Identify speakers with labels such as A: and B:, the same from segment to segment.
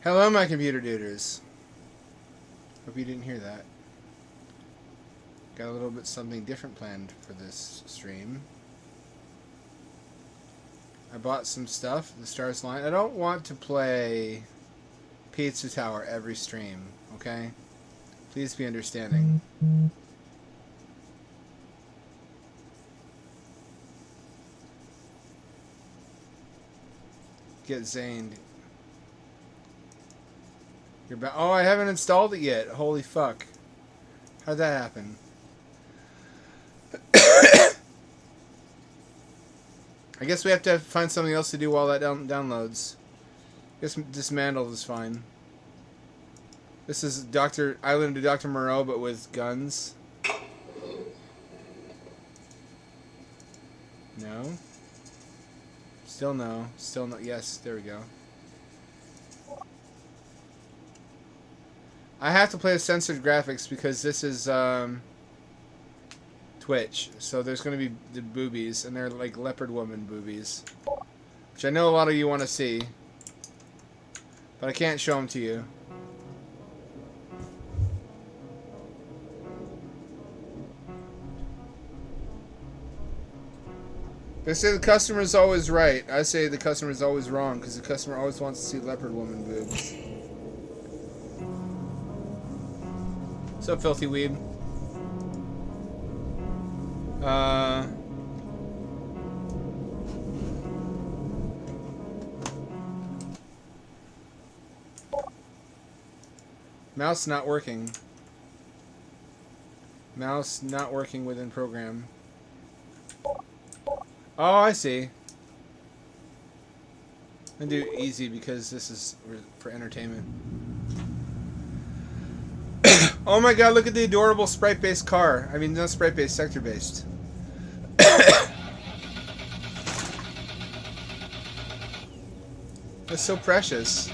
A: Hello, my computer duders. Hope you didn't hear that. Got a little bit something different planned for this stream. I bought some stuff, the Stars line. I don't want to play Pizza Tower every stream, okay? Please be understanding. Get zaned. Oh, I haven't installed it yet. Holy fuck. How'd that happen? I guess we have to find something else to do while that downloads. I guess Dismantled is fine. This is Island of Dr. Moreau, but with guns. No. Still no. Still no. Yes, there we go. I have to play with censored graphics because this is Twitch. So there's going to be the boobies, and they're like leopard woman boobies. Which I know a lot of you want to see. But I can't show them to you. They say the customer is always right. I say the customer is always wrong because the customer always wants to see leopard woman boobs. What's up, filthy weeb? Mouse not working. Mouse not working within program. Oh, I see. I'm gonna do easy because this is for entertainment. Oh my god, look at the adorable sprite-based car. I mean, not sprite-based, sector-based. That's so precious.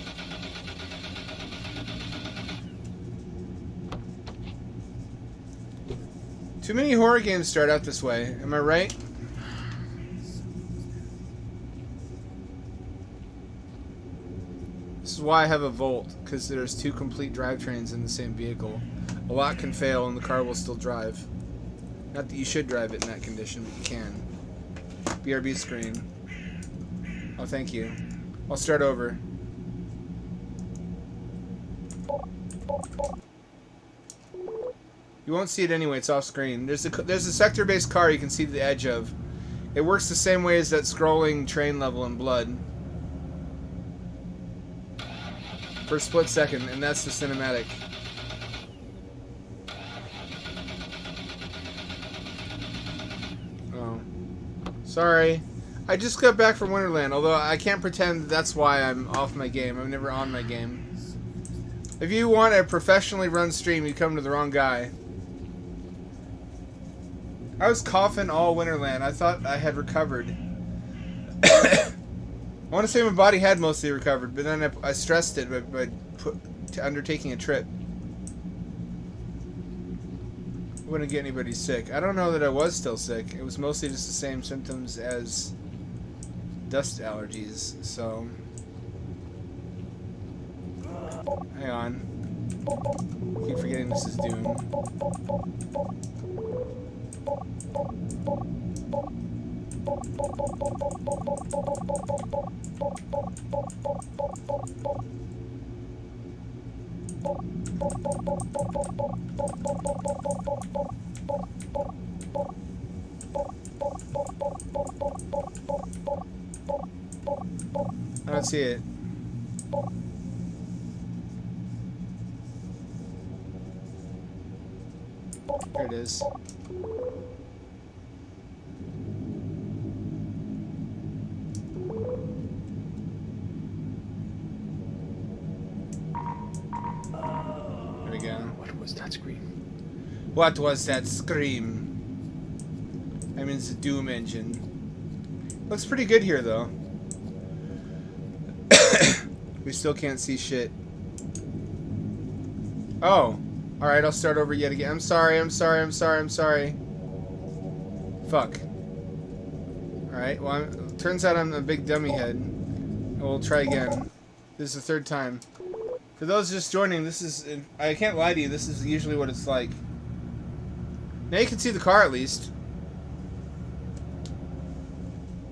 A: Too many horror games start out this way. Am I right? This is why I have a Volt, because there's two complete drivetrains in the same vehicle. A lot can fail and the car will still drive. Not that you should drive it in that condition, but you can. BRB screen. Oh, thank you. I'll start over. You won't see it anyway, it's off screen. There's a sector-based car you can see the edge of. It works the same way as that scrolling train level in Blood. For a split second, and that's the cinematic. Oh. Sorry. I just got back from Winterland, although I can't pretend that's why I'm off my game. I'm never on my game. If you want a professionally run stream, you come to the wrong guy. I was coughing all Winterland. I thought I had recovered. I want to say my body had mostly recovered, but then I stressed it by undertaking a trip. I wouldn't get anybody sick. I don't know that I was still sick. It was mostly just the same symptoms as dust allergies, so... Hang on. I keep forgetting this is Doom. I don't see it. There it is. There we go.
B: What was that scream?
A: What was that scream? I mean, it's a Doom engine. Looks pretty good here, though. We still can't see shit. Oh. Alright, I'll start over yet again. I'm sorry. Fuck. Alright, well, turns out I'm a big dummy head. We'll try again. This is the third time. For those just joining, this is... I can't lie to you, this is usually what it's like. Now you can see the car at least.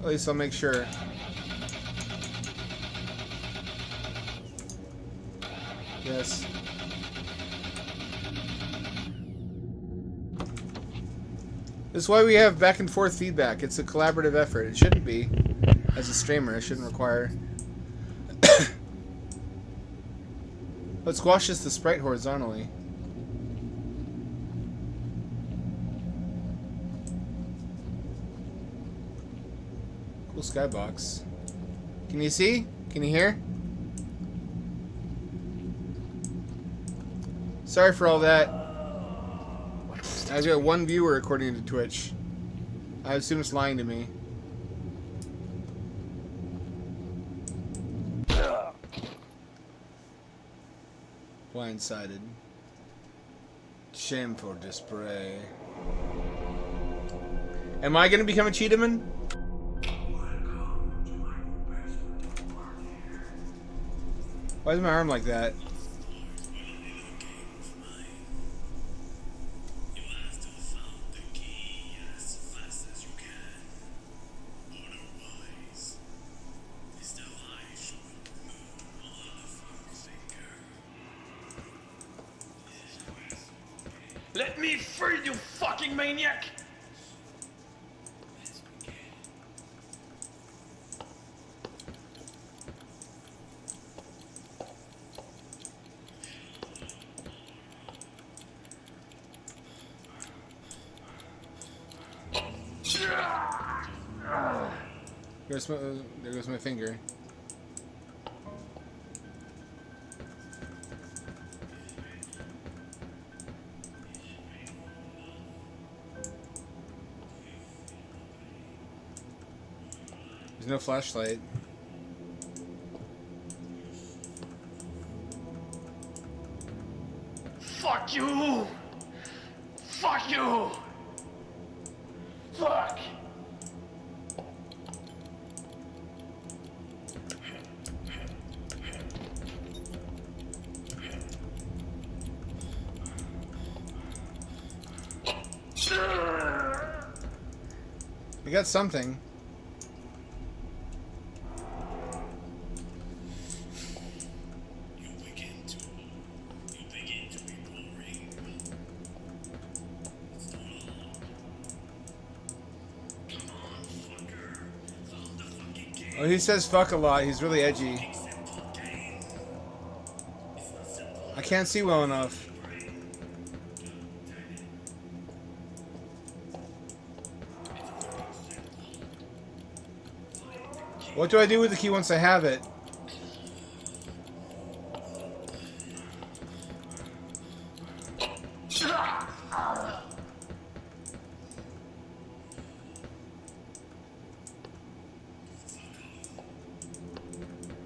A: At least I'll make sure. Yes. This is why we have back and forth feedback. It's a collaborative effort. It shouldn't be. As a streamer, it shouldn't require... Let's squashes the sprite horizontally. Cool skybox. Can you see? Can you hear? Sorry for all that. I've got one viewer according to Twitch. I assume it's lying to me. Blindsided. Shameful display. Am I gonna become a cheetahman? Why is my arm like that?
B: Let me free, you fucking maniac!
A: There goes my finger. There's no flashlight.
B: Fuck you! Fuck you! Fuck!
A: We got something. Oh, he says fuck a lot. He's really edgy. I can't see well enough. What do I do with the key once I have it?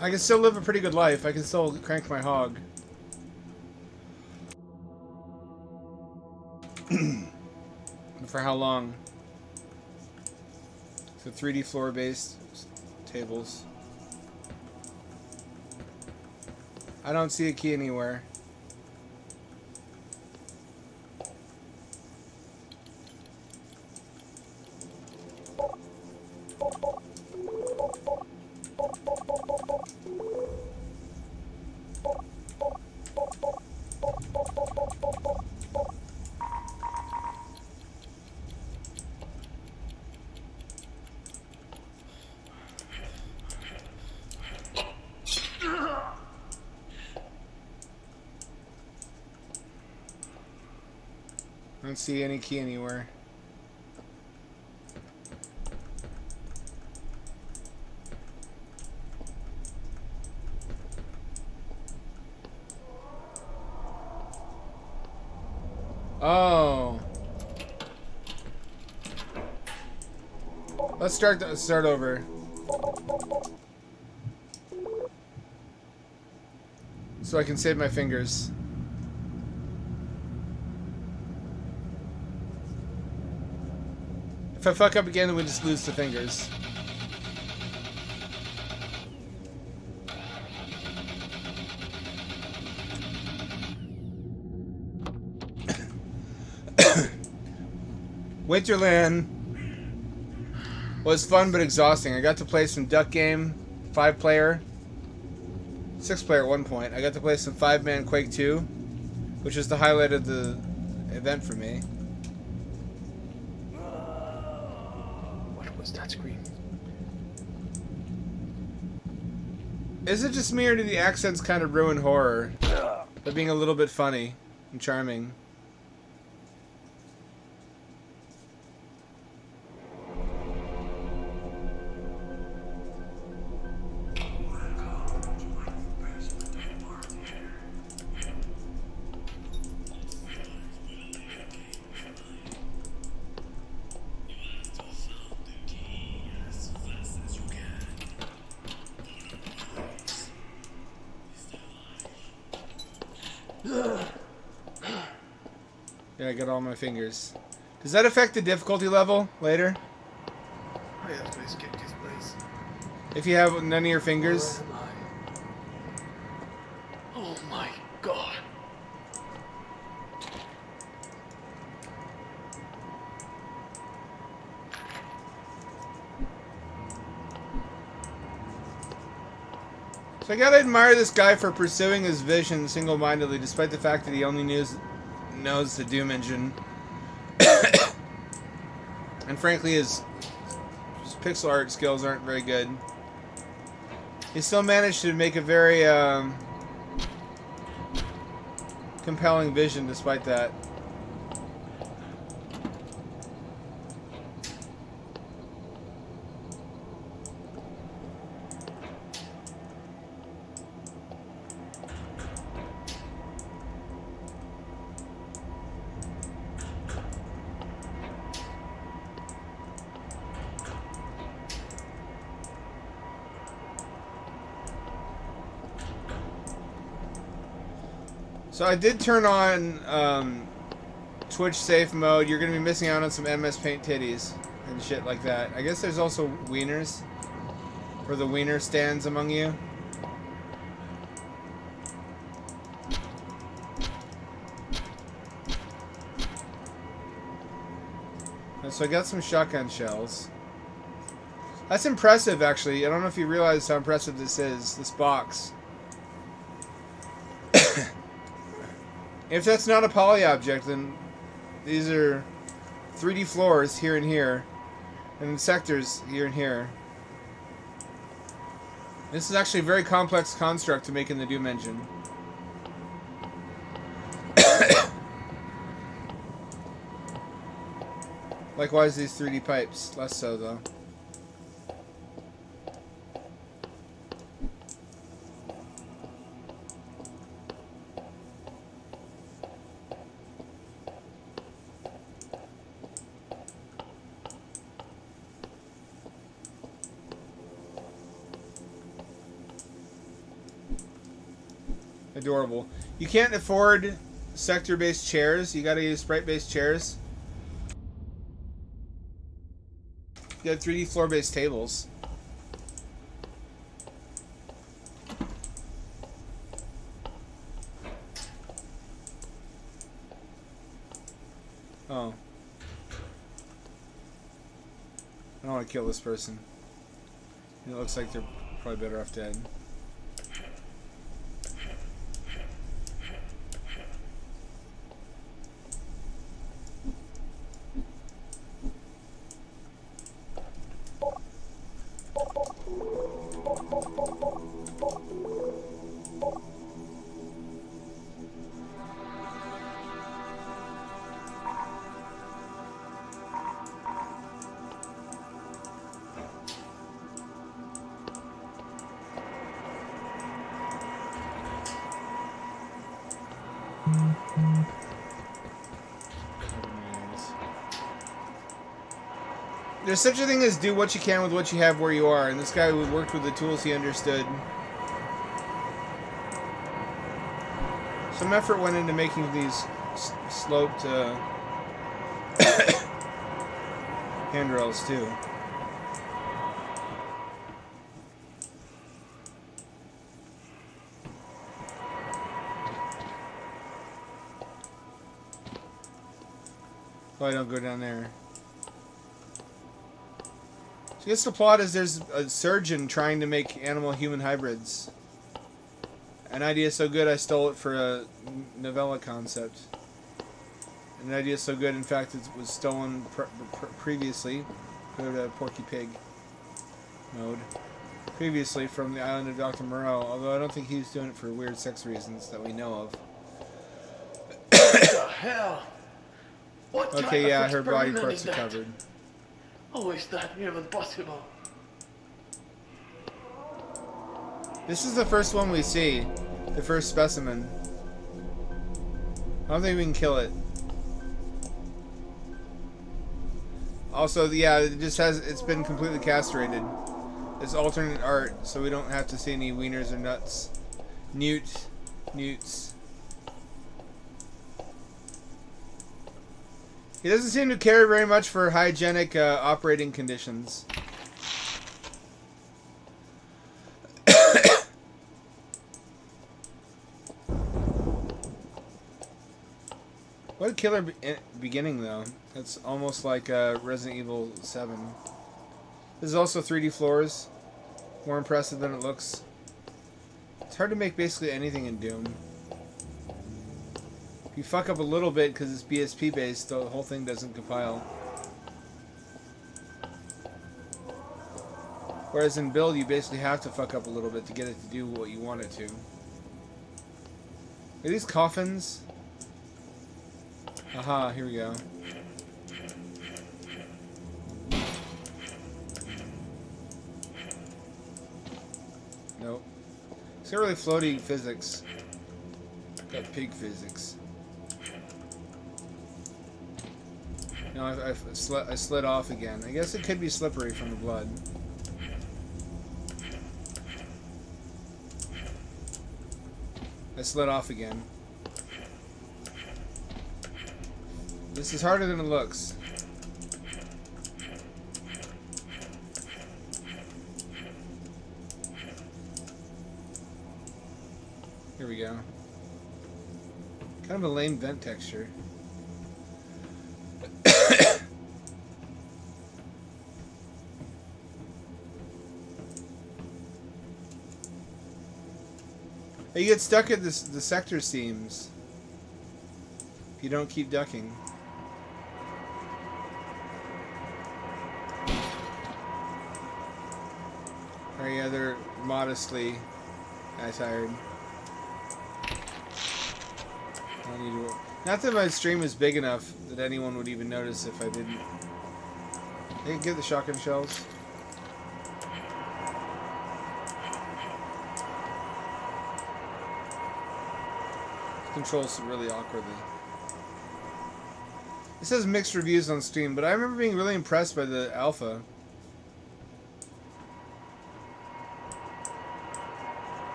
A: I can still live a pretty good life. I can still crank my hog. For how long? So 3D floor-based tables. I don't see a key anywhere. I don't see any key anywhere. Oh. Let's start over. So I can save my fingers. If I fuck up again, then we just lose the fingers. Winterland was fun but exhausting. I got to play some duck game, 5-player, 6-player at one point. I got to play some 5-man Quake 2, which was the highlight of the event for me.
B: What was that scream?
A: Is it just me, or do the accents kind of ruin horror by being a little bit funny and charming? Yeah, I got all my fingers. Does that affect the difficulty level later?
B: I have to escape this place.
A: If you have none of your fingers?
B: Where am I? Oh my god.
A: So I gotta admire this guy for pursuing his vision single-mindedly, despite the fact that he only knows the Doom engine. And frankly, his pixel art skills aren't very good. He still managed to make a very compelling vision despite that. So I did turn on Twitch safe mode. You're going to be missing out on some MS Paint titties and shit like that. I guess there's also wieners for the wiener stands among you. And so I got some shotgun shells. That's impressive, actually. I don't know if you realize how impressive this is, this box. If that's not a poly object, then these are 3D floors here and here, and sectors here and here. This is actually a very complex construct to make in the Doom engine. Likewise, these 3D pipes, less so though. Adorable. You can't afford sector-based chairs. You gotta use sprite-based chairs. You got 3D floor-based tables. Oh. I don't want to kill this person. It looks like they're probably better off dead. There's such a thing as do what you can with what you have where you are, and this guy who worked with the tools he understood. Some effort went into making these sloped handrails too. Oh, I don't go down there. I guess the plot is there's a surgeon trying to make animal-human hybrids. An idea so good I stole it for a novella concept. An idea so good, in fact, it was stolen previously. Go to Porky Pig mode. Previously from the island of Dr. Moreau, although I don't think he's doing it for weird sex reasons that we know of.
B: What the hell? What
A: Okay,
B: type
A: yeah,
B: of
A: her body
B: experiment
A: parts
B: is
A: are
B: that?
A: covered.
B: How is that even possible?
A: This is the first one we see. The first specimen. I don't think we can kill it. Also, yeah, it's been completely castrated. It's alternate art, so we don't have to see any wieners or nuts. Newts. He doesn't seem to care very much for hygienic operating conditions. What a killer beginning, though. That's almost like Resident Evil 7. This is also 3D floors. More impressive than it looks. It's hard to make basically anything in Doom. If you fuck up a little bit because it's BSP based, the whole thing doesn't compile. Whereas in Build, you basically have to fuck up a little bit to get it to do what you want it to. Are these coffins? Aha, here we go. Nope. It's got really floaty physics. Got pig physics. No, I slid off again. I guess it could be slippery from the blood. I slid off again. This is harder than it looks. Here we go. Kind of a lame vent texture. You get stuck at the sector seams if you don't keep ducking. Or yeah, they're modestly tired. I need to. Not that my stream is big enough that anyone would even notice if I didn't. I can get the shotgun shells. Controls really awkwardly. It says mixed reviews on Steam, but I remember being really impressed by the alpha.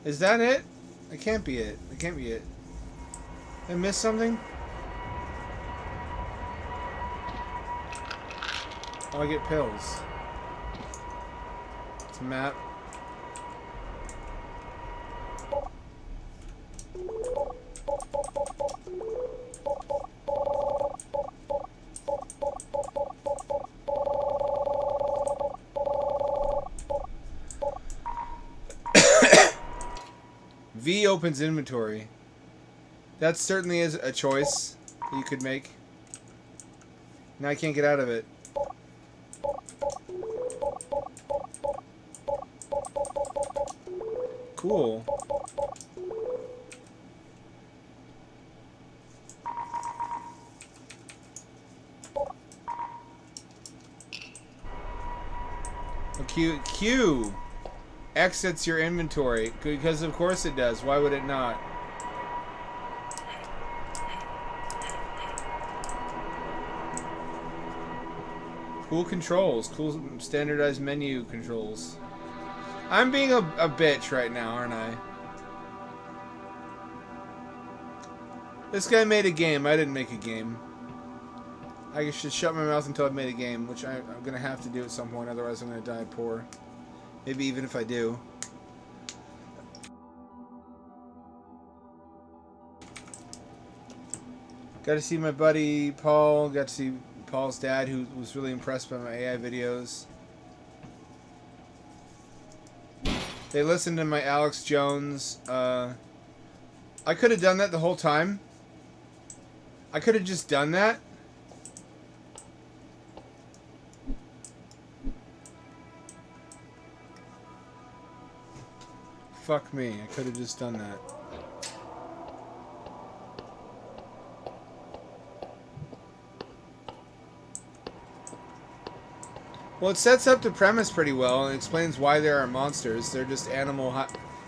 A: Is that it? It can't be it. It can't be it. Did I miss something? Oh, I get pills. It's a map. V opens inventory. That certainly is a choice you could make. Now I can't get out of it. Cool. Q exits your inventory because of course it does. Why would it not? Cool controls. Cool standardized menu controls. I'm being a bitch right now, aren't I? This guy made a game. I didn't make a game. I should shut my mouth until I've made a game, which I'm going to have to do at some point, otherwise I'm going to die poor. Maybe even if I do. Got to see my buddy Paul. Got to see Paul's dad, who was really impressed by my AI videos. They listened to my Alex Jones. I could have done that the whole time. I could have just done that. Fuck me. I could have just done that. Well, it sets up the premise pretty well and explains why there are monsters. They're just animal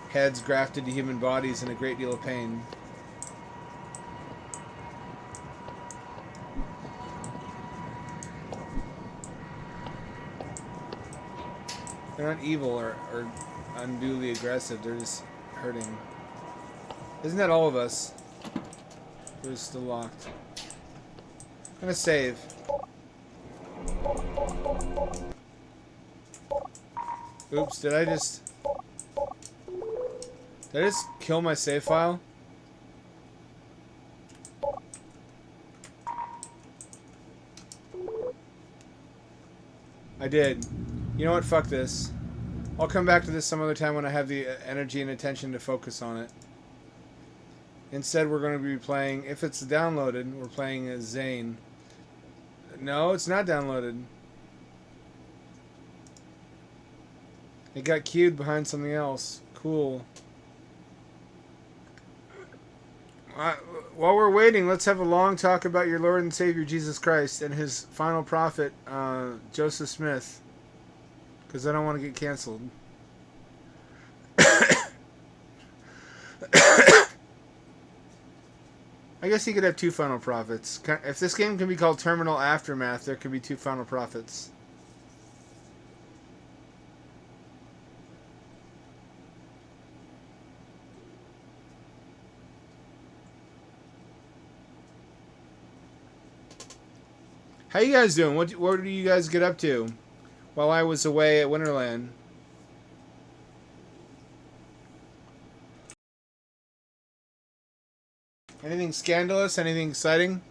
A: heads grafted to human bodies in a great deal of pain. They're not evil or unduly aggressive. They're just hurting. Isn't that all of us? We're still locked. I'm gonna save. Oops, did I just kill my save file? I did. You know what? Fuck this. I'll come back to this some other time when I have the energy and attention to focus on it. Instead, we're going to be playing, if it's downloaded, we're playing as Zane. No, it's not downloaded. It got queued behind something else. Cool. While we're waiting, let's have a long talk about your Lord and Savior Jesus Christ and his final prophet, Joseph Smith. Because I don't want to get canceled. I guess he could have two final prophets. If this game can be called Terminal Aftermath, there could be two final prophets. How you guys doing? What did you guys get up to while I was away at Winterland? Anything scandalous? Anything exciting?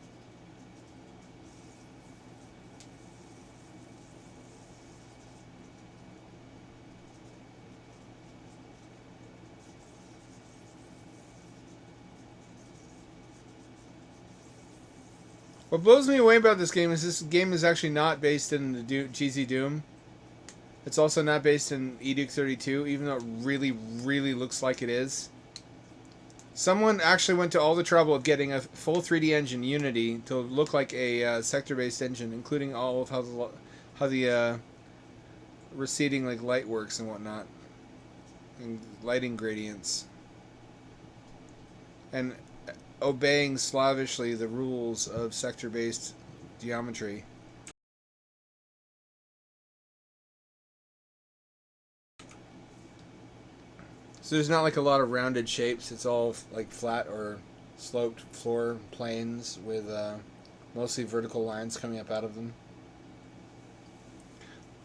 A: What blows me away about this game is actually not based in the GZ Doom. It's also not based in Eduke 32, even though it really, really looks like it is. Someone actually went to all the trouble of getting a full 3D engine, Unity, to look like a sector-based engine, including all of how the receding like light works and whatnot, and lighting gradients, and obeying slavishly the rules of sector-based geometry. So there's not like a lot of rounded shapes. It's all like flat or sloped floor planes with mostly vertical lines coming up out of them.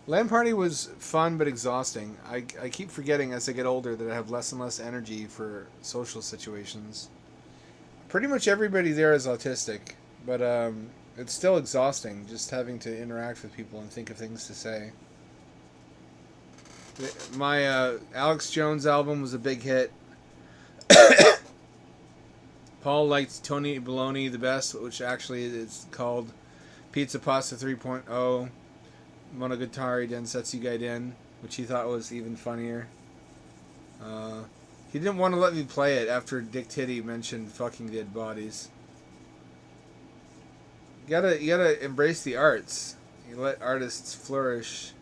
A: LAN Party was fun but exhausting. I keep forgetting as I get older that I have less and less energy for social situations. Pretty much everybody there is autistic, but it's still exhausting just having to interact with people and think of things to say. My Alex Jones album was a big hit. Paul liked Tony Baloney the best, which actually is called Pizza Pasta 3.0 Monogatari Densetsu Gaiden, which he thought was even funnier. He didn't want to let me play it after Dick Titty mentioned fucking dead bodies. You gotta embrace the arts. You let artists flourish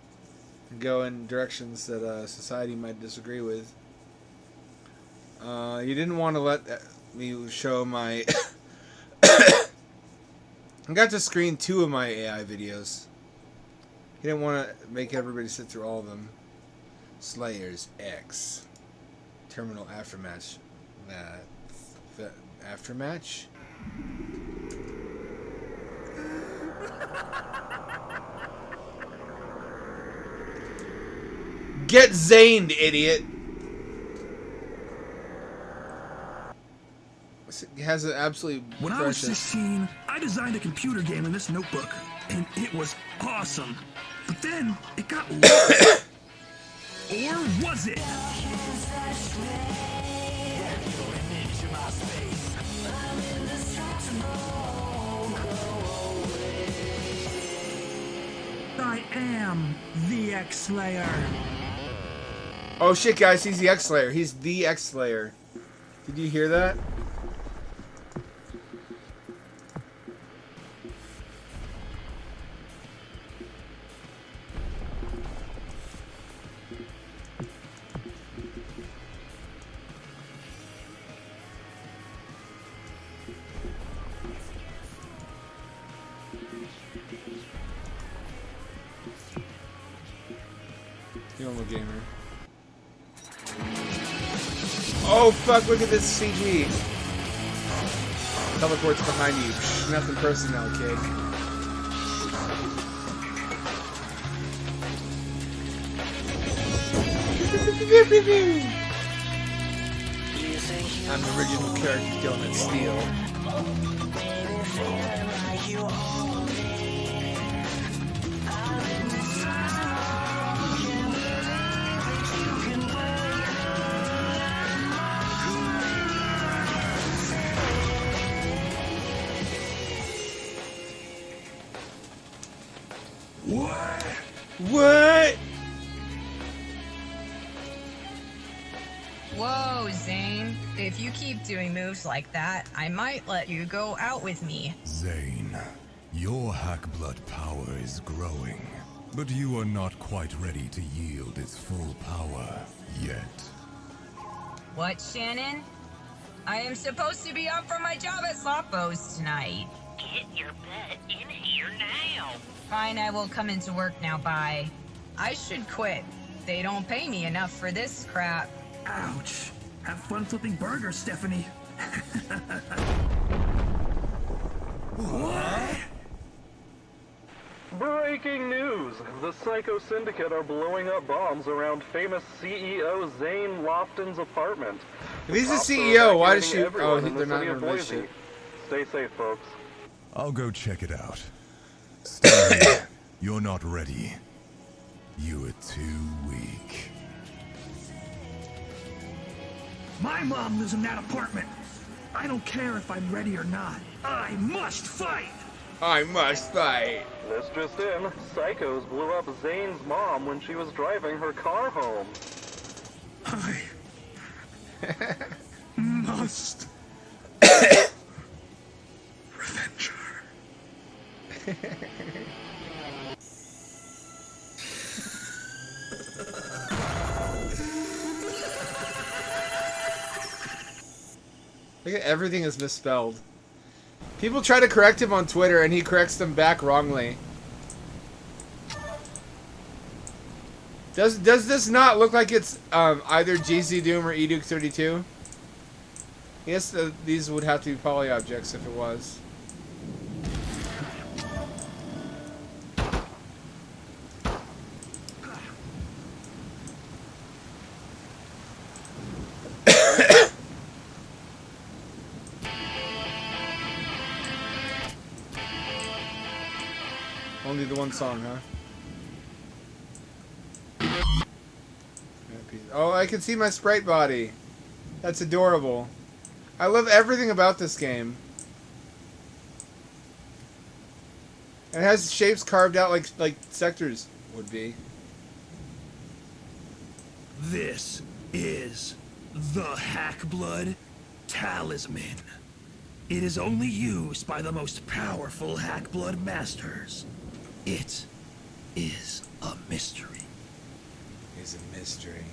A: and go in directions that society might disagree with. You didn't want to let me show my... I got to screen 2 of my AI videos. He didn't want to make everybody sit through all of them. Slayers X. Terminal Aftermatch. Aftermatch? Get zaned, idiot! has an absolute
C: When I was
A: precious.
C: 16, I designed a computer game in this notebook, and it was awesome. But then it got lost. Or was it? I am the X-Slayer.
A: Oh shit, guys, he's the X-Slayer. He's the X-Slayer. Did you hear that? Normal gamer. Oh fuck, look at this CG. Teleports behind you. Psh, nothing personal, kid. I'm the original character Donut Steel.
C: What?
A: What?
D: Whoa, Zane. If you keep doing moves like that, I might let you go out with me.
E: Zane, your hack blood power is growing, but you are not quite ready to yield its full power yet.
D: What, Shannon? I am supposed to be up for my job at Slothbo's tonight.
F: Get your butt in here now.
D: Fine, I will come into work now, bye. I should quit. They don't pay me enough for this crap.
C: Ouch. Have fun flipping burgers, Stephanie. What?
B: Breaking news! The Psycho Syndicate are blowing up bombs around famous CEO Zane Lofton's apartment.
A: If he's the
B: Cops are
A: CEO, why does
B: evacuating
A: she...
B: everyone
A: Oh,
B: in the
A: they're not
B: city of
A: doing this
B: Boise.
A: shit.
B: Stay safe, folks.
E: I'll go check it out. Stay here. You're not ready. You are too weak.
C: My mom lives in that apartment. I don't care if I'm ready or not. I must fight!
A: I must fight.
B: This just in, Psychos blew up Zane's mom when she was driving her car home.
C: I must revenge her.
A: Look at everything is misspelled. People try to correct him on Twitter and he corrects them back wrongly. Does this not look like it's either GC Doom or Eduke 32? Yes, these would have to be poly objects if it was. Only the one song, huh? Oh, I can see my sprite body. That's adorable. I love everything about this game. It has shapes carved out like sectors would be.
C: This is the Hackblood Talisman. It is only used by the most powerful Hackblood masters. It is a mystery.
A: It's a mystery.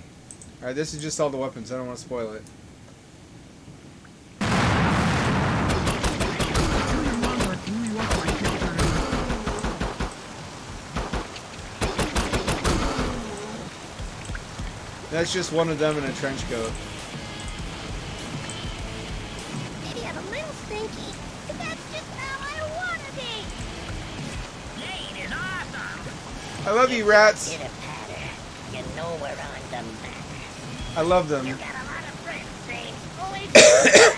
A: Alright, this is just all the weapons. I don't want to spoil it. That's just one of them in a trench coat.
G: Maybe I'm a little stinky, but that's just how I want to be.
F: Zane is awesome.
A: I love you, rats.
F: Get a patter. You know we're on the map.
A: I love them.
F: You got a lot of friends, Zane. Always do that.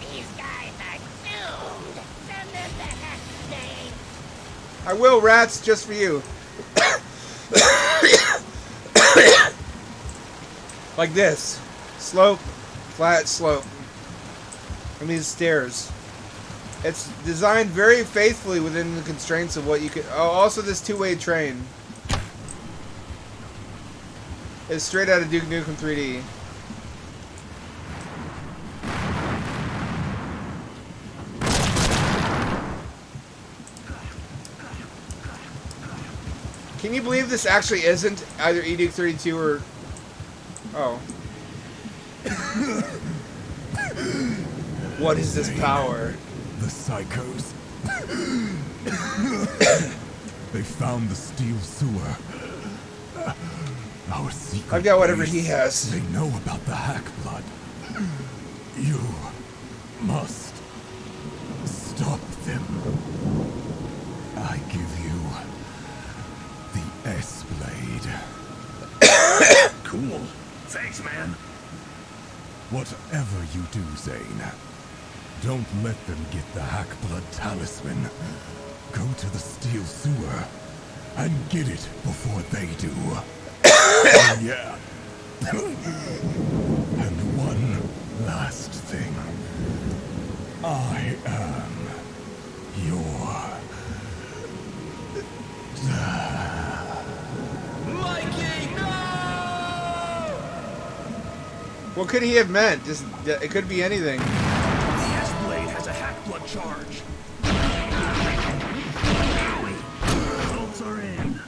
F: These
A: I will, rats, just for you. Like this. Slope, flat slope. And these stairs. It's designed very faithfully within the constraints of what you could... Oh, also this two-way train. It's straight out of Duke Nukem 3D. Can you believe this actually isn't either Duke 32 or... Oh. What is this power?
E: The psychos. They found the steel sewer. Our secret
A: I've got whatever
E: base.
A: he has.
E: They know about the hack blood. You must stop them. I give you the S-Blade.
C: Cool. Thanks, man.
E: Whatever you do, Zane, don't let them get the hack blood talisman. Go to the steel sewer and get it before they do. Oh, yeah. And one last thing. I am your...
C: Mikey, no!
A: What could he have meant? Just it could be anything.
C: The S-Blade has a hack blood charge. Owie. Bolts are in.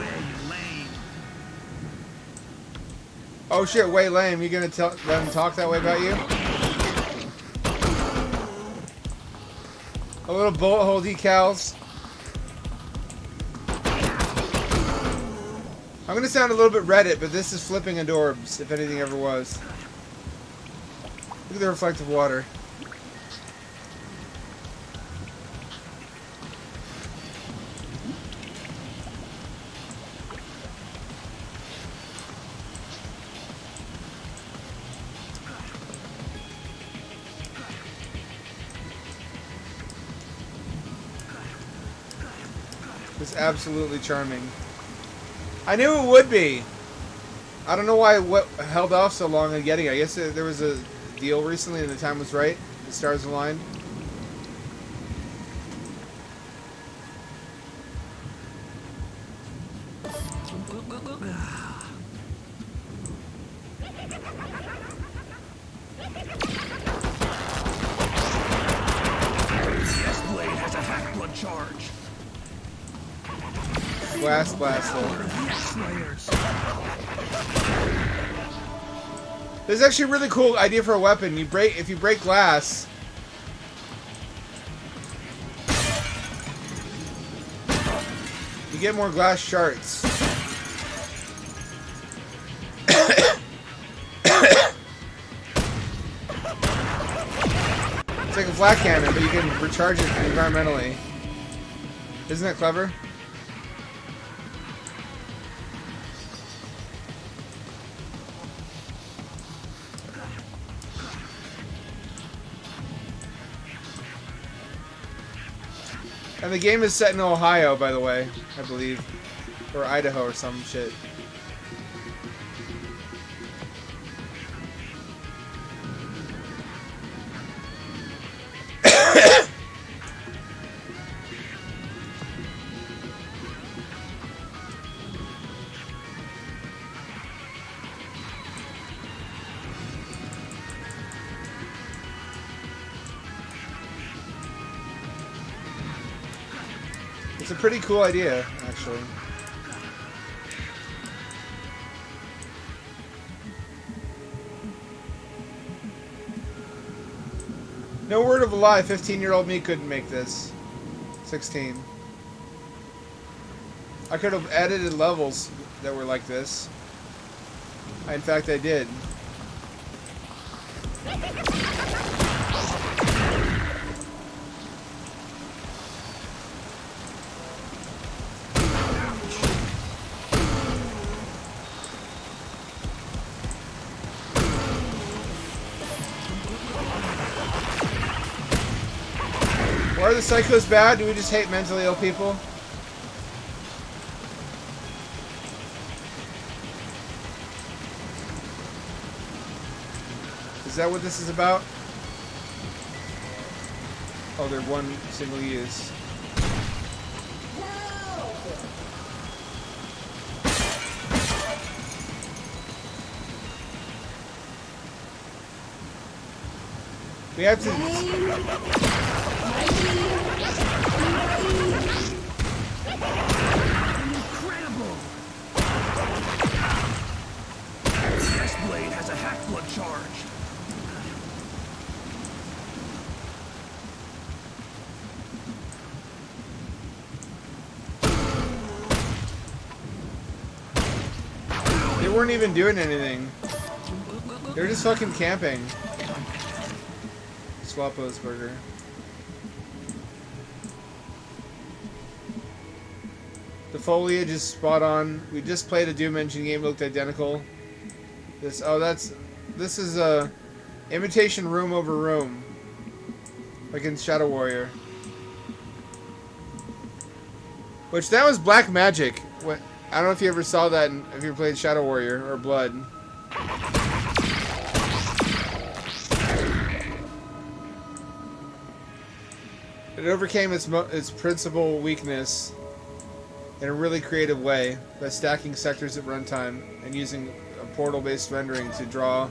C: Way lame.
A: Oh shit, way lame. You gonna let him talk that way about you? A little bullet hole decals. I'm gonna sound a little bit Reddit, but this is flipping adorbs, if anything ever was. Look at the reflective water. It's absolutely charming. I knew it would be. I don't know why what held off so long on getting it. I guess there was a deal recently and the time was right. The stars aligned.
C: The S-Blade has a hack blood charge.
A: Blast, blaster.
C: Slayers.
A: This is actually a really cool idea for a weapon. If you break glass. You get more glass shards. It's like a flat cannon, but you can recharge it environmentally. Isn't that clever? And the game is set in Ohio, by the way, I believe. Or Idaho or some shit. It's a pretty cool idea, actually. No word of a lie, 15-year-old me couldn't make this. 16. I could have edited levels that were like this. In fact, I did. Why are the psychos bad? Do we just hate mentally ill people? Is that what this is about? Oh, they're one single use. We have to...
C: Incredible! This blade has a hack blood charge.
A: They weren't even doing anything. They were just fucking camping. Swappo's burger. The foliage is spot on. We just played a Doom engine game, looked identical. This is a imitation room over room. Like in Shadow Warrior. Which that was black magic. What I don't know if you ever saw that if you played Shadow Warrior or Blood. It overcame its principal weakness in a really creative way by stacking sectors at runtime and using a portal-based rendering to draw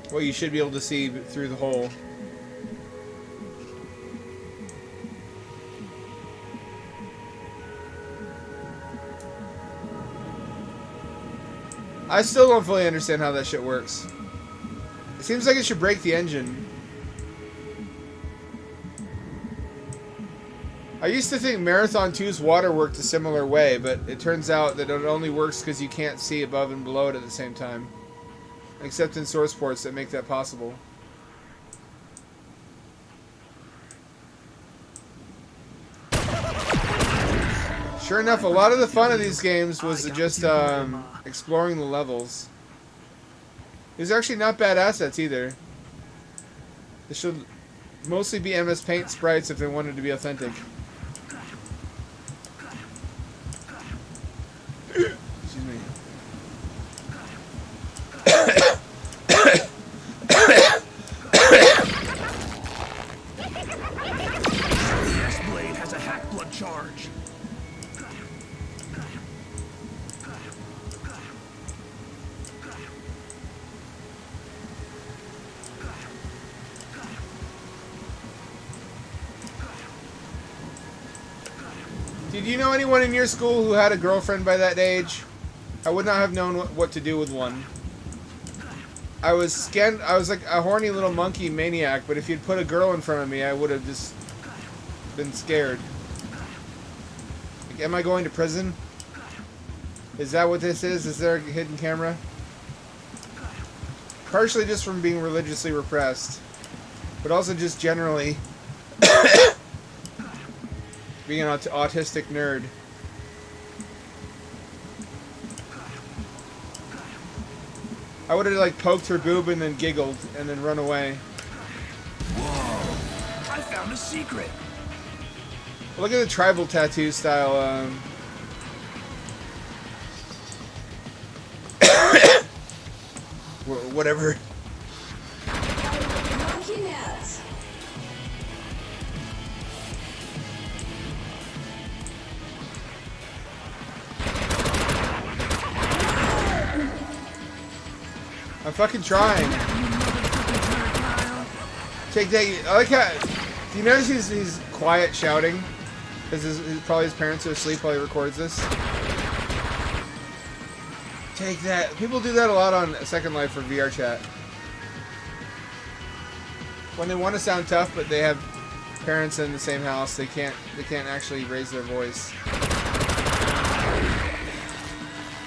A: what you should be able to see through the hole. I still don't fully understand how that shit works. It seems like it should break the engine. I used to think Marathon 2's water worked a similar way, but it turns out that it only works because you can't see above and below it at the same time. Except in source ports that make that possible. Sure enough, a lot of the fun of these games was just exploring the levels. These are actually not bad assets either. They should mostly be MS Paint sprites if they wanted to be authentic. Excuse me.
C: This blade has a hack blood charge.
A: Did you know anyone in your school who had a girlfriend by that age? I would not have known what to do with one. I was like a horny little monkey maniac, but if you'd put a girl in front of me, I would have just been scared. Like, am I going to prison? Is that what this is? Is there a hidden camera? Partially just from being religiously repressed, but also just generally being an autistic nerd. I would have like poked her boob and then giggled and then run away.
C: Whoa! I found a secret.
A: Look at the tribal tattoo style. Whatever. I'm fucking trying. Take that. I like how. Do you notice he's quiet shouting? Because probably his parents are asleep while he records this. Take that. People do that a lot on Second Life for VR chat. When they want to sound tough, but they have parents in the same house, they can't actually raise their voice.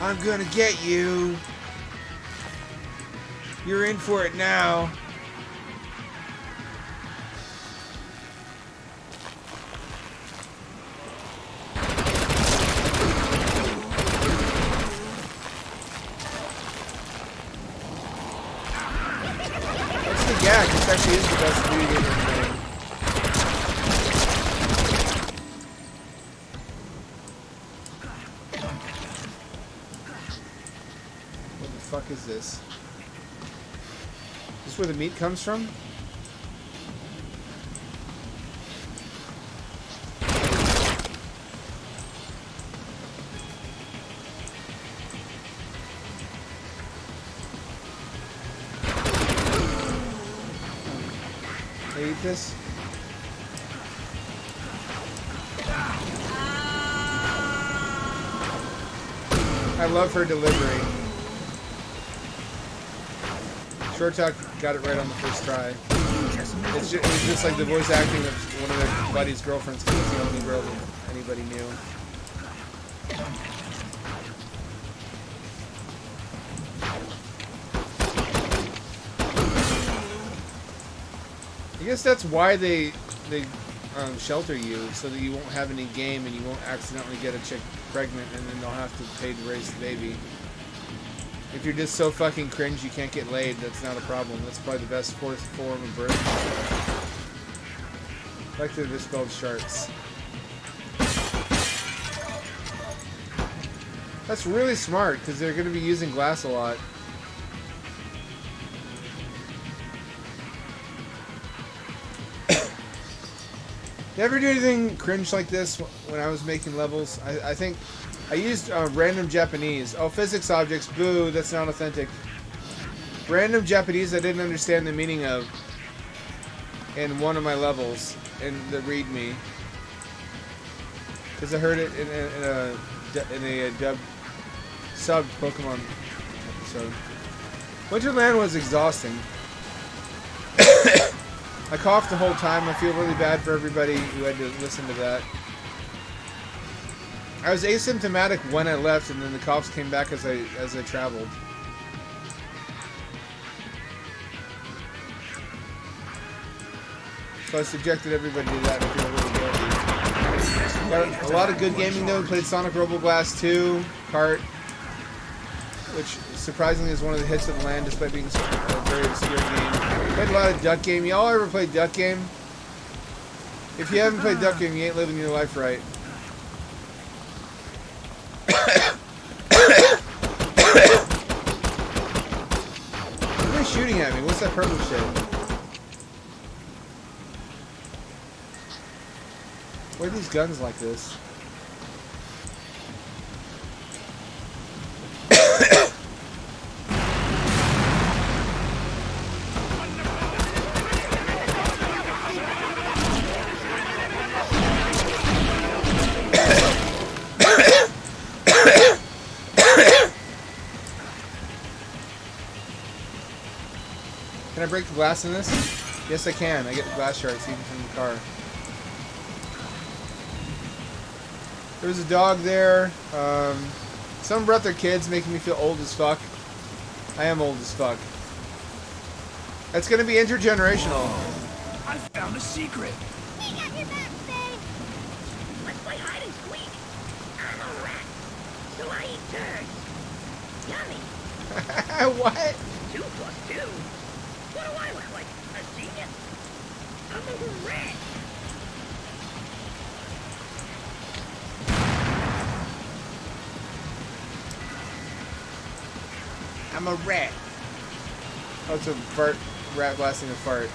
A: I'm gonna get you. You're in for it now. That's the gag. This actually is the best fuck is this? Is this where the meat comes from? Can I eat this? I love her delivery. Short Talk got it right on the first try. It was just like the voice acting of one of their buddy's girlfriends because it's the only girl that anybody knew. I guess that's why they shelter you, so that you won't have any game and you won't accidentally get a chick pregnant and then they'll have to pay to raise the baby. If you're just so fucking cringe you can't get laid, that's not a problem. That's probably the best form of birth. I like the dispelled sharks. That's really smart, because they're going to be using glass a lot. You ever do anything cringe like this when I was making levels? I think I used random Japanese. Oh, physics objects, boo, that's not authentic. Random Japanese I didn't understand the meaning of in one of my levels in the README. Because I heard it in a subbed Pokemon episode. Winterland was exhausting. I coughed the whole time. I feel really bad for everybody who had to listen to that. I was asymptomatic when I left, and then the coughs came back as I traveled. So I subjected everybody to that, and I feel really guilty. Got a lot of good gaming though. We played Sonic Robo Blast 2, Kart, which surprisingly is one of the hits of the land despite being a very obscure game. Played a lot of Duck Game. Y'all ever played Duck Game? If you haven't played Duck Game, you ain't living your life right. What are they shooting at me? What's that purple shit? Why are these guns like this? Can I break the glass in this? Yes, I can. I get glass shards even from the car. There was a dog there. Someone brought their kids, making me feel old as fuck. I am old as fuck. It's gonna be intergenerational.
C: I found a secret.
G: We got your back, babe.
F: Let's play hide and squeak. I'm a rat, so I eat turds. Yummy.
A: What?
F: 2 plus 2. What do I look like? A genius? I'm a rat.
A: I'm a rat. Oh, it's a fart. Rat blasting a fart.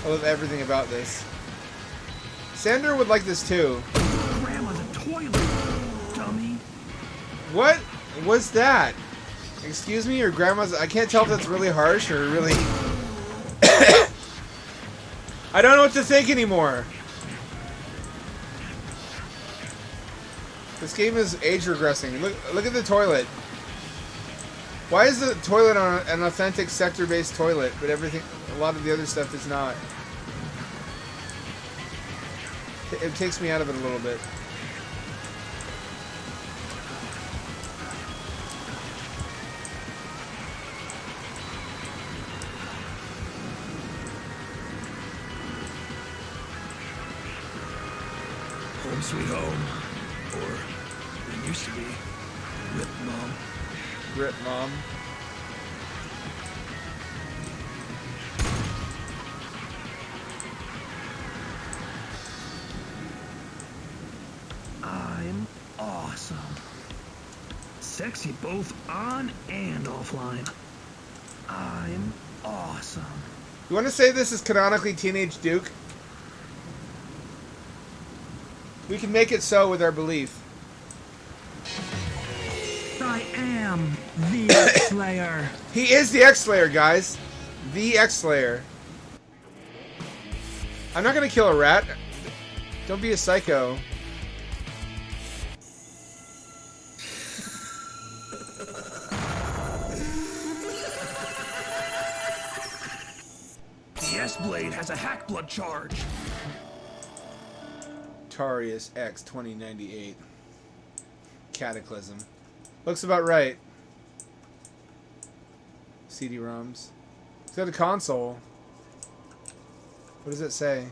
A: I love everything about this. Sander would like this too.
C: Grandma's a toilet, dummy.
A: What was that? Excuse me, your grandma's... I can't tell if that's really harsh or really... I don't know what to think anymore. This game is age regressing. Look at the toilet. Why is the toilet on an authentic sector-based toilet, but everything, a lot of the other stuff is not? It takes me out of it a little bit.
C: Home sweet home. Or it used to be. Rip Mom.
A: Rip Mom.
C: I'm awesome. Sexy both on and offline. I'm awesome.
A: You want to say this is canonically Teenage Duke? We can make it so with our belief.
C: I am the X-Slayer.
A: He is the X-Slayer, guys. The X-Slayer. I'm not gonna kill a rat. Don't be a psycho.
C: The S-Blade has a hack blood charge.
A: Tarius X 2098. Cataclysm. Looks about right. CD-ROMs. It's got a console. What does it say?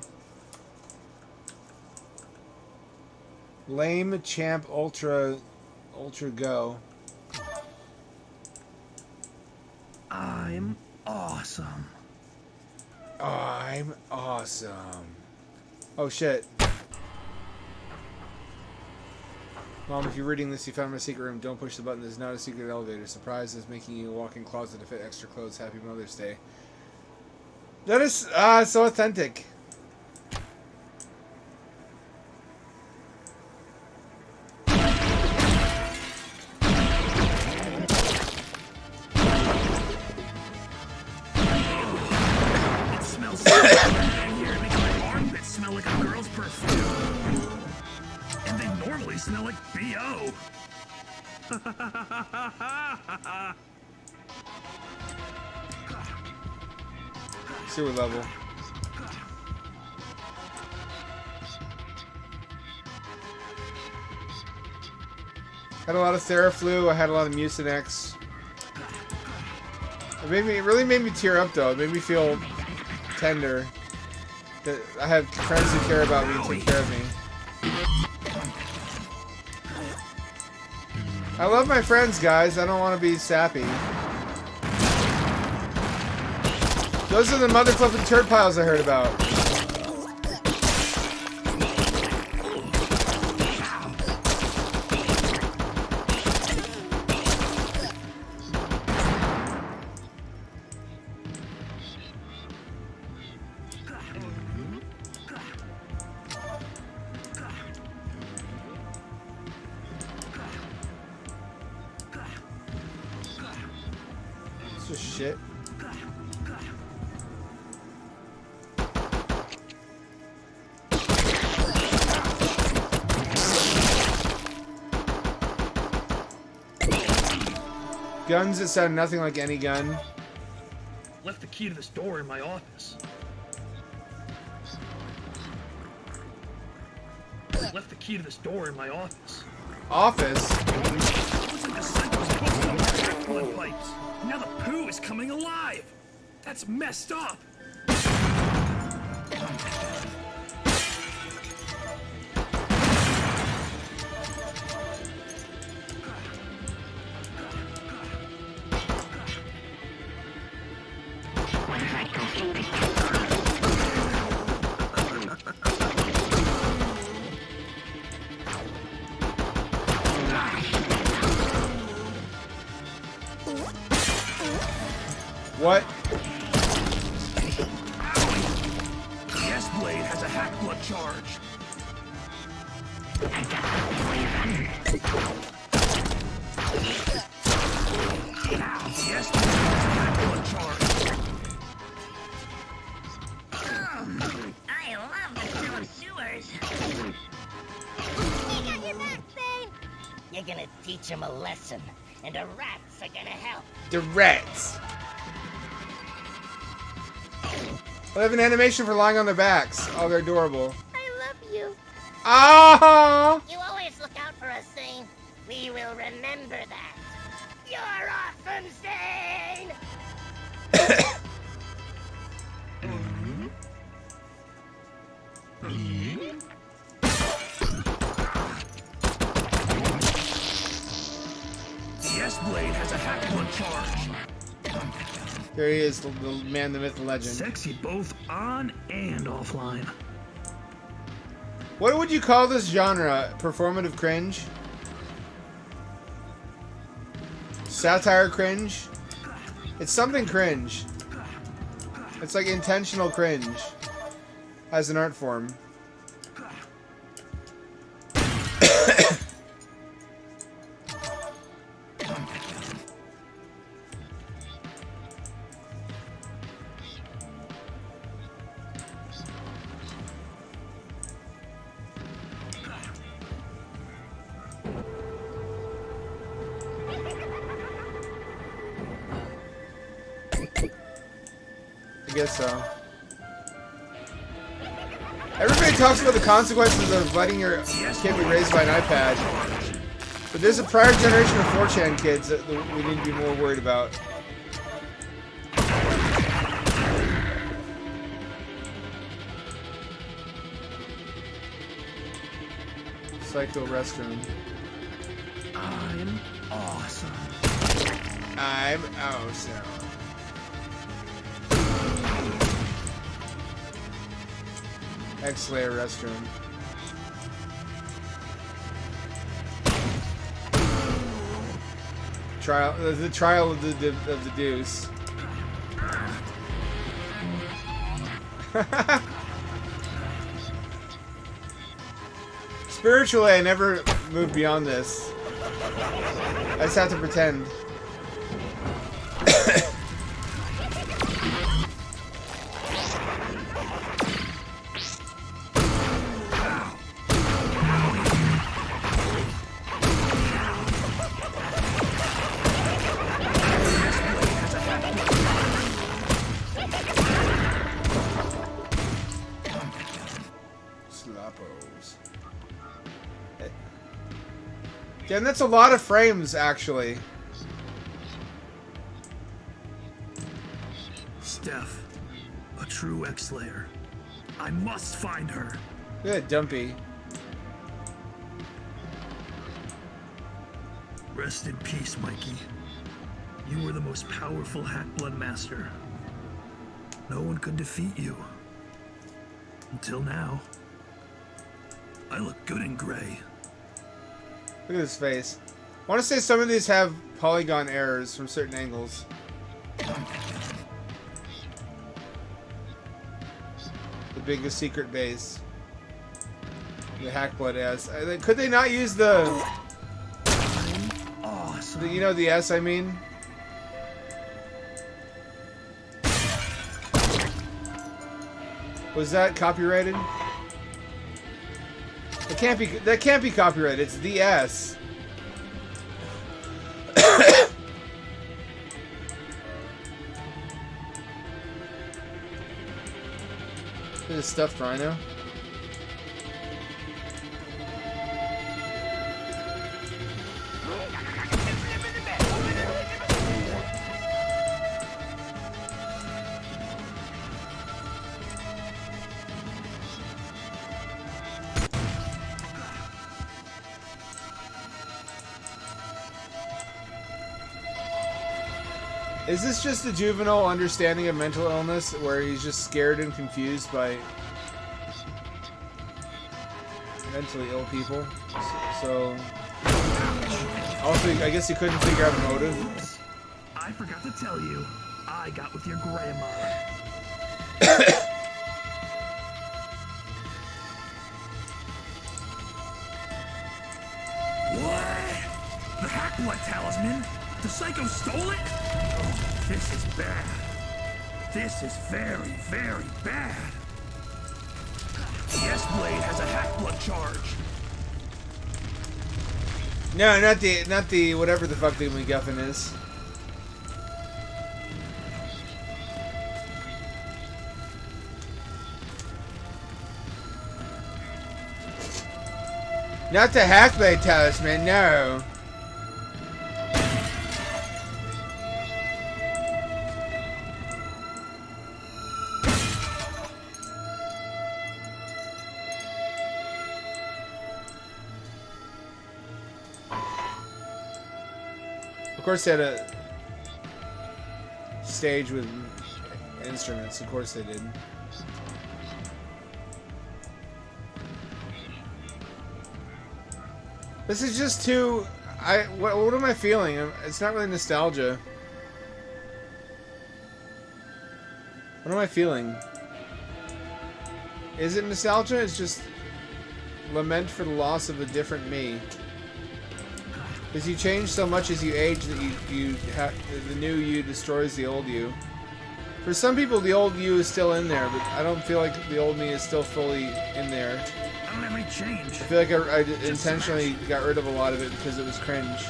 A: Lame Champ Ultra Go.
C: I'm awesome.
A: I'm awesome. Oh shit. Mom, if you're reading this, you found my secret room. Don't push the button. There's not a secret elevator. Surprise is making you a walk-in closet to fit extra clothes. Happy Mother's Day. That is so authentic.
C: It smells so good in here. It makes my armpits smell like a girl's perfume. And they normally smell like B.O.
A: Sewer level. Had a lot of Theraflu. I had a lot of Mucinex. It really made me tear up though. It made me feel tender that I have friends who care about me and take care of me. I love my friends, guys. I don't want to be sappy. Those are the mother flipping turd piles I heard about. It's just shit. Guns that sound nothing like any gun.
C: Left the key to this door in my office. Left the key to this door in my office.
A: Office?
C: Looks like the Psycho's supposed to have blood pipes. Now the poo is coming alive. That's messed up.
A: What?
C: The S-Blade has a hack blood charge. The S-Blade has a hack blood charge.
F: I love the smell of sewers.
G: You got your back, Bane.
F: You're gonna teach him a lesson, and the rats are gonna help.
A: The rats. They have an animation for lying on their backs. Oh, they're adorable.
G: I love you.
A: Ah!
F: You always look out for us, Zane. We will remember that. You're awesome, Zane!
C: The S-Blade has a hack blood charge.
A: There he is, the man, the myth, the legend.
C: Sexy both on and offline.
A: What would you call this genre? Performative cringe? Satire cringe? It's something cringe. It's like intentional cringe. As an art form. I guess so. Everybody talks about the consequences of letting your kid be raised by an iPad. But there's a prior generation of 4chan kids that we need to be more worried about. Psycho restroom.
C: I'm awesome.
A: I'm awesome. X-Layer restroom. The trial of the deuce. Spiritually, I never moved beyond this. I just have to pretend. Damn, that's a lot of frames, actually.
C: Steph, a true X-Slayer. I must find her.
A: Good, Dumpy.
C: Rest in peace, Mikey. You were the most powerful Hackblood Master. No one could defeat you. Until now. I look good in gray.
A: Look at his face. I want to say some of these have polygon errors from certain angles. The biggest secret base. The Hackblood S. Could they not use the...
C: Awesome.
A: You know the S, I mean? Was that copyrighted? That can't be copyrighted. It's the S. This is stuffed rhino. Is this just a juvenile understanding of mental illness where he's just scared and confused by mentally ill people? So also, I guess he couldn't figure out the motive.
C: I forgot to tell you, I got with your grandma. What? The Hackblood Talisman? The Psycho stole it? Oh, this is bad. This is very, very bad. The S-Blade has a Hackblood charge.
A: No, not the whatever the fuck the MacGuffin is. Not the Hackblade Talisman, no. Of course they had a stage with instruments, of course they did. This is just too... What am I feeling? It's not really nostalgia. What am I feeling? Is it nostalgia? It's just lament for the loss of a different me. Because you change so much as you age that the new you destroys the old you. For some people, the old you is still in there, but I don't feel like the old me is still fully in there.
C: I don't have any change.
A: I feel like I intentionally got rid of a lot of it because it was cringe.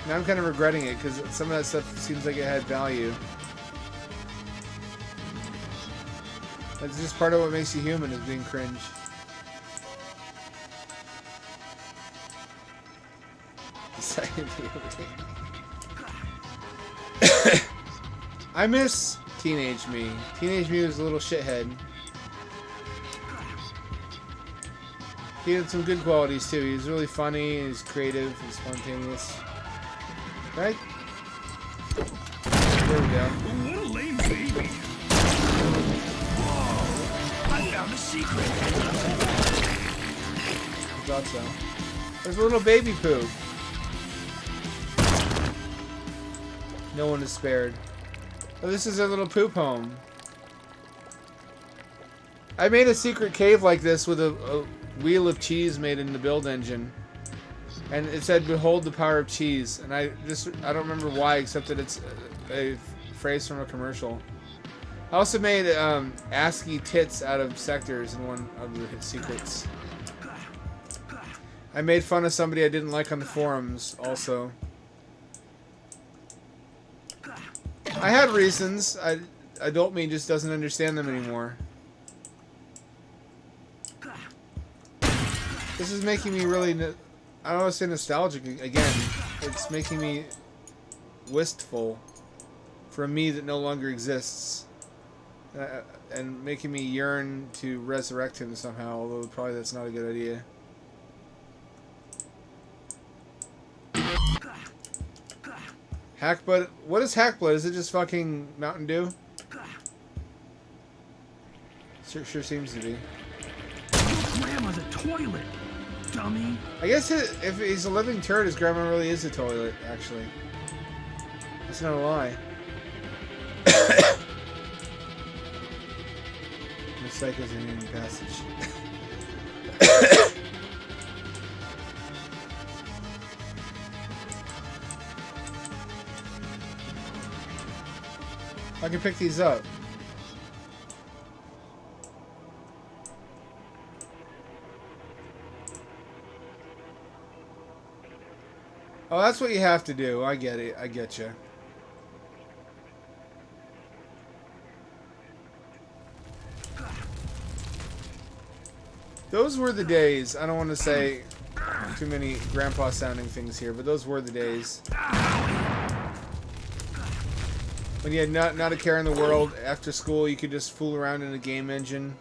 A: Now I'm kind of regretting it because some of that stuff seems like it had value. That's just part of what makes you human, is being cringe. I miss teenage me. Teenage me was a little shithead. He had some good qualities too. He was really funny, he was creative, he was spontaneous. Right? There we go.
C: What a lame baby. Whoa! I found a secret.
A: I thought so. There's a little baby poo. No one is spared. Oh, this is a little poop home. I made a secret cave like this with a wheel of cheese made in the build engine. And it said, "Behold the power of cheese." And I don't remember why, except that it's a phrase from a commercial. I also made ASCII tits out of sectors in one of the secrets. I made fun of somebody I didn't like on the forums, also. I had reasons. Adult me just doesn't understand them anymore. This is making me really... I don't want to say nostalgic again. It's making me wistful for a me that no longer exists. And making me yearn to resurrect him somehow, although probably that's not a good idea. Hackblood? What is Hackblood? Is it just fucking Mountain Dew? Sure seems to be.
C: Grandma's a toilet, dummy.
A: I guess if he's a living turd, his grandma really is a toilet, actually. That's not a lie. The Psycho's in the passage. I can pick these up. Oh, that's what you have to do. I get it. I get you. Those were the days. I don't want to say too many grandpa sounding things here, but those were the days. When you had not a care in the world. After school, you could just fool around in a game engine,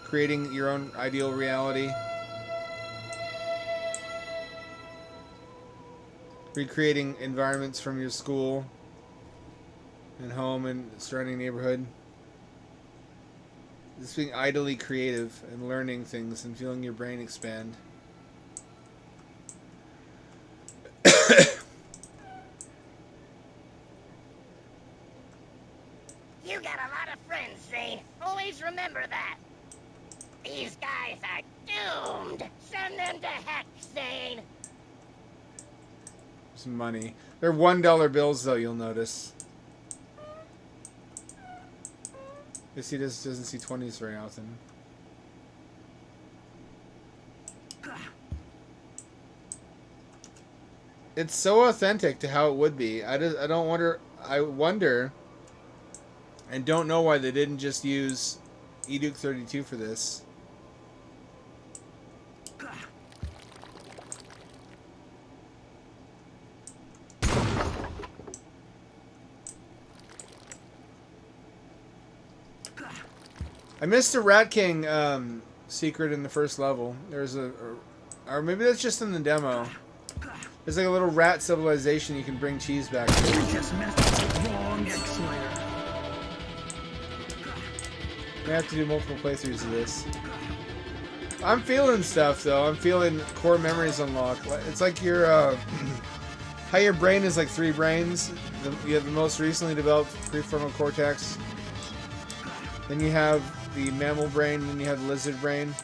A: creating your own ideal reality. Recreating environments from your school and home and surrounding neighborhood. Just being idly creative and learning things and feeling your brain expand.
F: You got a lot of friends, Zane. Always remember that. These guys are doomed. Send them to heck, Zane.
A: Some money. They're $1 bills, though, you'll notice. Guess he just doesn't see 20s very often. It's so authentic to how it would be. I wonder and don't know why they didn't just use Eduke 32 for this. I missed the Rat King secret in the first level. There's or maybe that's just in the demo. There's like a little rat civilization you can bring cheese back to.
C: You just messed with the wrong X-Slayer.
A: We have to do multiple playthroughs of this. I'm feeling stuff though. I'm feeling core memories unlock. It's like your how your brain is like 3 brains. You have the most recently developed prefrontal cortex. Then you have the mammal brain, and then you have the lizard brain.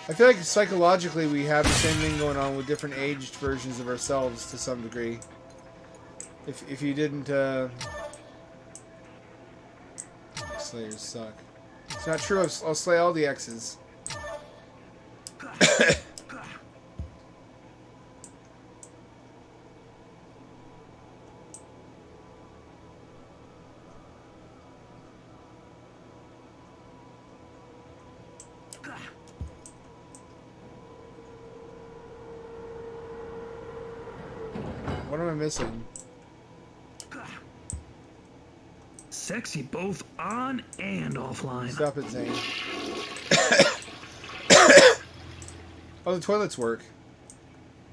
A: I feel like psychologically we have the same thing going on with different aged versions of ourselves to some degree. If you didn't, Slayers suck. It's not true. I'll slay all the X's. What am I missing?
C: Sexy both on and offline.
A: Stop it, Zane. Oh, the toilets work.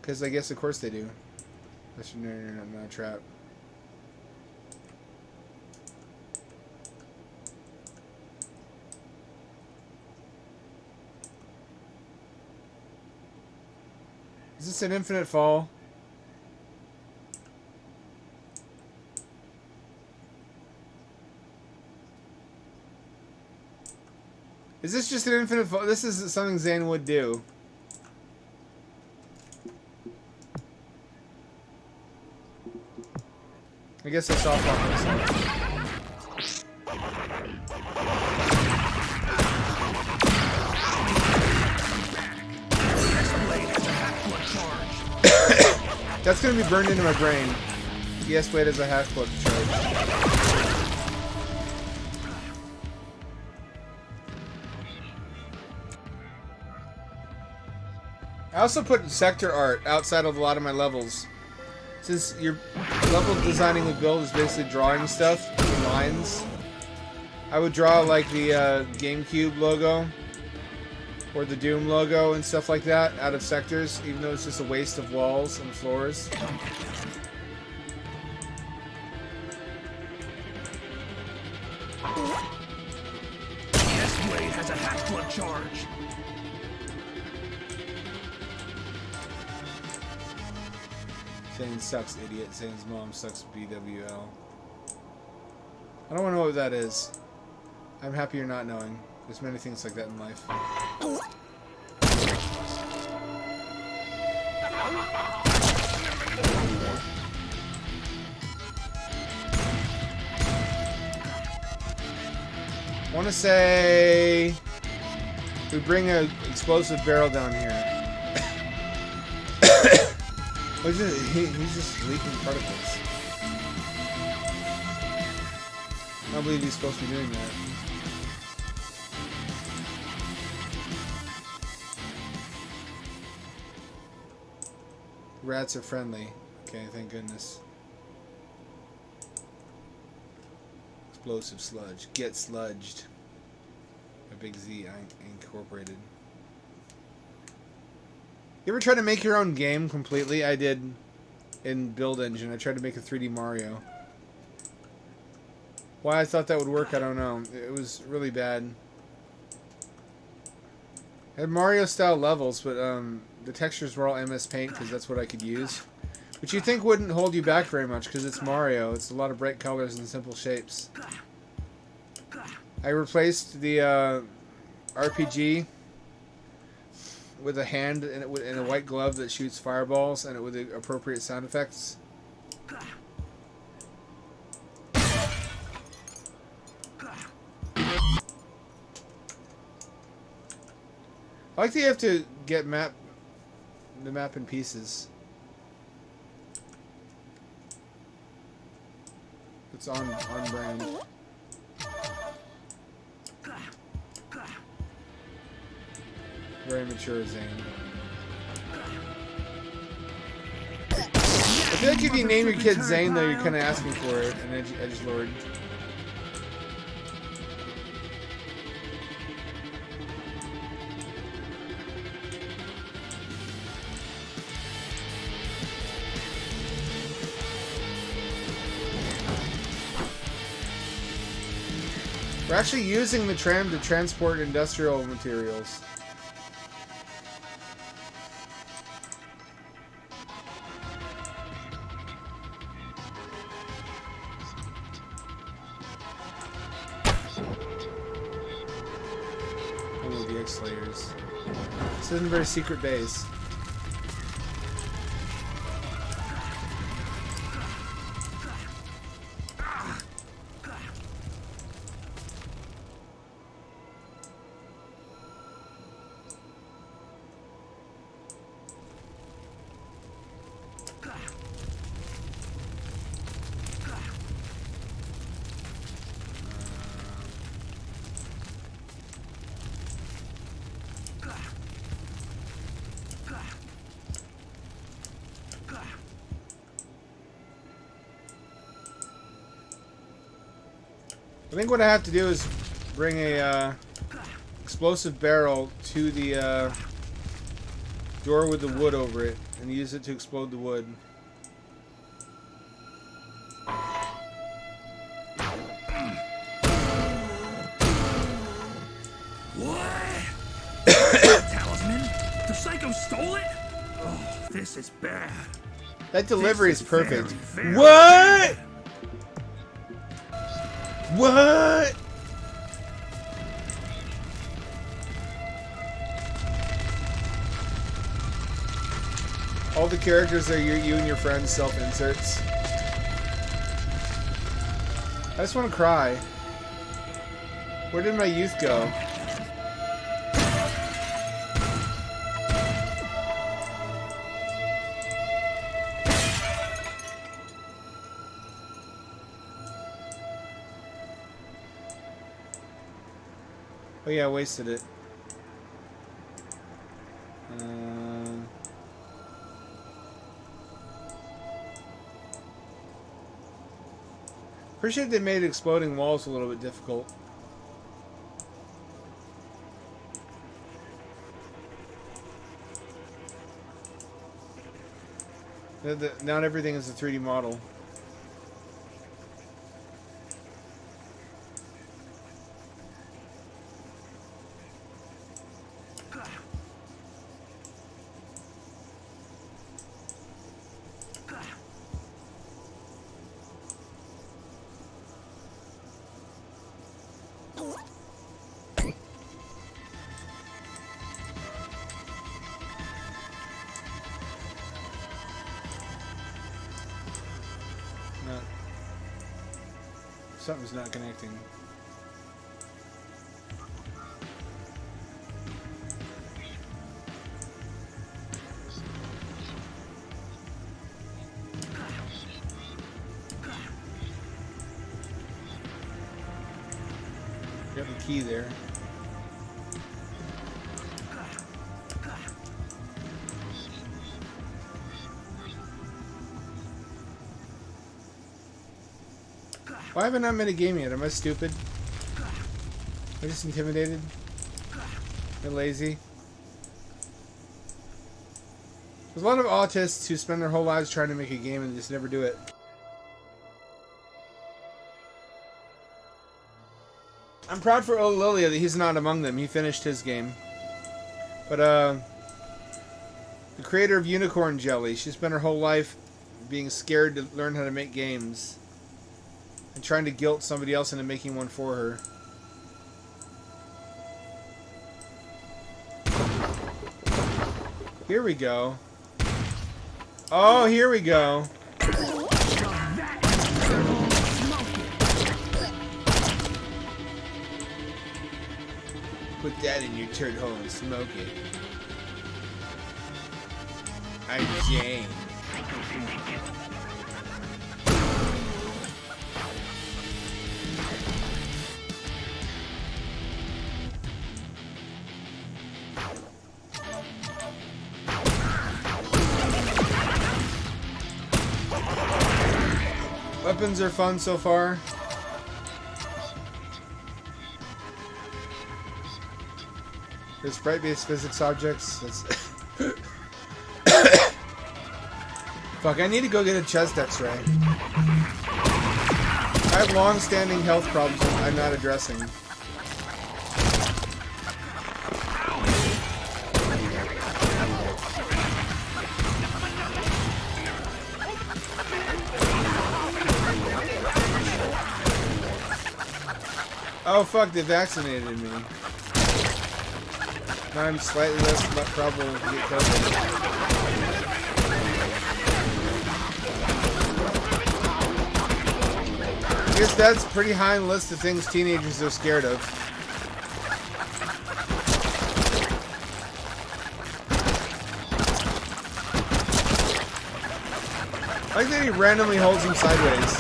A: Because I guess, of course, they do. That's no, not a trap. Is this an infinite fall? Is this just an infinite fall? This is something Zane would do. I guess I saw myself. That's gonna be burned into my brain. Yes, Blade has a half-blood charge. I also put sector art outside of a lot of my levels. Since your level designing with build is basically drawing stuff in lines, I would draw like the GameCube logo or the Doom logo and stuff like that out of sectors, even though it's just a waste of walls and floors.
C: Yes, Blade has a half-blood charge.
A: Zane sucks, idiot. Zane's mom sucks, BWL. I don't want to know what that is. I'm happy you're not knowing. There's many things like that in life. I want to say we bring an explosive barrel down here. He's just leaking particles. I don't believe he's supposed to be doing that. Rats are friendly. Okay, thank goodness. Explosive sludge. Get sludged. A big Z incorporated. You ever try to make your own game completely? I did in Build Engine. I tried to make a 3D Mario. Why I thought that would work, I don't know. It was really bad. I had Mario-style levels, but the textures were all MS Paint because that's what I could use. Which you think wouldn't hold you back very much because it's Mario. It's a lot of bright colors and simple shapes. I replaced the RPG with a hand and a white glove that shoots fireballs, and it with the appropriate sound effects. I like that you have to get the map in pieces. It's on brand. Very mature, Zane. I feel like if you name your kid Zane, though, you're kind of asking for it, an edgelord. We're actually using the tram to transport industrial materials. zodiac slayers. This isn't a very secret base. I think what I have to do is bring a explosive barrel to the door with the wood over it and use it to explode the wood.
C: What? Talisman? The Psycho stole it? Oh, this is bad.
A: That delivery is perfect.
C: Very, very
A: What?
C: bad.
A: What? All the characters are you and your friends self-inserts. I just want to cry. Where did my youth go? Oh yeah, I wasted it. Appreciate they made exploding walls a little bit difficult. Not everything is a 3D model. Something's not connecting. You have a key there. Why haven't I met a game yet? Am I stupid? Am I just intimidated? Am I lazy? There's a lot of autists who spend their whole lives trying to make a game and just never do it. I'm proud for Lilia that he's not among them. He finished his game. But, the creator of Unicorn Jelly, she spent her whole life being scared to learn how to make games. And trying to guilt somebody else into making one for her. Here we go. Oh, here we go. Put that in your turd hole and smoke it. I'm Jane. Weapons are fun so far. There's sprite-based physics objects. That's fuck, I need to go get a chest x-ray. I have long-standing health problems that I'm not addressing. Oh fuck, they vaccinated me. Now I'm slightly less probable to get COVID. I guess that's pretty high on the list of things teenagers are scared of. I like that he randomly holds him sideways.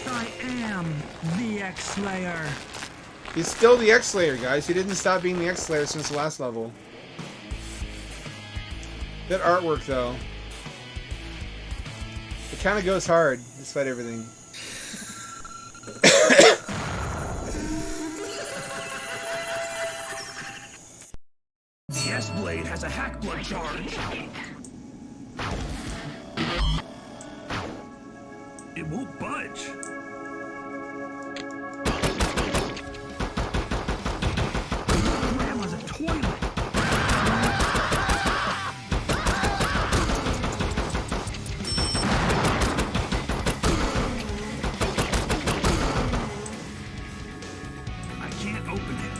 C: I am the X-Slayer.
A: He's still the X-Slayer, guys. He didn't stop being the X-Slayer since the last level. That artwork, though. It kind of goes hard, despite everything.
C: The S-Blade has a hack blood charge. It won't budge. Grandma's a toilet. I can't open it.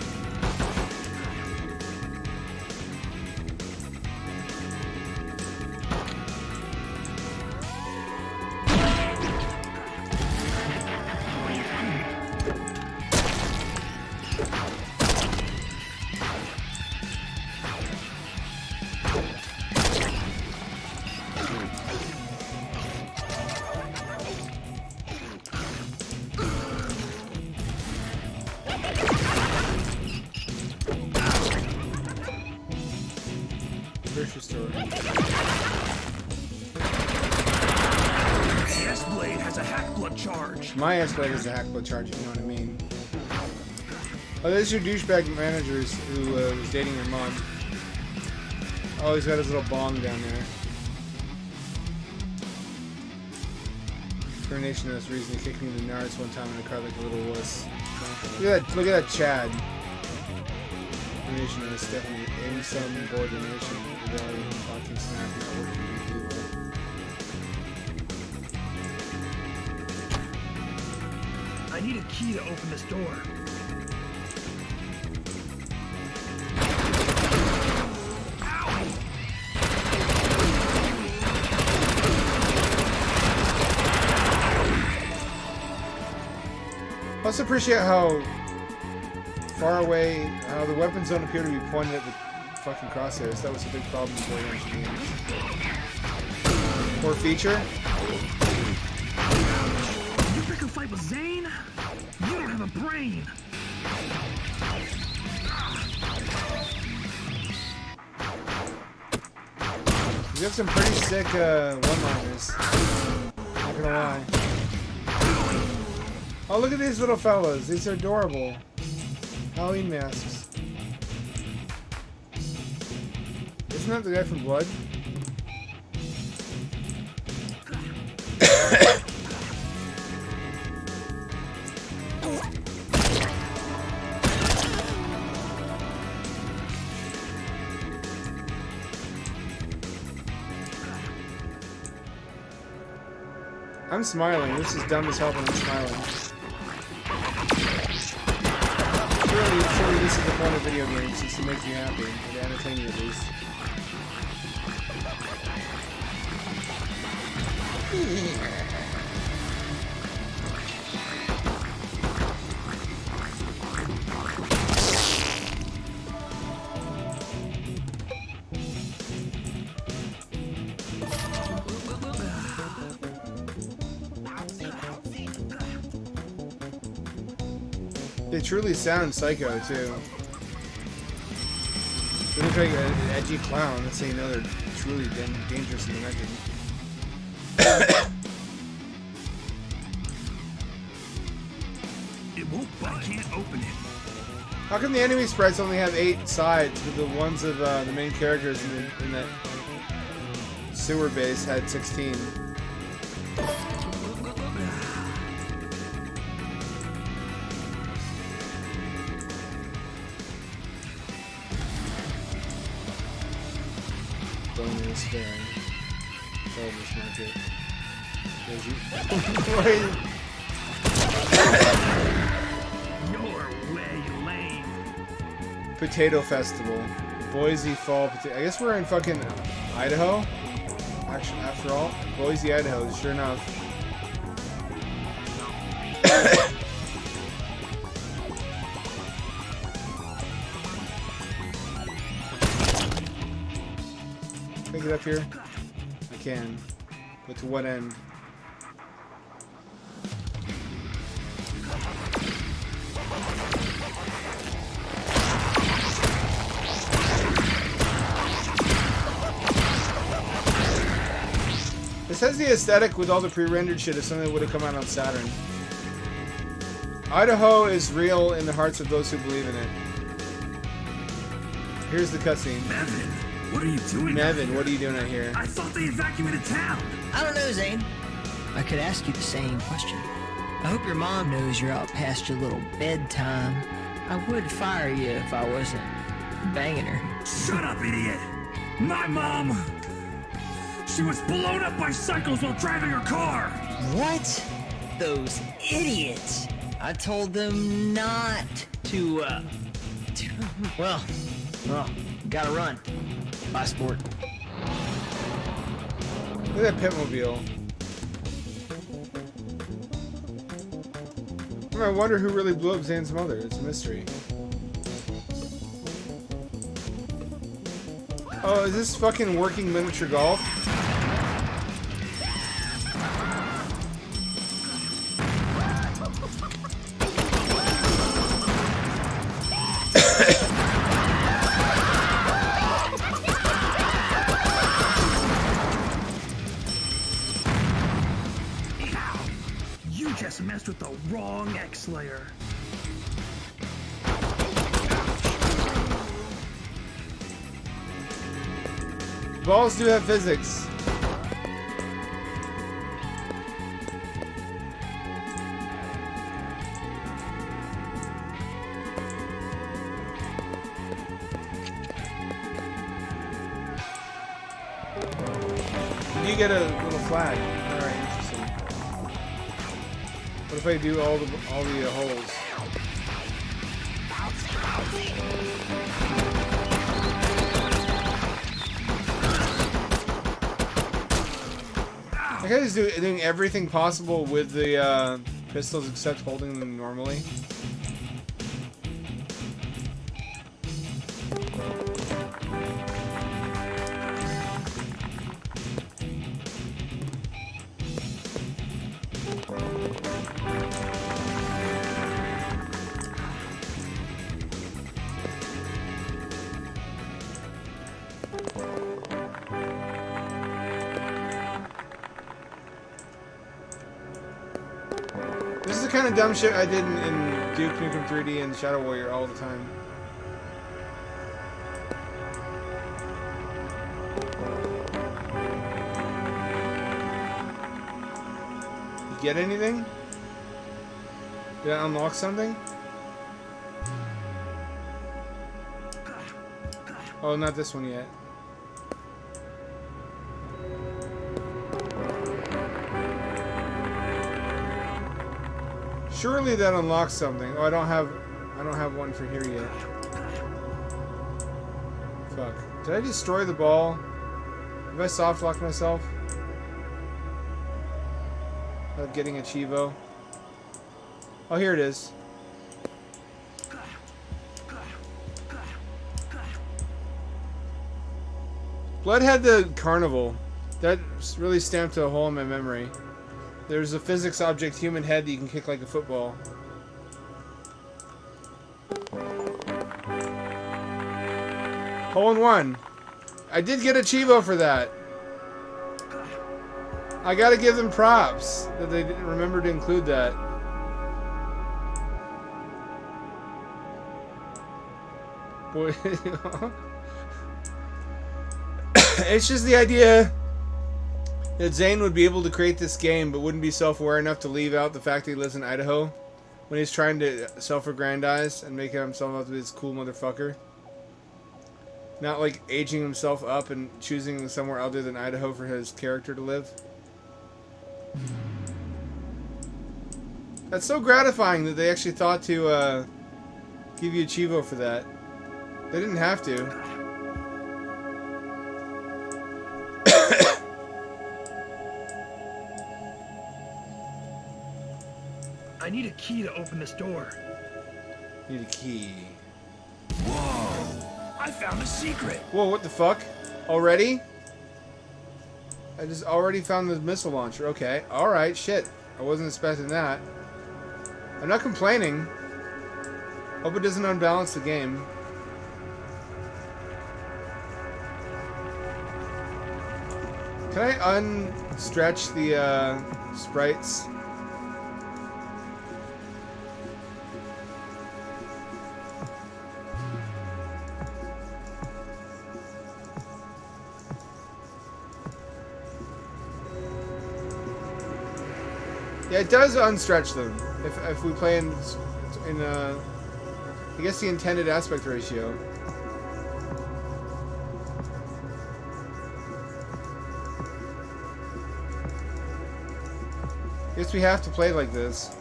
A: Grocery store.
C: The S-Blade has a hack blood charge.
A: My S-Blade is a hack blood charge, if you know what I mean. Oh, this is your douchebag manager who was dating your mom. Oh, he's got his little bong down there. Termination of this reason, he kicked me in the nards one time in the car like a little wuss. Look at that Chad. Termination of this definitely in some coordination. The value of fucking snap not working with you.
C: I need a key to open this door.
A: I also appreciate how far away, how the weapons don't appear to be pointed at the fucking crosshairs. That was a big problem in Borderlands games. Poor feature.
C: You pick a fight with Zane? You don't have a brain.
A: You got some pretty sick one-liners. Not gonna lie. Oh, look at these little fellas. These are adorable. Halloween masks. Isn't that the guy from Blood? I'm smiling. This is dumb as hell, but I'm smiling. Surely this is the point of video games, is to make you happy, or to entertain you at least. They truly sound psycho, too. They look like an edgy clown. That's how you know they're truly dangerous and demented.
C: It won't, but I can't open it.
A: How come the enemy sprites only have 8 sides, but the ones of the main characters in that sewer base had 16? Donor sparing. Farmers market.
C: You're way lame.
A: Potato Festival. Boise Fall Potato. I guess we're in fucking Idaho. Actually, after all, Boise, Idaho. Sure enough. Can I get up here? I can. But to what end? This has the aesthetic with all the pre-rendered shit of something that would have come out on Saturn. Idaho is real in the hearts of those who believe in it. Here's the cutscene.
C: Nevin, what are you doing?
A: Nevin, what are you doing out here?
C: I thought they evacuated town.
H: I don't know, Zane. I could ask you the same question. I hope your mom knows you're out past your little bedtime. I would fire you if I wasn't banging her.
C: Shut up, idiot! My mom! She was blown up by cycles while driving her car!
H: What? Those idiots! I told them not to, well, gotta run. Bye, sport.
A: Look at that pitmobile. I wonder who really blew up Zane's mother. It's a mystery. Oh, is this fucking working miniature golf?
C: You just messed with the wrong X-Slayer.
A: Balls do have physics. You get a little flag. All right, interesting. What if I do all the holes? I guy is doing everything possible with the pistols except holding them normally. This is the kind of dumb shit I did in Duke Nukem 3D and Shadow Warrior all the time. You get anything? Did I unlock something? Oh, not this one yet. Surely that unlocks something. Oh, I don't have one for here yet. Fuck. Did I destroy the ball? Have I soft locked myself? Of getting a Chivo. Oh, here it is. Blood had the carnival. That really stamped a hole in my memory. There's a physics object, human head, that you can kick like a football. Hole in one. I did get a Chivo for that. I gotta give them props that they didn't remember to include that. Boy, it's just the idea that Zane would be able to create this game but wouldn't be self-aware enough to leave out the fact that he lives in Idaho when he's trying to self-aggrandize and make himself out to be this cool motherfucker. Not like aging himself up and choosing somewhere other than Idaho for his character to live. That's so gratifying that they actually thought to give you a Chivo for that. They didn't have to.
C: I need a key to open this door.
A: Need a key.
C: Whoa! I found a secret.
A: Whoa, what the fuck? Already? I just already found the missile launcher. Okay. Alright, shit. I wasn't expecting that. I'm not complaining. Hope it doesn't unbalance the game. Can I unstretch the sprites? Yeah, it does unstretch them. If we play in I guess the intended aspect ratio. Guess we have to play like this.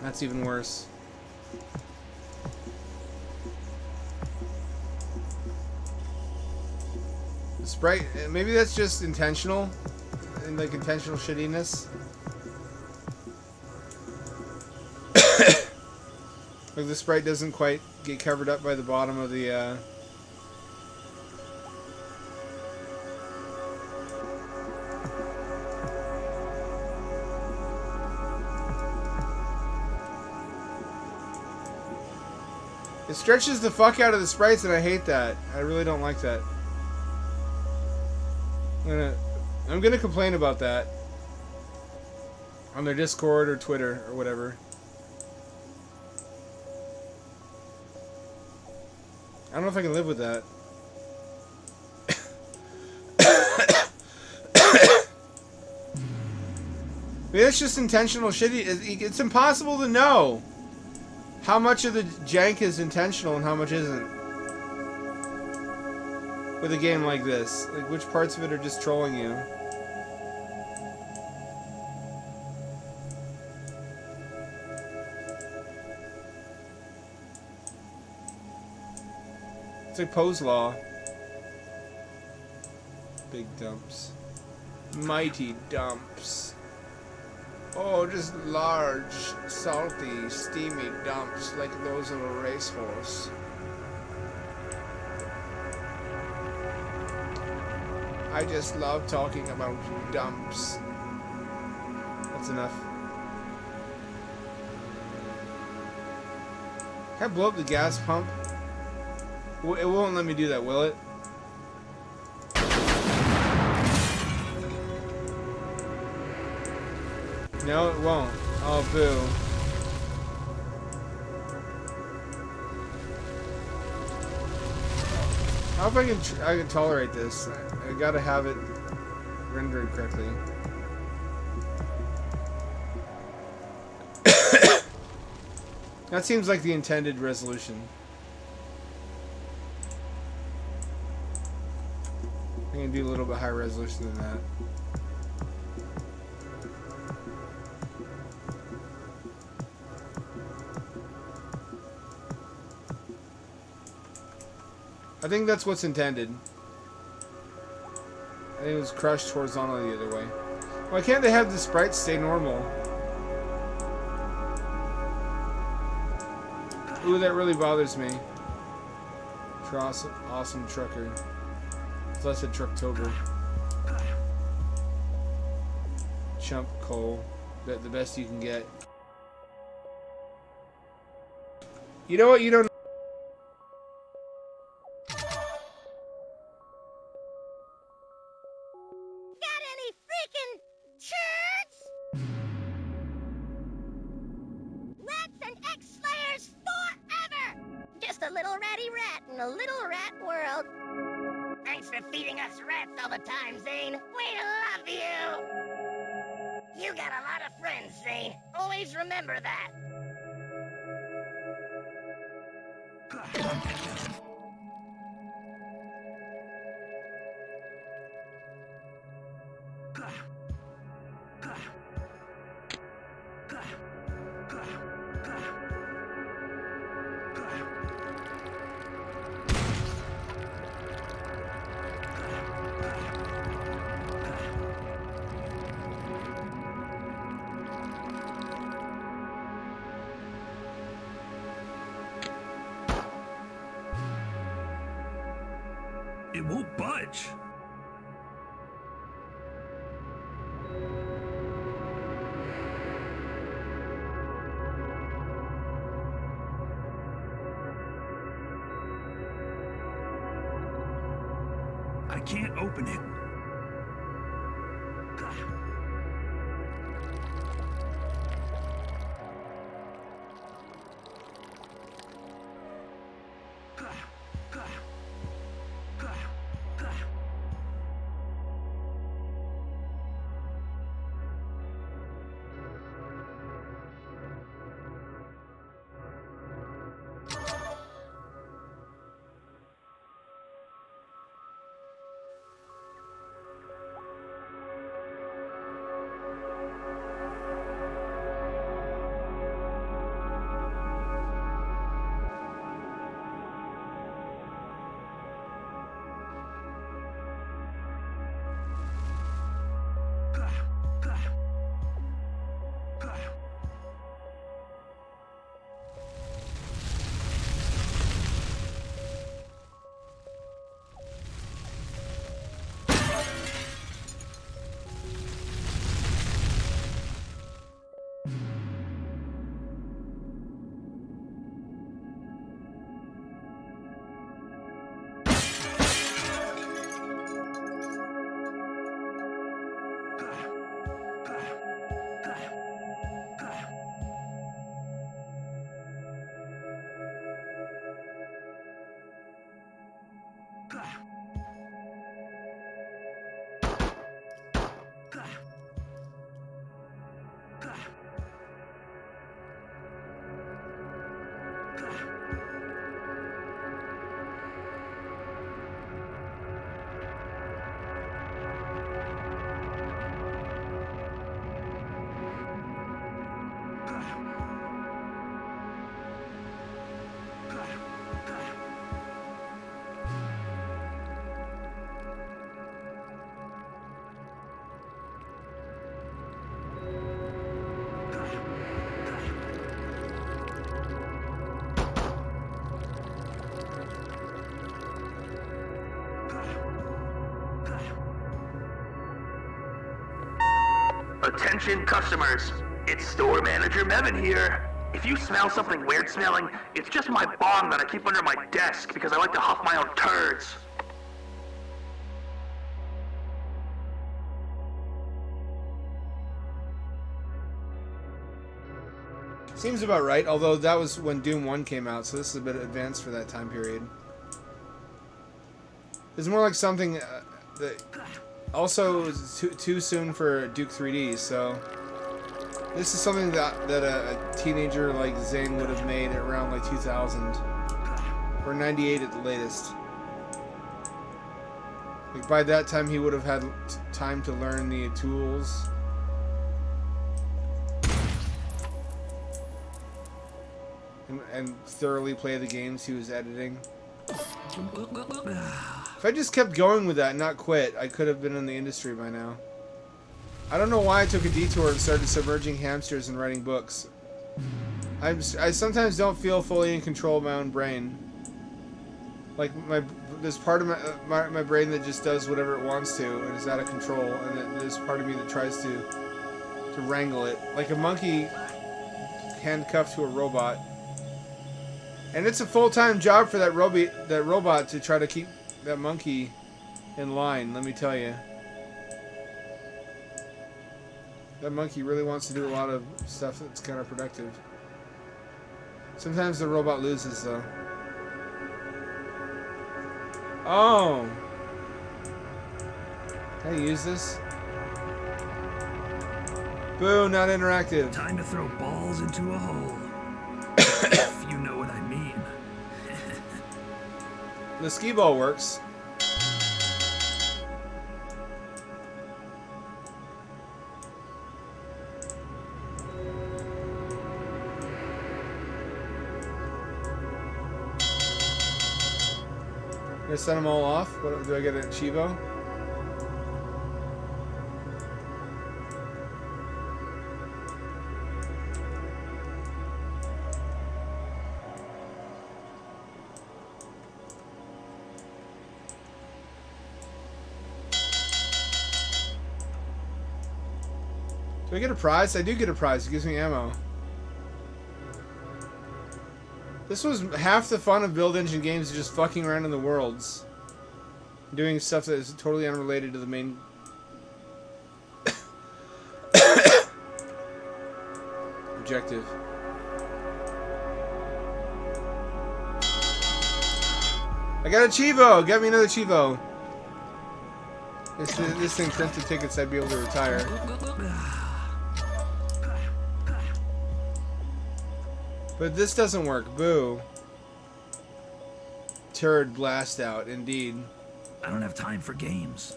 A: That's even worse. The sprite, maybe that's just intentional. And like intentional shittiness. Like the sprite doesn't quite get covered up by the bottom of the It stretches the fuck out of the sprites and I hate that. I really don't like that. I'm gonna complain about that on their Discord or Twitter or whatever. I don't know if I can live with that. Maybe it's just intentional shitty. It's impossible to know how much of the jank is intentional and how much isn't. With a game like this. Like, which parts of it are just trolling you? It's like Poe's Law. Big dumps. Mighty dumps. Oh, just large, salty, steamy dumps like those of a racehorse. I just love talking about dumps. That's enough. Can I blow up the gas pump? It won't let me do that, will it? No, it won't. Oh, boo. How if I can tolerate this? I gotta have it rendered correctly. That seems like the intended resolution. I'm gonna do a little bit higher resolution than that. I think that's what's intended. I think it was crushed horizontally the other way. Why can't they have the sprites stay normal? Ooh, that really bothers me. Awesome trucker. Plus a Trucktober. Chump coal. The best you can get. You know what? You don't.
F: Got any freaking shirts? Rats and X-Slayers forever! Just a little ratty rat in a little rat world. Thanks for feeding us rats all the time, Zane. We love you! You got a lot of friends, Zane. Always remember that.
C: It won't budge. I can't open it.
I: Attention customers, it's store manager Mevin here. If you smell something weird smelling, it's just my bong that I keep under my desk because I like to huff my own turds.
A: Seems about right, although that was when Doom 1 came out, so this is a bit advanced for that time period. It's more like something that also is too soon for Duke 3D, so this is something that a teenager like Zane would have made around like 2000 or 98 at the latest. Like by that time he would have had time to learn the tools. And thoroughly play the games he was editing. If I just kept going with that and not quit, I could have been in the industry by now. I don't know why I took a detour and started submerging hamsters and writing books. I sometimes don't feel fully in control of my own brain. Like there's part of my brain that just does whatever it wants to and is out of control, and then there's part of me that tries to wrangle it, like a monkey handcuffed to a robot. And it's a full-time job for that robot to try to keep that monkey in line, let me tell you. That monkey really wants to do a lot of stuff that's counterproductive. Sometimes the robot loses, though. Oh! Can I use this? Boo, not interactive.
C: Time to throw balls into a hole. If you know what I mean.
A: The skee ball works. Gonna send them all off. What do I get a Chivo? Do I get a prize? I do get a prize. It gives me ammo. This was half the fun of Build Engine games, is just fucking around in the worlds. Doing stuff that is totally unrelated to the main... objective. I got a Chivo! Get me another Chivo! This thing printed tickets, I'd be able to retire. But this doesn't work. Boo. Turd blast out, indeed.
C: I don't have time for games.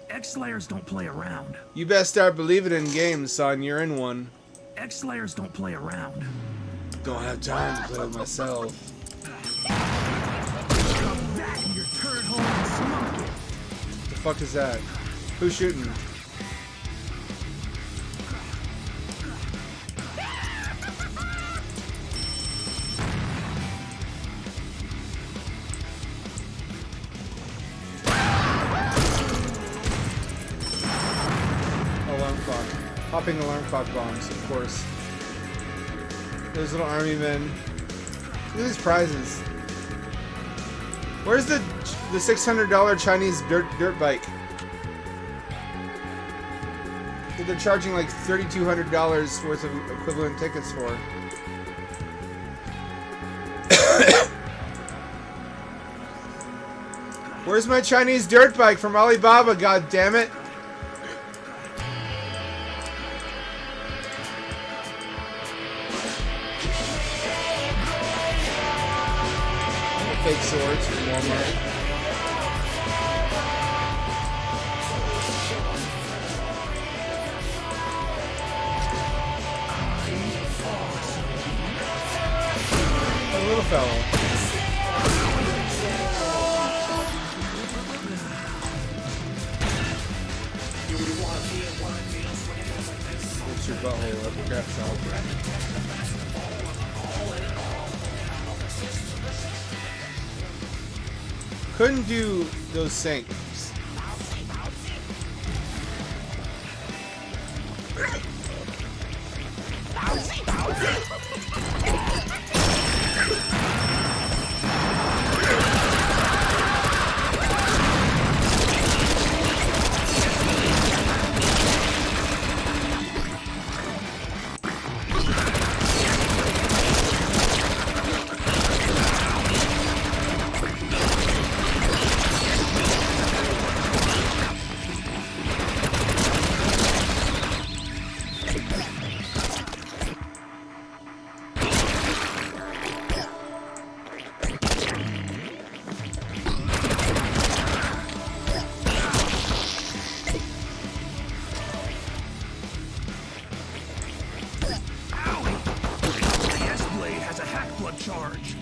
C: X-Slayers don't play around.
A: You best start believing in games, son. You're in one.
C: X-Slayers don't play around.
A: Don't have time to play with myself.
C: Come back in your turd hole and smoke it.
A: The fuck is that? Who's shooting? Alarm clock. Hopping alarm clock bombs, of course. Those little army men. Look at these prizes. Where's the $600 Chinese dirt bike that they're charging like $3,200 worth of equivalent tickets for? Where's my Chinese dirt bike from Alibaba? God damn it! Fake swords from Walmart. A little fellow. What's your butthole up? Crap salad. Couldn't do those sinks.
C: Charge.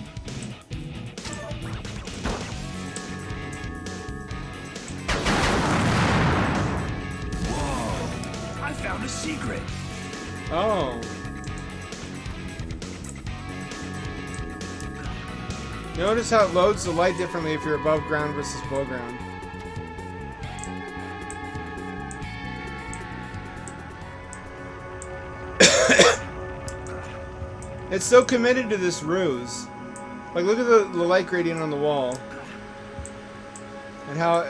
C: Whoa! I found a secret.
A: Oh. Notice how it loads the light differently if you're above ground versus below ground. It's so committed to this ruse. Like, look at the light gradient on the wall. And how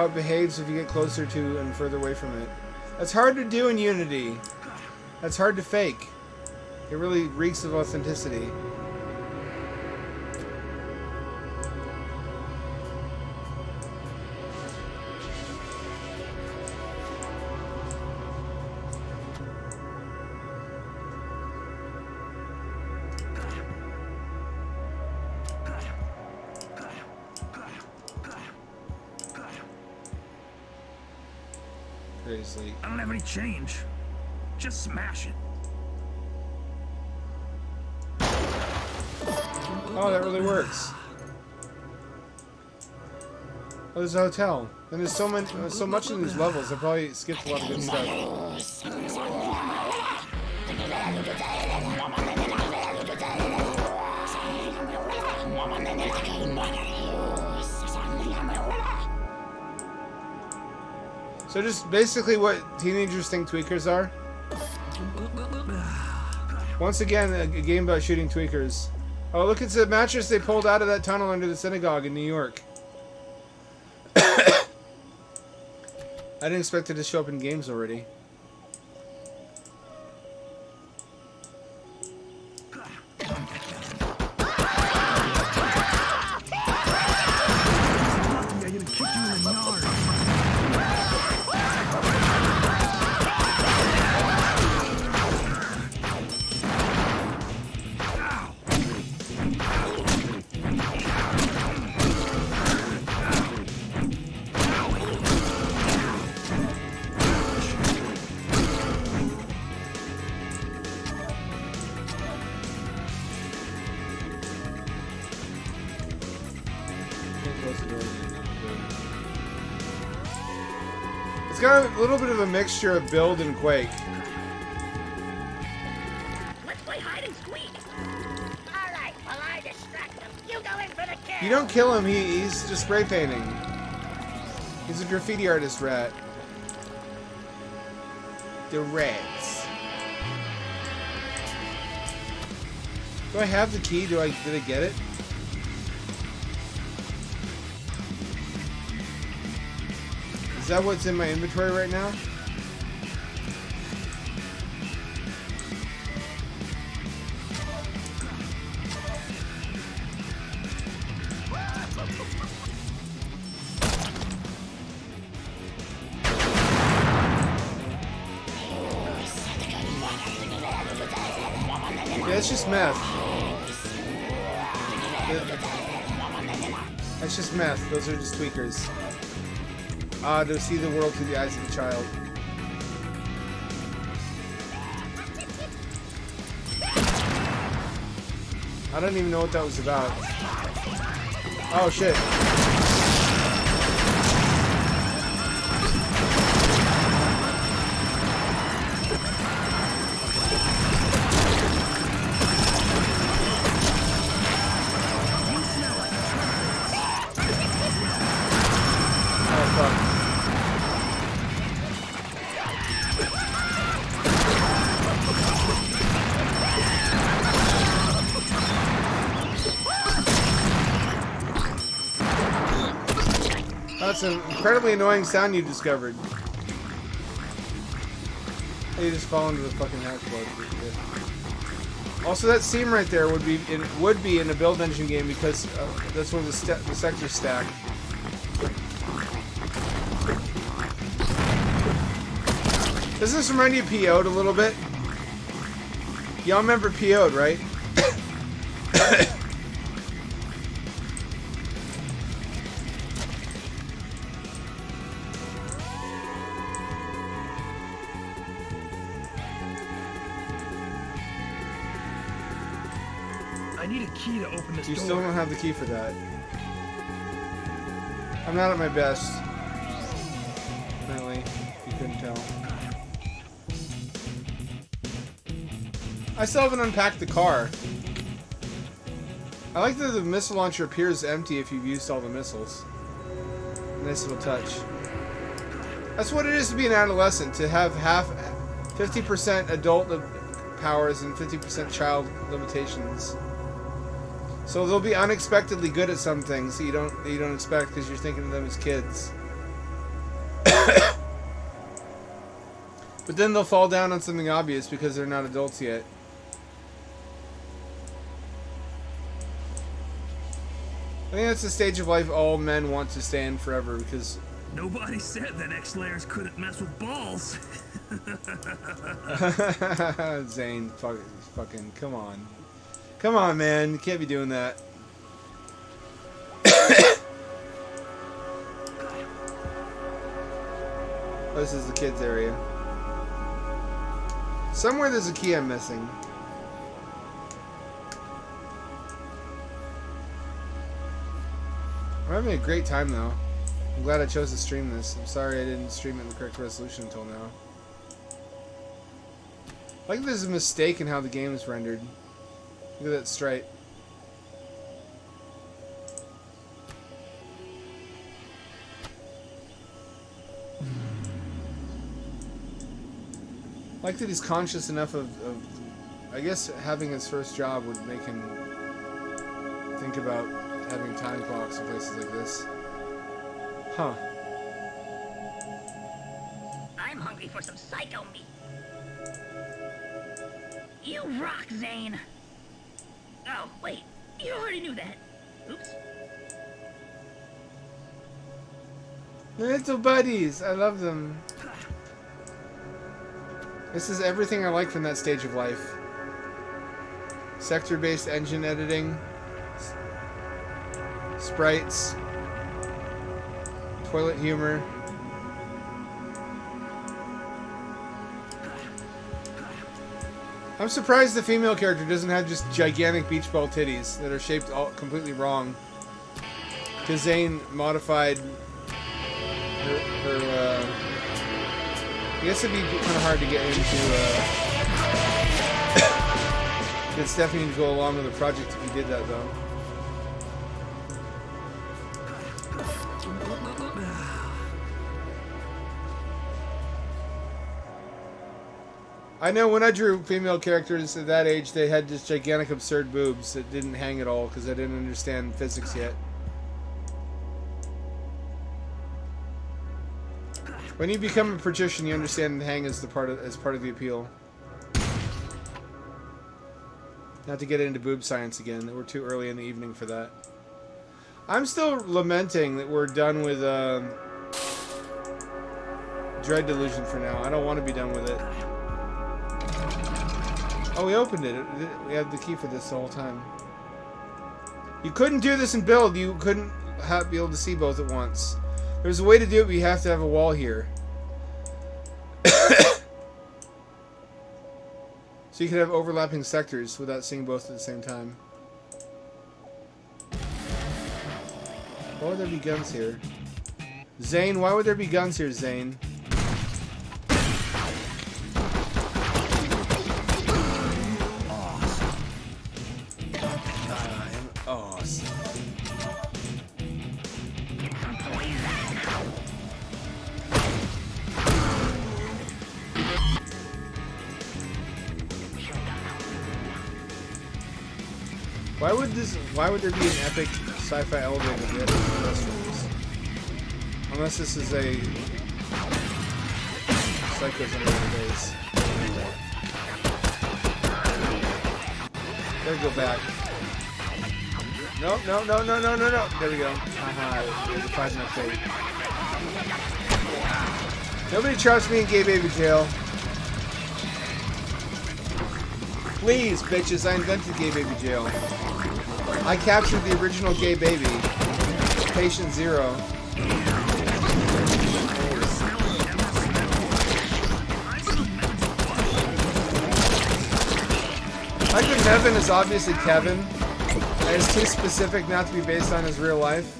A: it behaves if you get closer to and further away from it. That's hard to do in Unity. That's hard to fake. It really reeks of authenticity. Seriously.
C: I don't have any change. Just smash it.
A: Oh, that really works. Oh, there's a hotel. And there's so much in these levels. I probably skipped a lot of good stuff. So just basically what teenagers think tweakers are. Once again, a game about shooting tweakers. Oh, look, it's a mattress they pulled out of that tunnel under the synagogue in New York. I didn't expect it to show up in games already. It's got a little bit of a mixture of Build and Quake.
F: Let's play hide and squeak. All right, while I distract him, you go in for the kill.
A: You don't kill him, he's just spray painting. He's a graffiti artist rat. The rats. Do I have the key? Did I get it? Is that what's in my inventory right now? Yeah, it's just meth. That's just meth. Those are just tweakers. To see the world through the eyes of a child. I don't even know what that was about. Oh shit. Oh fuck. That's an incredibly annoying sound you discovered. You just fall into the fucking hack blood. Also, that seam right there would be in a build engine game because that's where the sectors stack. Doesn't this remind you of PO'd a little bit? Y'all remember PO'd, right?
C: I need a key to open this
A: You
C: door.
A: still don't have the key for that. I'm not at my best. Apparently, if you couldn't tell. I still haven't unpacked the car. I like that the missile launcher appears empty if you've used all the missiles. Nice little touch. That's what it is to be an adolescent, to have 50% adult powers and 50% child limitations. So they'll be unexpectedly good at some things that you don't expect because you're thinking of them as kids. But then they'll fall down on something obvious because they're not adults yet. I think that's the stage of life all men want to stay in forever because...
C: Nobody said that X-Layers couldn't mess with balls.
A: Zane, fucking, come on. Come on, man. You can't be doing that. Oh, this is the kids area. Somewhere there's a key I'm missing. I'm having a great time though. I'm glad I chose to stream this. I'm sorry I didn't stream it in the correct resolution until now. I think there's a mistake in how the game is rendered. Look at that stripe. I like that he's conscious enough of I guess having his first job would make him think about having time clocks in places like this. Huh.
F: I'm hungry for some psycho meat. You rock, Zane. Oh, wait. You already knew that. Oops.
A: Little buddies, I love them. This is everything I like from that stage of life. Sector-based engine editing, sprites, toilet humor. I'm surprised the female character doesn't have just gigantic beach ball titties that are shaped all completely wrong. Because Zane modified her I guess it'd be kind of hard to get into get Stephanie to go along with the project if you did that though. I know when I drew female characters at that age, they had just gigantic, absurd boobs that didn't hang at all because I didn't understand physics yet. When you become a patrician, you understand hang as part of the appeal. Not to get into boob science again. We're too early in the evening for that. I'm still lamenting that we're done with Dread Delusion for now. I don't want to be done with it. Oh, we opened it. We had the key for this the whole time. You couldn't do this in build. You couldn't be able to see both at once. There's a way to do it, but you have to have a wall here. So you could have overlapping sectors without seeing both at the same time. Why would there be guns here? Zane, why would there be guns here, Zane? Why would there be an epic sci-fi elevator with restrooms? Unless this is a Psycho's underwater base. Gotta go back. No. There we go. Defied my fate. Nobody trusts me in gay baby jail. Please, bitches, I invented gay baby jail. I captured the original gay baby, Patient Zero. Michael Kevin is obviously Kevin, and it's too specific not to be based on his real life.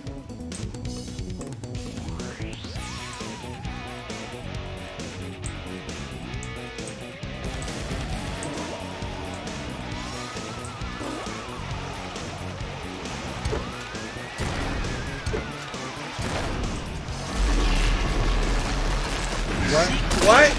A: What?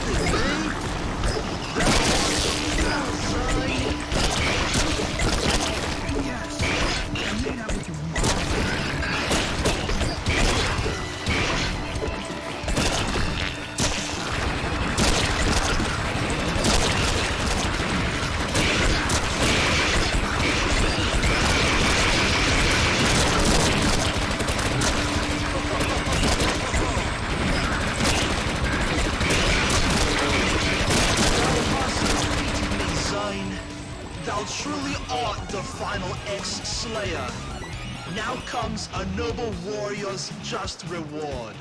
J: Thou truly art the final X-Slayer. Now comes a noble warrior's just reward.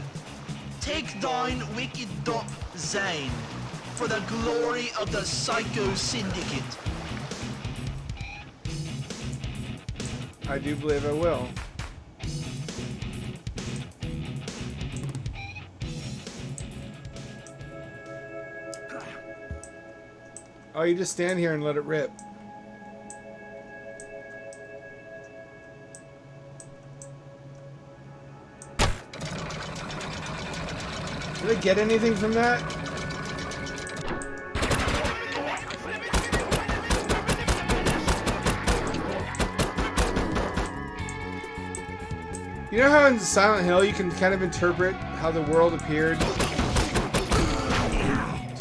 J: Take down wicked Doc Zane for the glory of the Psycho Syndicate.
A: I do believe I will. Oh, you just stand here and let it rip. Did I get anything from that? You know how in Silent Hill you can kind of interpret how the world appeared to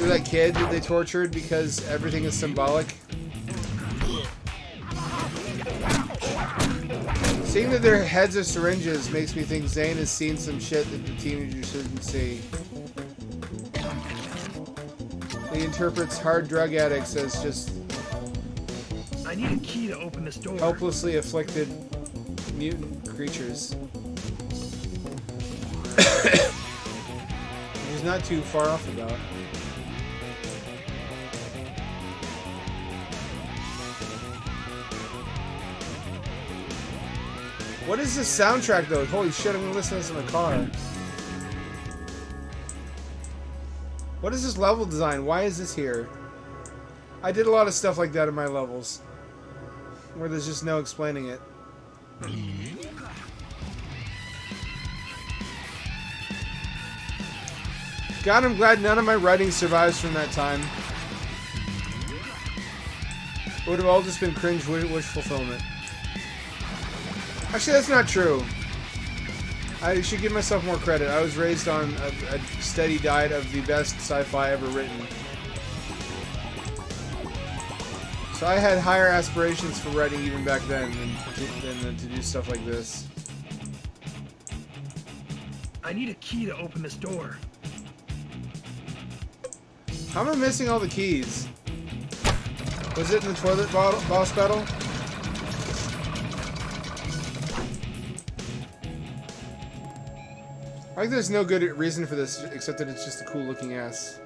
A: that kid that they tortured because everything is symbolic? Seeing that their heads are syringes makes me think Zane has seen some shit that the teenagers shouldn't see. He interprets hard drug addicts as just
C: I need a key to open this door.
A: helplessly afflicted mutant creatures. He's not too far off about. What is this soundtrack though? Holy shit, I'm gonna listen to this in the car. What is this level design? Why is this here? I did a lot of stuff like that in my levels, where there's just no explaining it. God, I'm glad none of my writing survives from that time. It would have all just been cringe wish fulfillment. Actually, that's not true. I should give myself more credit. I was raised on a steady diet of the best sci-fi ever written. So I had higher aspirations for writing even back then than to do stuff like this.
C: I need a key to open this door.
A: How am I missing all the keys? Was it in the toilet boss battle? I think there's no good reason for this except that it's just a cool looking ass.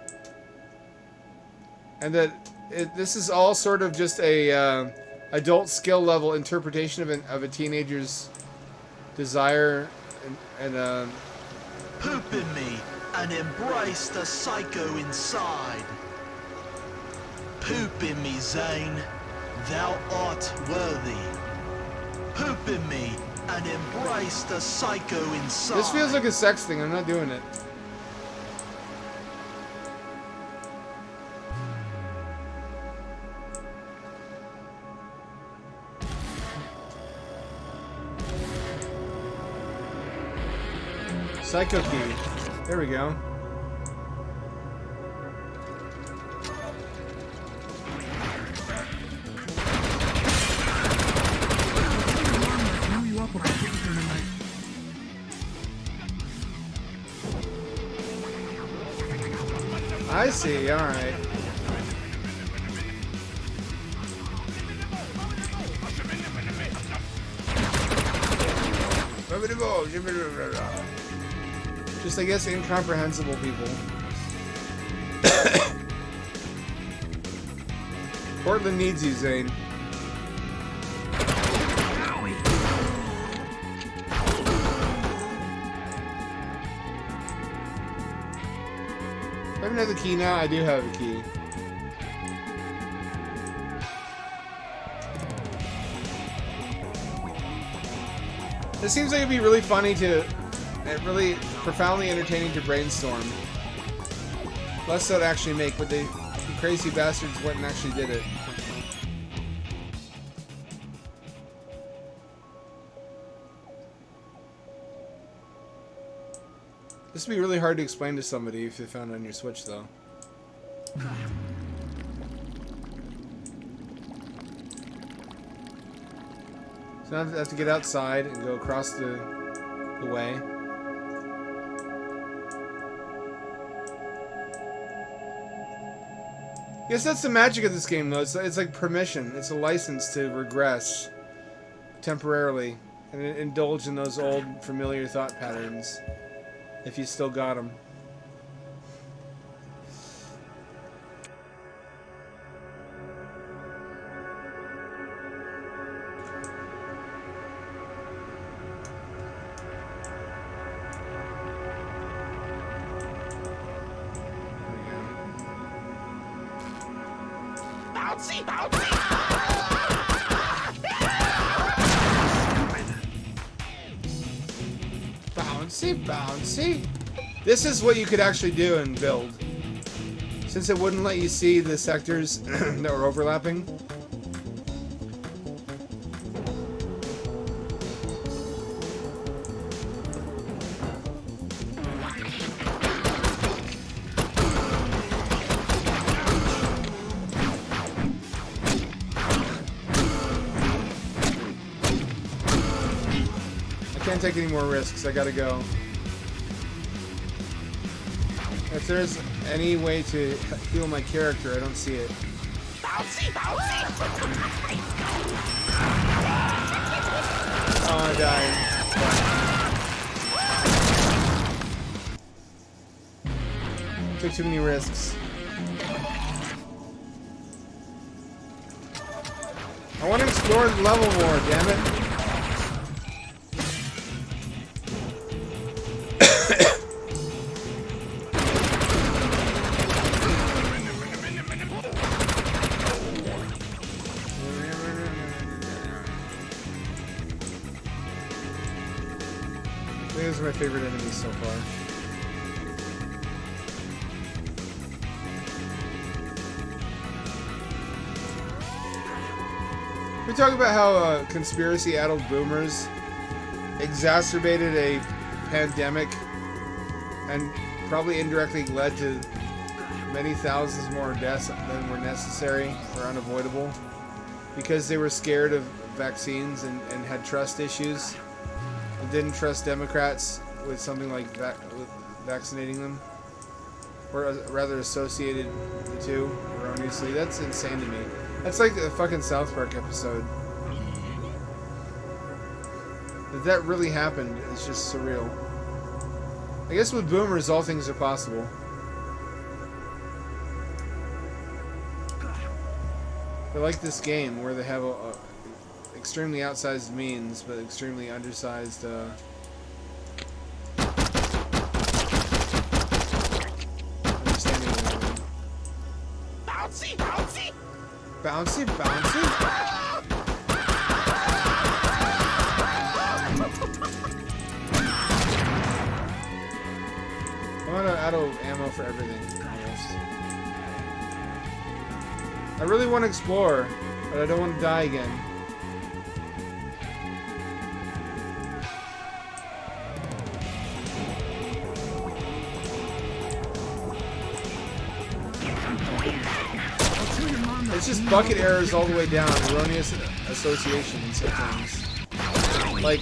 A: And that this is all sort of just a adult skill level interpretation of a teenager's desire and
J: Poop in me and embrace the psycho inside. Poop in me, Zane. Thou art worthy. Poop in me and embrace the psycho inside.
A: This feels like a sex thing. I'm not doing it. Psycho key. There we go. I see, alright. Just, I guess, incomprehensible people. Portland needs you, Zane. I don't have the key now. I do have a key. It seems like it'd be really funny to, really profoundly entertaining to brainstorm. Less so to actually make, but the crazy bastards went and actually did it. This would be really hard to explain to somebody if they found it on your Switch, though. So now I have to get outside and go across the way. I guess that's the magic of this game, though. It's like permission. It's a license to regress temporarily and indulge in those old familiar thought patterns if you still got them.
F: Bouncy, bouncy!
A: Bouncy, bouncy. This is what you could actually do in build. Since it wouldn't let you see the sectors that were overlapping. I can't take any more risks. I gotta go. If there's any way to heal my character, I don't see it.
F: Bouncy, bouncy!
A: Oh, I died. Took too many risks. I want to explore the level more, damn it. These are my favorite enemies so far. We talk about how conspiracy-addled boomers exacerbated a pandemic and probably indirectly led to many thousands more deaths than were necessary or unavoidable because they were scared of vaccines and had trust issues. Didn't trust Democrats with something like that, with vaccinating them, or rather associated the two erroneously. That's insane to me. That's like the fucking South Park episode. That really happened is just surreal. I guess with boomers, all things are possible. They're like this game where they have a extremely outsized means, but extremely undersized, understanding of everything.
F: Bouncy, bouncy!
A: Bouncy, bouncy? I'm out of ammo for everything, almost. I really want to explore, but I don't want to die again. It's just bucket errors all the way down, erroneous associations of things. Like,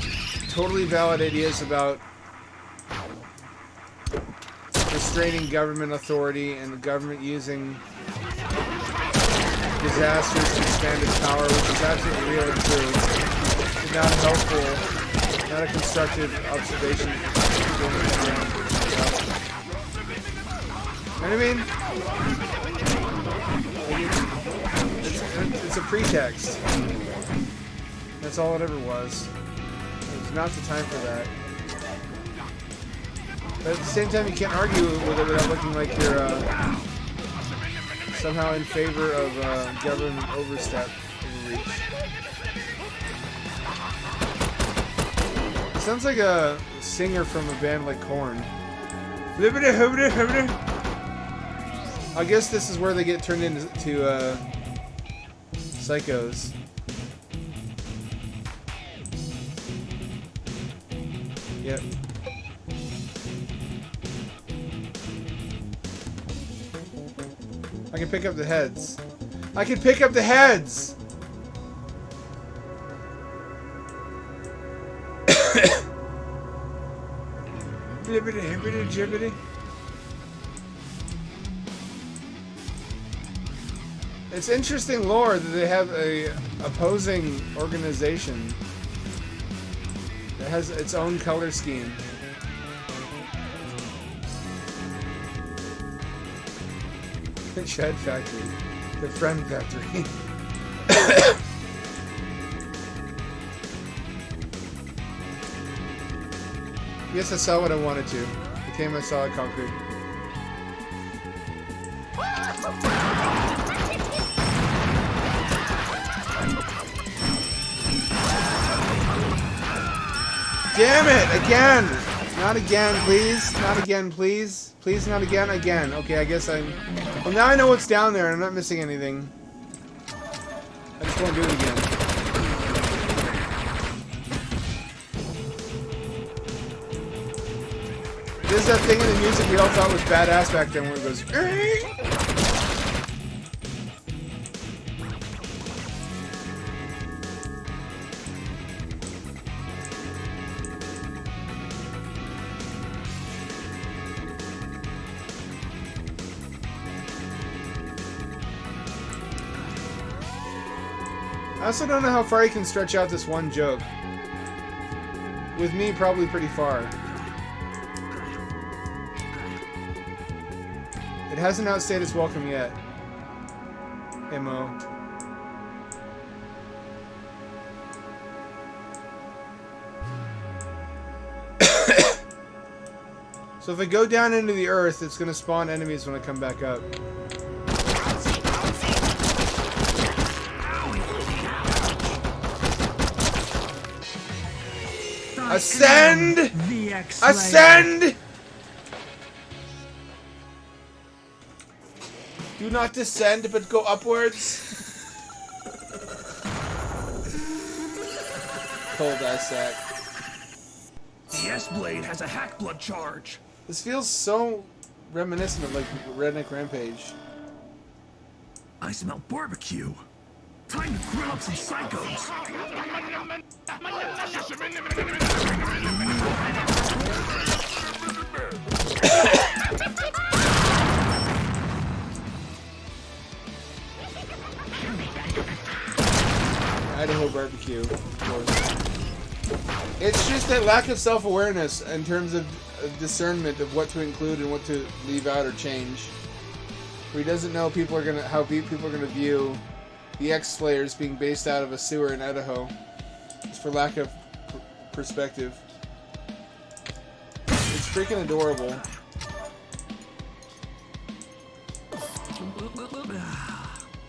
A: totally valid ideas about restraining government authority and the government using disasters to expand its power, which is absolutely real and true. It's not helpful, not a constructive observation. You know what I mean? It's a pretext. That's all it ever was. It's not the time for that. But at the same time, you can't argue with it without looking like you're somehow in favor of government overreach. It sounds like a singer from a band like Korn. I guess this is where they get turned into psychos. Yep. I can pick up the heads. I can pick up the heads! Blibbity hibbity jibbity. It's interesting lore that they have a opposing organization that has its own color scheme. The Shed Factory. The Friend Factory. Yes, I saw what I wanted to. Became I saw, I conquered. Damn it! Again! Not again, please. Not again, please. Please, not again. Again. Okay, I guess I'm... Well, now I know what's down there. I'm not missing anything. I just won't do it again. There's that thing in the music we all thought was badass back then where it goes... I also don't know how far you can stretch out this one joke. With me, probably pretty far. It hasn't outstayed its welcome yet. MO. So if I go down into the earth, it's gonna spawn enemies when I come back up. Ascend! Ascend! Do not descend, but go upwards. Cold ice sack.
C: The S-Blade has a hack blood charge.
A: This feels so reminiscent of like Redneck Rampage.
C: I smell barbecue. Time to grill up some psychos.
A: Idaho barbecue, of course. It's just that lack of self-awareness in terms of discernment of what to include and what to leave out or change. Where he doesn't know how people are gonna view the X-Slayers being based out of a sewer in Idaho. It's for lack of perspective. It's freaking adorable.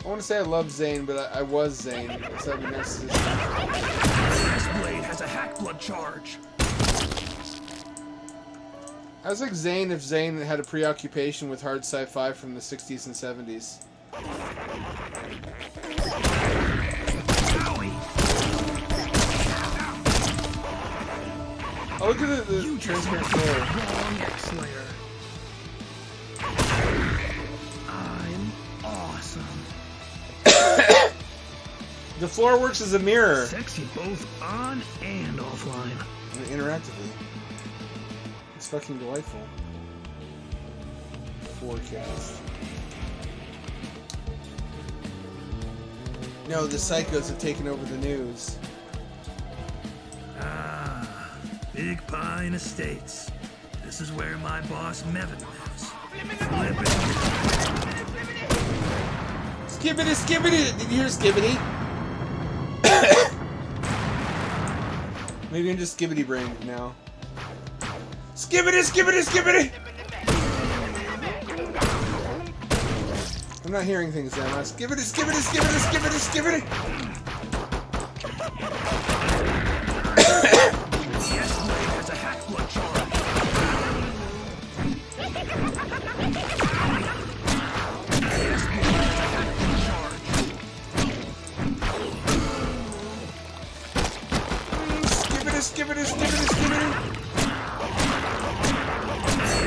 A: I want to say I love Zane, but I was Zane. So that'd be nice to
C: This blade has a hack blood charge.
A: I was like Zane if Zane had a preoccupation with hard sci-fi from the 60s and 70s. Oh, look at the transparent floor.
C: I'm awesome.
A: The floor works as a mirror.
C: Sexy both on and offline.
A: And interactively. It's fucking delightful. Forecast. No, the psychos have taken over the news.
C: Ah, Big Pine Estates. This is where my boss Mevin lives.
A: Skibbity, skibbity! Did you hear skibbity? Maybe I'm just skibbity brained now. Skibbity, skibbity, skibbity! I'm not hearing things now. Skibbity, skibbity, skibbity, skibbity, skibbity! Skibbity, skibbity, skibbity!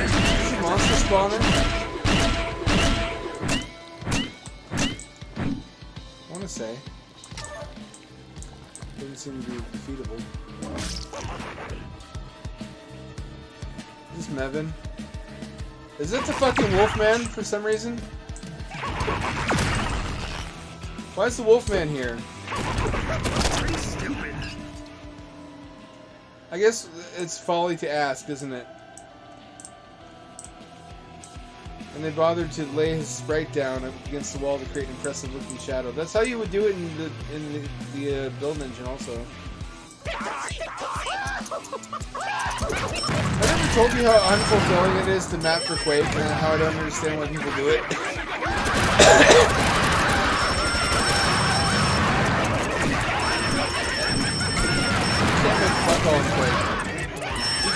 A: Is a monster spawner? I want to say. Doesn't seem to be defeatable. Is this Mevin? Is it the fucking Wolfman for some reason? Why is the Wolfman here?
C: Pretty stupid.
A: I guess it's folly to ask, isn't it? And they bothered to lay his sprite down against the wall to create an impressive looking shadow. That's how you would do it in the build engine also. I never told you how unfulfilling it is to map for Quake and how I don't understand why people do it. Can't make fuck all in Quake.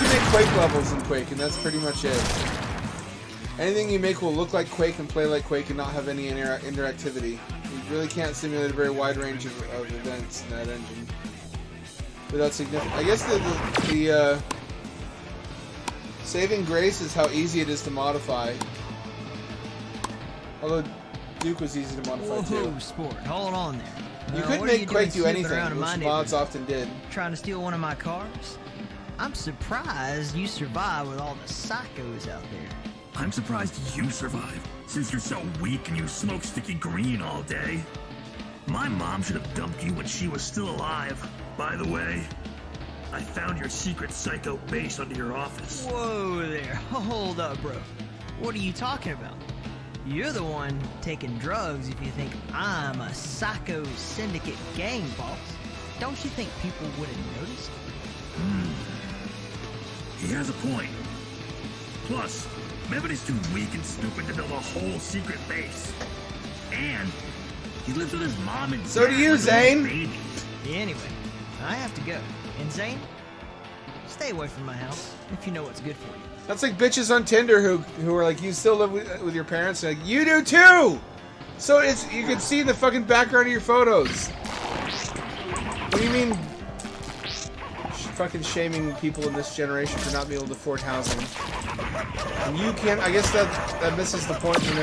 A: can make Quake levels in Quake, and that's pretty much it. Anything you make will look like Quake and play like Quake and not have any interactivity. You really can't simulate a very wide range of events in that engine without significant. I guess the saving grace is how easy it is to modify. Although Duke was easy to modify too.
H: Sport, hold on there.
A: You could make Quake do anything, which mods often did.
H: Trying to steal one of my cars? I'm surprised you survive with all the psychos out there.
C: I'm surprised you survive, since you're so weak and you smoke sticky green all day. My mom should have dumped you when she was still alive. By the way, I found your secret psycho base under your office.
H: Whoa there, hold up, bro. What are you talking about? You're the one taking drugs if you think I'm a psycho syndicate gang boss. Don't you think people would have noticed?
C: He has a point. Plus, Mevin is too weak and stupid to build a whole secret base. And he lives with his mom and
A: so do you, Zane.
H: Anyway, I have to go. And Zane, stay away from my house if you know what's good for you.
A: That's like bitches on Tinder who are like, you still live with your parents? And like, you do too! So it's you can see the fucking background of your photos. What do you mean fucking shaming people in this generation for not being able to afford housing? And you can't, I guess that misses the point from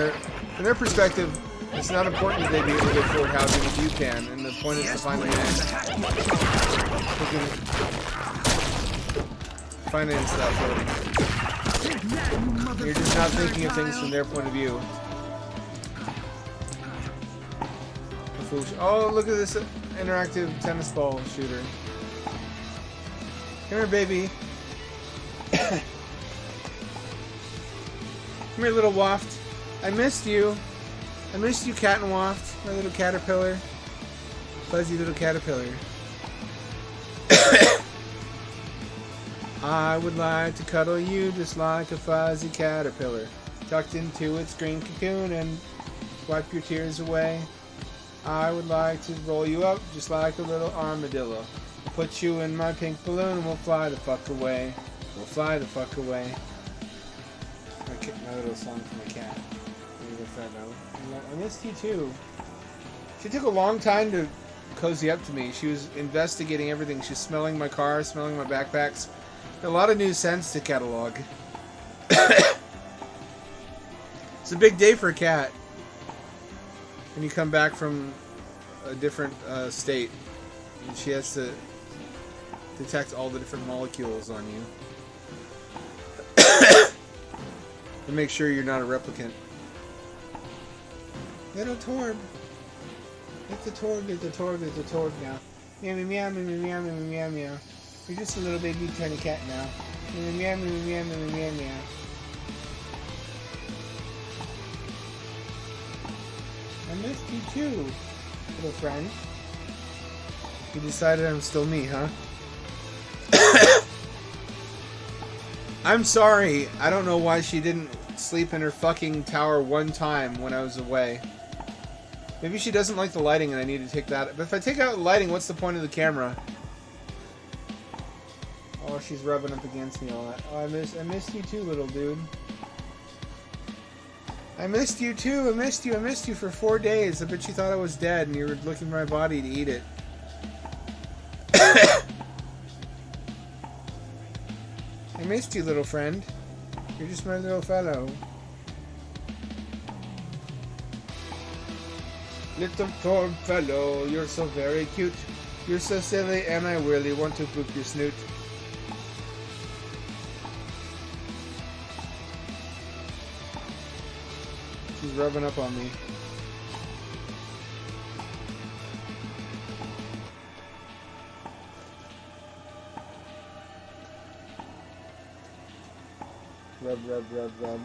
A: their perspective. It's not important that they be able to afford housing if you can, and the point is to find a means who can finance that for them. You're just not thinking of things from their point of view. Oh, look at this interactive tennis ball shooter. Come here, baby. Come here, little Waft. I missed you. I missed you, Cat and Waft, my little caterpillar. Fuzzy little caterpillar. I would like to cuddle you just like a fuzzy caterpillar, tucked into its green cocoon and wipe your tears away. I would like to roll you up just like a little armadillo. Put you in my pink balloon and we'll fly the fuck away. We'll fly the fuck away. My little song for my cat. I missed you too. She took a long time to cozy up to me. She was investigating everything. She's smelling my car, smelling my backpacks. A lot of new scents to catalog. It's a big day for a cat. When you come back from a different state, and she has to detect all the different molecules on you. And make sure you're not a replicant. Little Torb. It's a Torb, it's a Torb, it's a Torb now. Meow, meow, meow, meow, meow, meow, meow. You're just a little baby tiny cat now. Meow, meow, meow, meow, meow, meow, meow. I missed you too, little friend. You decided I'm still me, huh? I'm sorry. I don't know why she didn't sleep in her fucking tower one time when I was away. Maybe she doesn't like the lighting and I need to take that. But if I take out the lighting, what's the point of the camera? Oh, she's rubbing up against me all that. Oh, I missed you too, little dude. I missed you too. I missed you for 4 days. I bet you thought I was dead and you were looking for my body to eat it. I missed you, little friend. You're just my little fellow. Little Torb fellow, you're so very cute. You're so silly and I really want to poop your snoot. She's rubbing up on me. Rub, rub, rub, rub.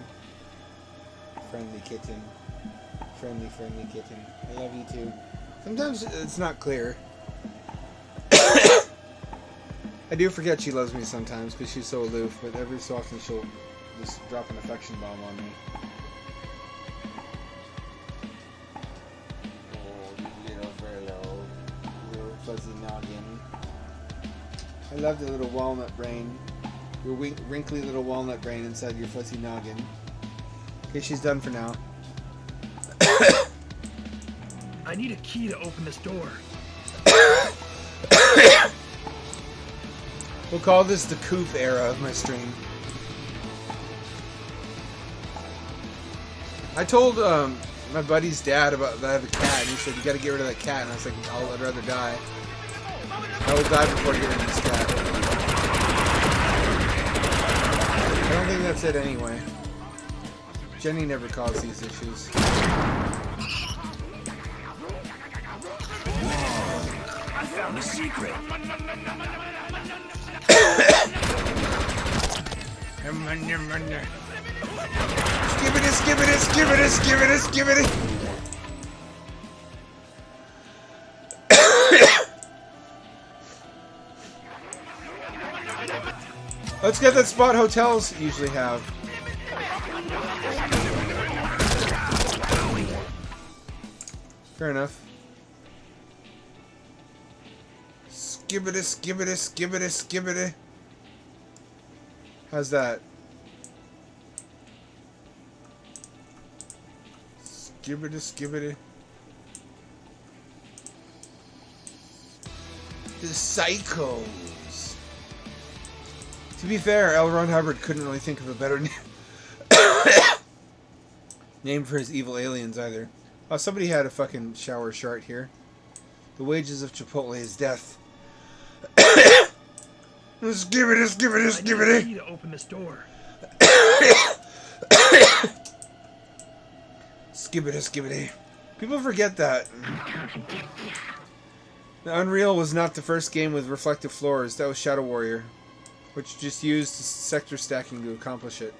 A: Friendly kitten. Friendly, friendly kitten. I love you too. Sometimes it's not clear. I do forget she loves me sometimes because she's so aloof, but every so often she'll just drop an affection bomb on me. Oh, you little fellow. Little fuzzy noggin. I love the little walnut brain. Your wrinkly little walnut brain inside your fuzzy noggin. Okay, she's done for now.
C: I need a key to open this door.
A: We'll call this the Coof era of my stream. I told my buddy's dad about that I have a cat, and he said, you gotta get rid of that cat. And I was like, I'd rather die. I will die before getting this cat. I don't think that's it anyway. Jenny never caused these issues.
K: I found a secret.
A: Skibbity. Let's get that spot hotels usually have. Fair enough. Skibbity. How's that? Skibbity. The Psychos. To be fair, L. Ron Hubbard couldn't really think of a better name for his evil aliens either. Oh, somebody had a fucking shower chart here. The wages of Chipotle is death. Skibbity.
C: I need to open this door.
A: Skibbity. People forget that. The Unreal was not the first game with reflective floors. That was Shadow Warrior, which just used sector stacking to accomplish it.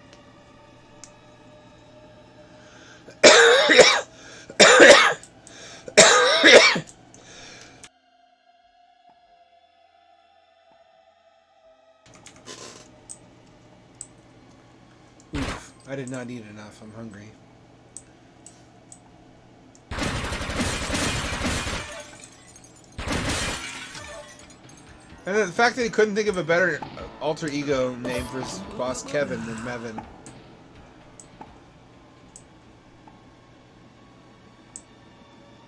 A: Oof, I did not eat enough. I'm hungry. And the fact that he couldn't think of a better alter ego name for his boss Kevin than Mevin.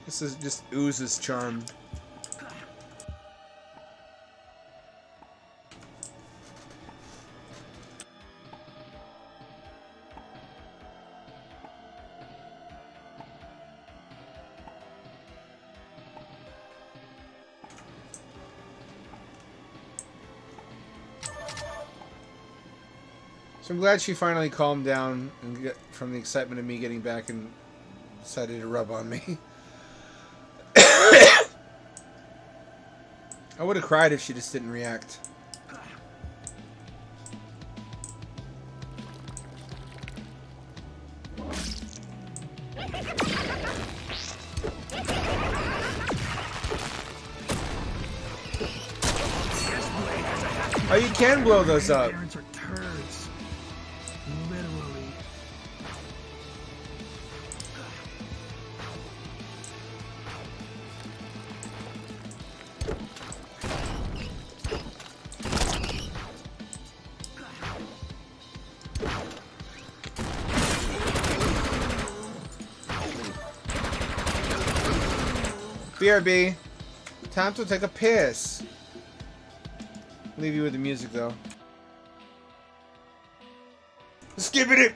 A: This is just oozes charm. So I'm glad she finally calmed down and from the excitement of me getting back and decided to rub on me. I would have cried if she just didn't react. Oh, you can blow those up.
C: Parents are turds. Literally.
A: BRB, time to take a piss. Leave you with the music though. Skibbity!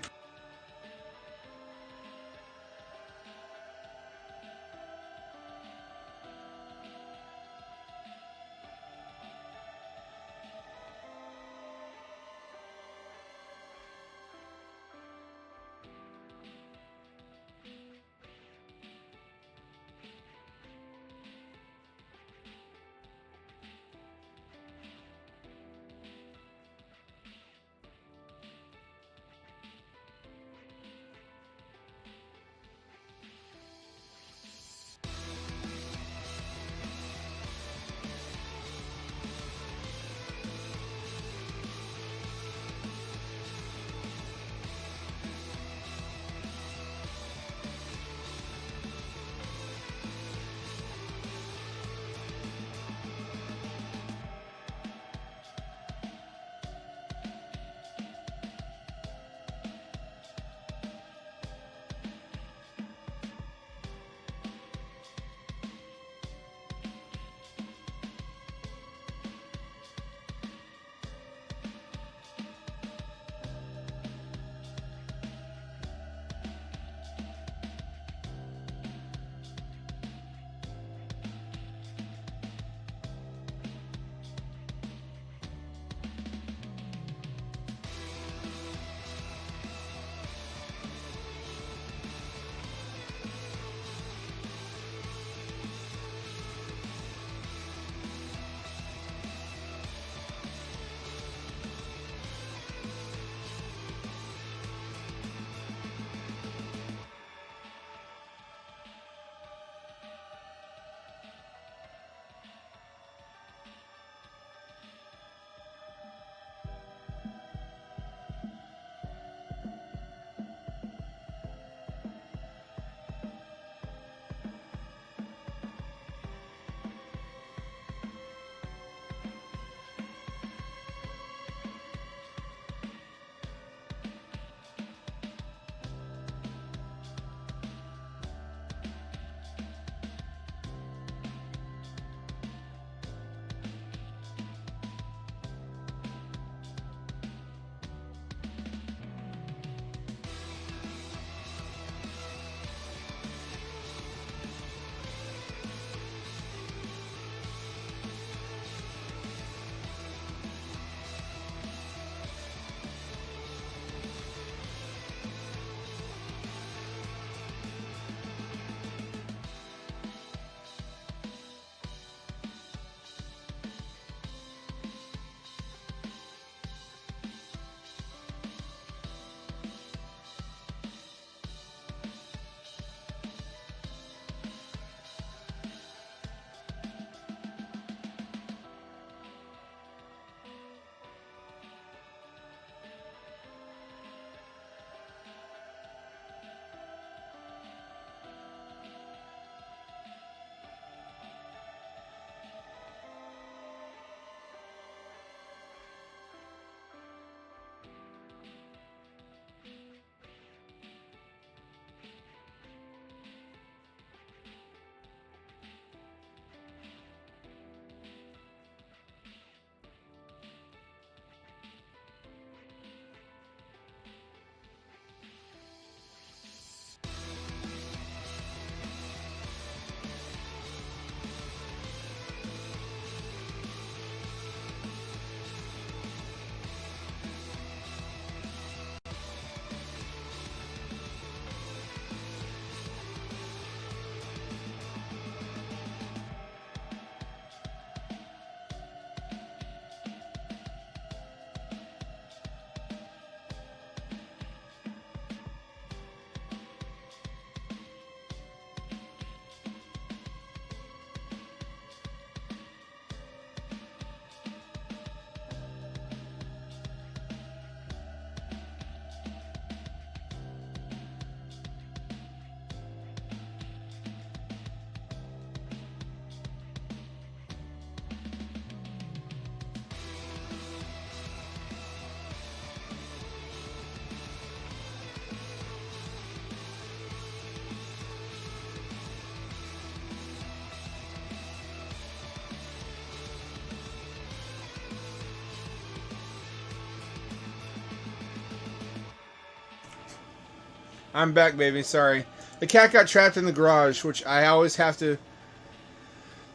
A: I'm back, baby. Sorry. The cat got trapped in the garage, which I always have to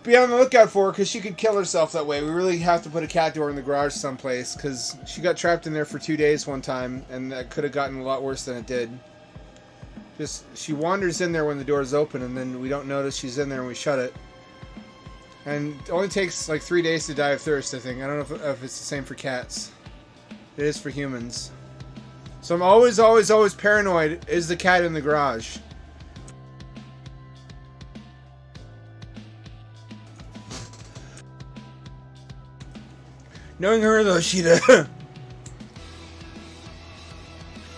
A: be on the lookout for because she could kill herself that way. We really have to put a cat door in the garage someplace because she got trapped in there for 2 days one time, and that could have gotten a lot worse than it did. Just, she wanders in there when the door is open, and then we don't notice she's in there and we shut it. And it only takes like 3 days to die of thirst, I think. I don't know if it's the same for cats. It is for humans. So I'm always, always, always paranoid. Is the cat in the garage? Knowing her, though, she'd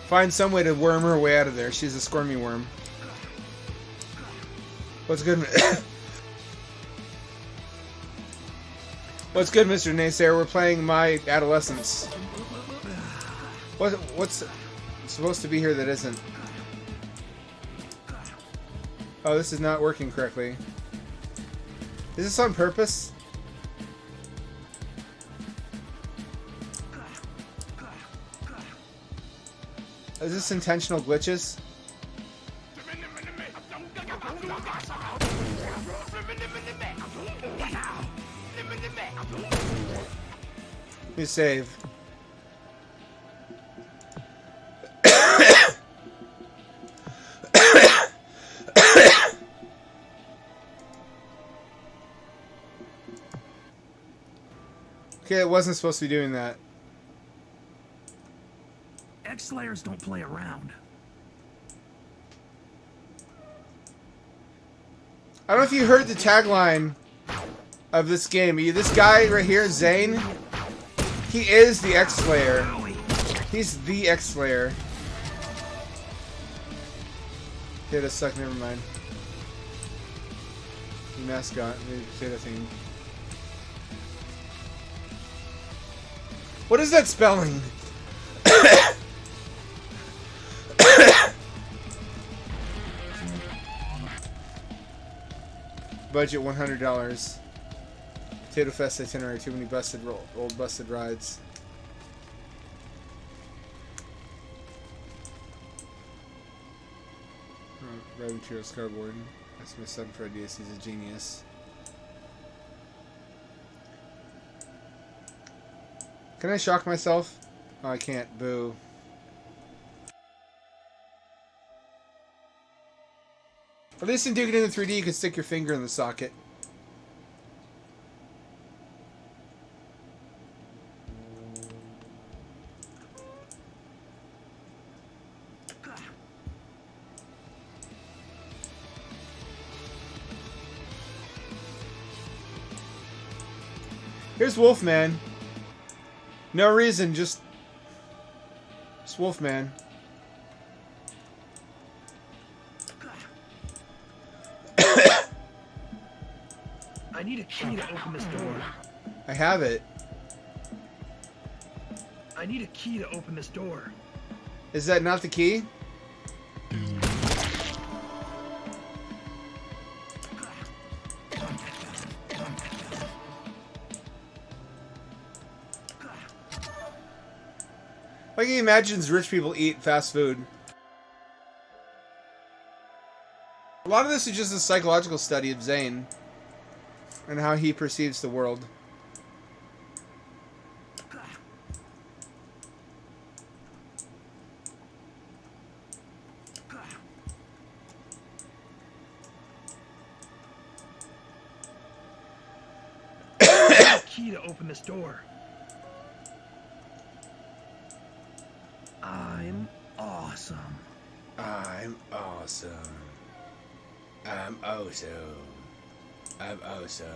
A: find some way to worm her way out of there. She's a squirmy worm. What's good? What's good, Mr. Naysayer? We're playing My Adolescence. What's supposed to be here that isn't? Oh, this is not working correctly. Is this on purpose? Is this intentional glitches? Let me save. Okay, it wasn't supposed to be doing that.
C: X-Slayers don't play around.
A: I don't know if you heard the tagline of this game. This guy right here, Zane, he is the X-Slayer. He's the X-Slayer. Okay, that sucked. Never mind. The mascot, the potato thing. What is that spelling? Budget $100. Potato Fest itinerary. Too many old busted rides. Raw materials cardboard. That's my son for ideas. He's a genius. Can I shock myself? Oh, I can't. Boo. At least in Duke It in the 3D, you can stick your finger in the socket. Here's Wolfman. No reason, just Wolfman.
C: I need a key to open this door.
A: I have it.
C: I need a key to open this door.
A: Is that not the key? Like he imagines rich people eat fast food. A lot of this is just a psychological study of Zane and how he perceives the world.
C: Key to open this door. I'm awesome.
A: I'm awesome. I'm awesome. I'm awesome.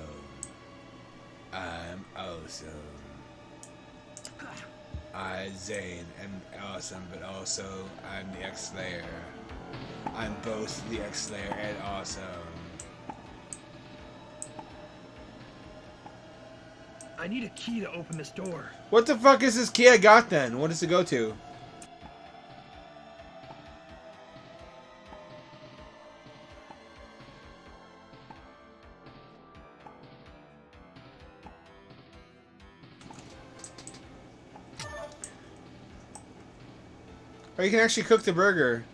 A: I'm awesome. I, Zane, am awesome, but also I'm the X-Slayer. I'm both the X-Slayer and awesome.
C: I need a key to open this door.
A: What the fuck is this key I got then? What does it go to? Oh, you can actually cook the burger.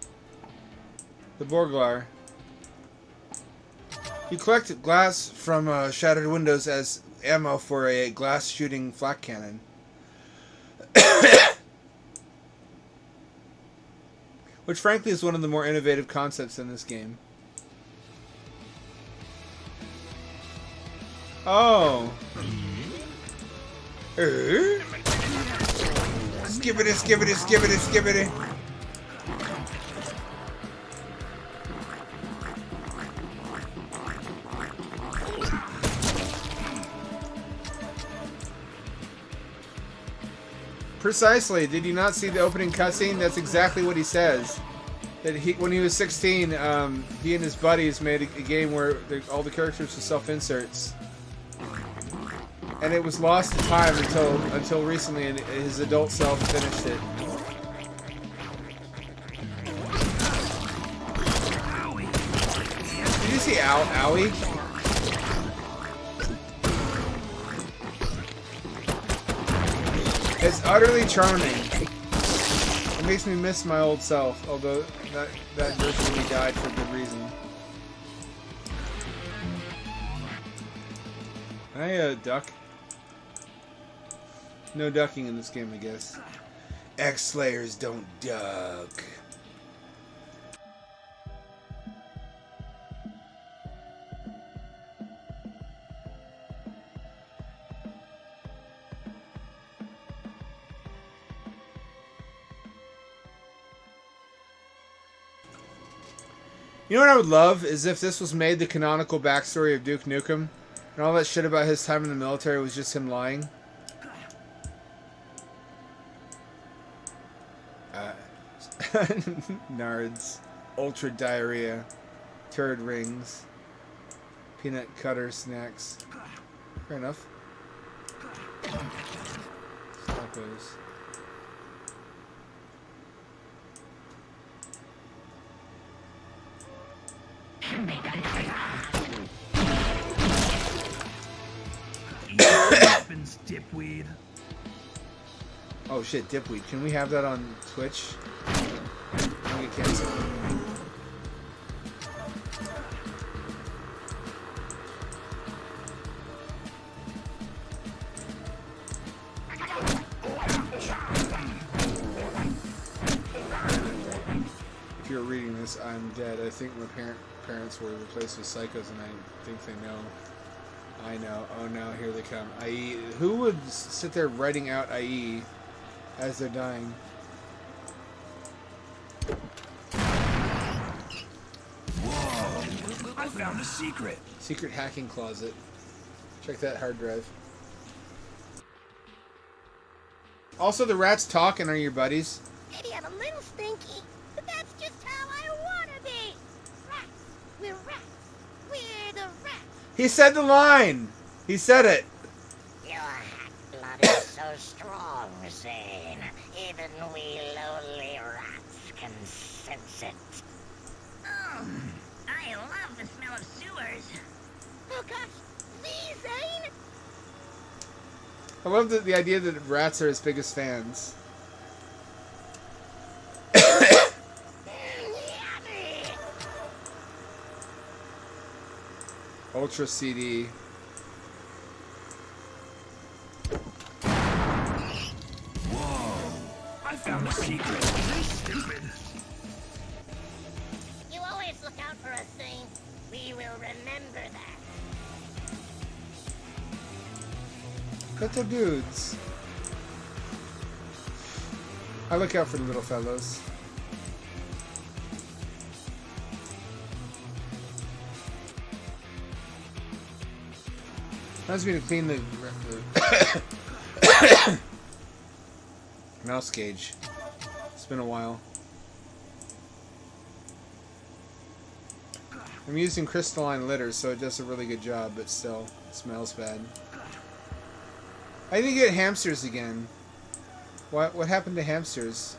A: The Borglar. You collect glass from shattered windows as ammo for a glass shooting flak cannon. Which frankly is one of the more innovative concepts in this game. Oh. Skibbity, skibbity, skibbity, skibbity. Precisely. Did you not see the opening cutscene? That's exactly what he says. That when he was 16, he and his buddies made a game where all the characters were self-inserts, and it was lost to time until recently, and his adult self finished it. Did you see Owie? It's utterly charming. It makes me miss my old self, although that version really died for good reason. Can I duck? No ducking in this game, I guess. X-Slayers don't duck. You know what I would love is if this was made the canonical backstory of Duke Nukem, and all that shit about his time in the military was just him lying. Nards, ultra diarrhea, turd rings, peanut cutter snacks. Fair enough. Tacos.
C: Dipweed.
A: Oh shit, dipweed. Can we have that on Twitch? I'll get canceled. If you're reading this, I'm dead. I think my parents were replaced with psychos, and I think they know. I know. Oh no, here they come. IE. Who would sit there writing out IE as they're dying?
K: Whoa! I found a secret.
A: Secret hacking closet. Check that hard drive. Also, the rats talk and are your buddies.
F: Maybe I'm a little stinky, but that's just how I want to be. Rats. We're rats. We're the rats.
A: He said the line! He said it!
F: Your hot blood is so strong, Zane. Even we lowly rats can sense it.
G: Oh, I love the smell of sewers.
F: Oh gosh, these, Zane?
A: I love the idea that rats are his biggest fans. Ultra CD.
K: Whoa! I found a secret.
C: Stupid.
F: You always look out for us, Zane. We will remember that.
A: Little dudes. I look out for the little fellows. Reminds me to clean the mouse gauge. It's been a while. I'm using crystalline litter, so it does a really good job, but still, it smells bad. I need to get hamsters again. What happened to hamsters?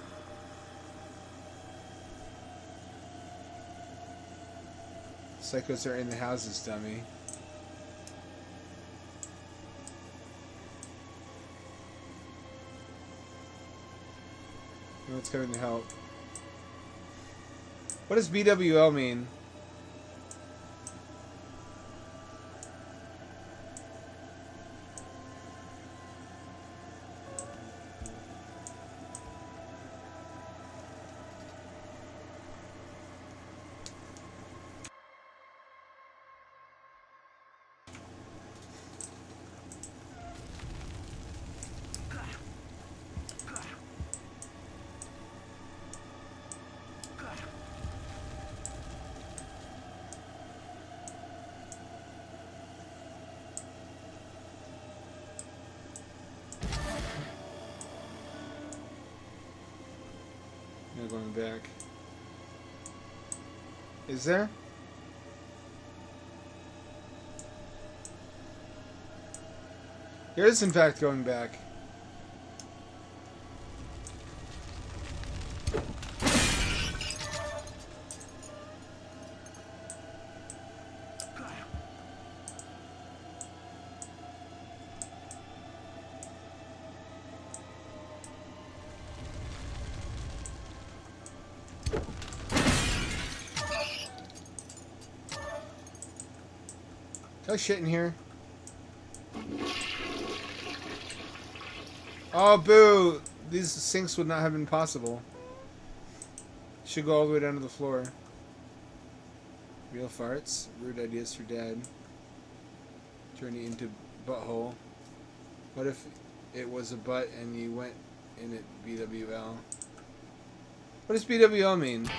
A: Psychos are in the houses, dummy. What's coming to help? What does BWL mean? No going back. Is there? There is in fact going back. Can I shit in here? Oh, boo! These sinks would not have been possible. Should go all the way down to the floor. Real farts. Rude ideas for dad. Journey into butthole. What if it was a butt and you went in it BWL? What does BWL mean?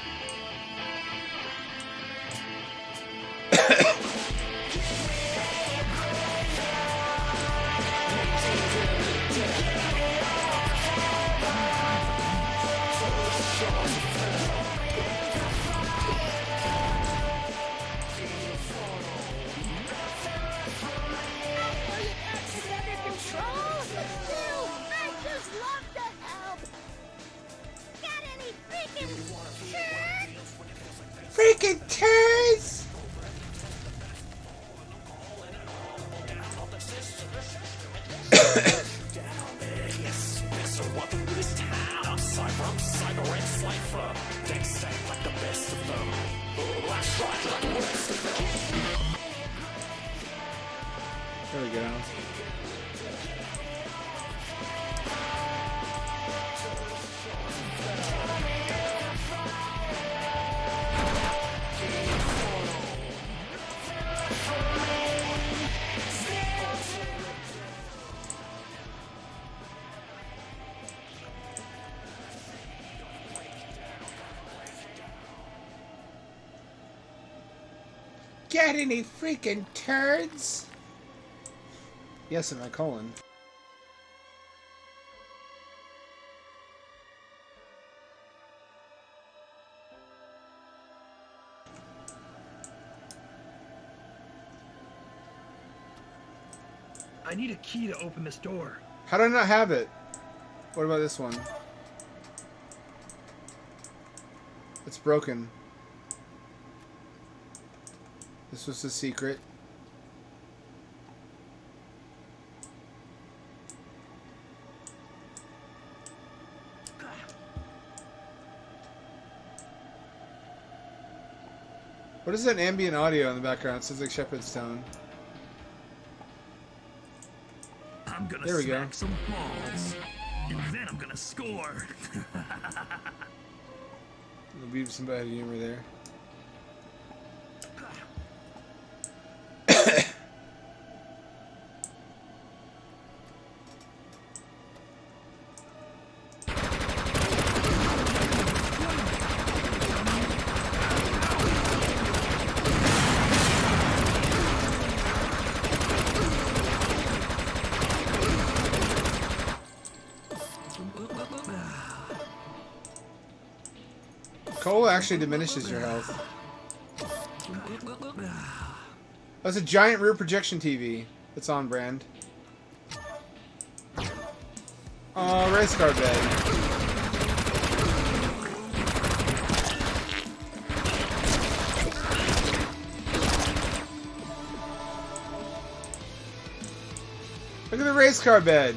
A: Freaking turds! There we go. Get any freaking turds? Yes, in my colon.
C: I need a key to open this door.
A: How do I not have it? What about this one? It's broken. This was the secret. What is that ambient audio in the background? It sounds like Shepard's tone.
C: I'm gonna
A: There we go.
C: smack some balls, and then I'm gonna score.
A: There'll be some bad humor there. Cola actually diminishes your health. That's a giant rear projection TV. It's on brand. Oh, race car bed. Look at the race car bed.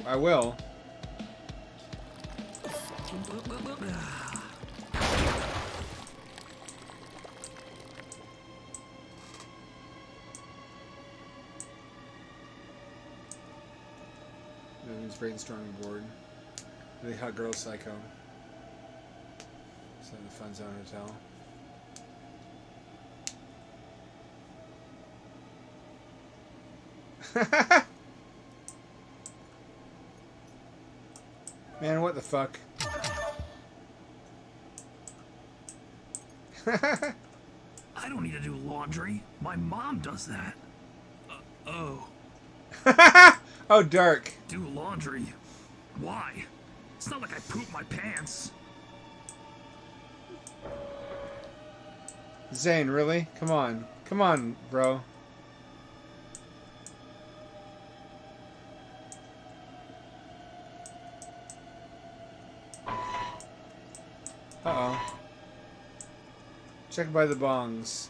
A: I will. It's brainstorming board. The Hot Girl Psycho. So the Fun Zone Hotel. Man, what the fuck?
C: I don't need to do laundry. My mom does that. Oh.
A: Oh, dark.
C: Do laundry? Why? It's not like I poop my pants.
A: Zane, really? Come on. Come on, bro. Uh-oh. Check by the bongs.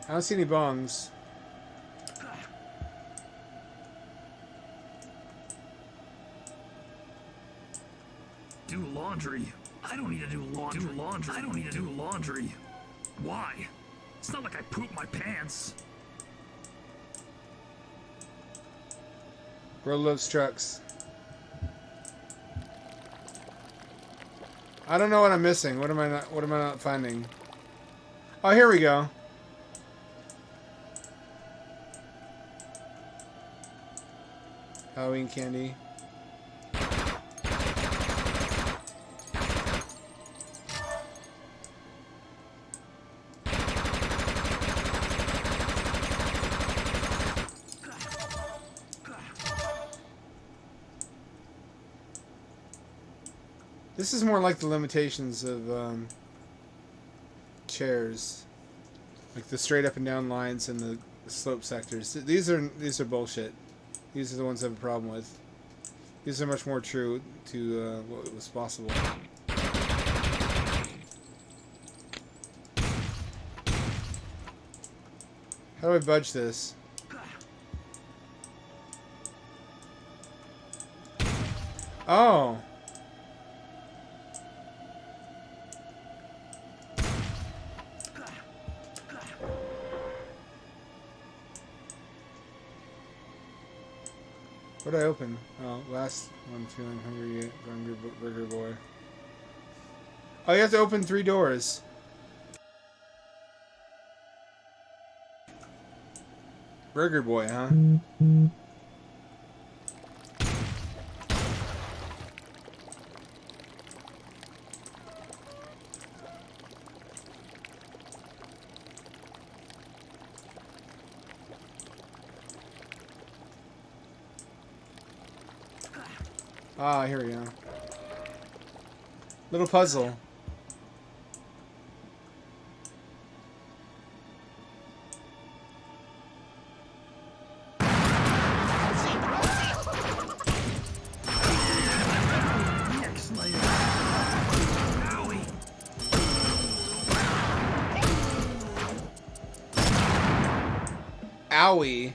A: I don't see any bongs.
C: Do laundry? I don't need to do laundry. Do laundry? I don't need to do laundry. Why? It's not like I poop my pants.
A: Bro loves trucks. I don't know what I'm missing. What am I not finding? Oh, here we go. Halloween candy. This is more like the limitations of chairs, like the straight up and down lines and the slope sectors. These are bullshit. These are the ones I have a problem with. These are much more true to what was possible. How do I budge this? Oh! What did I open? Oh, last one feeling hungry burger boy. Oh, you have to open 3 doors. Burger boy, huh? Ah, here we go. Little puzzle. Owie.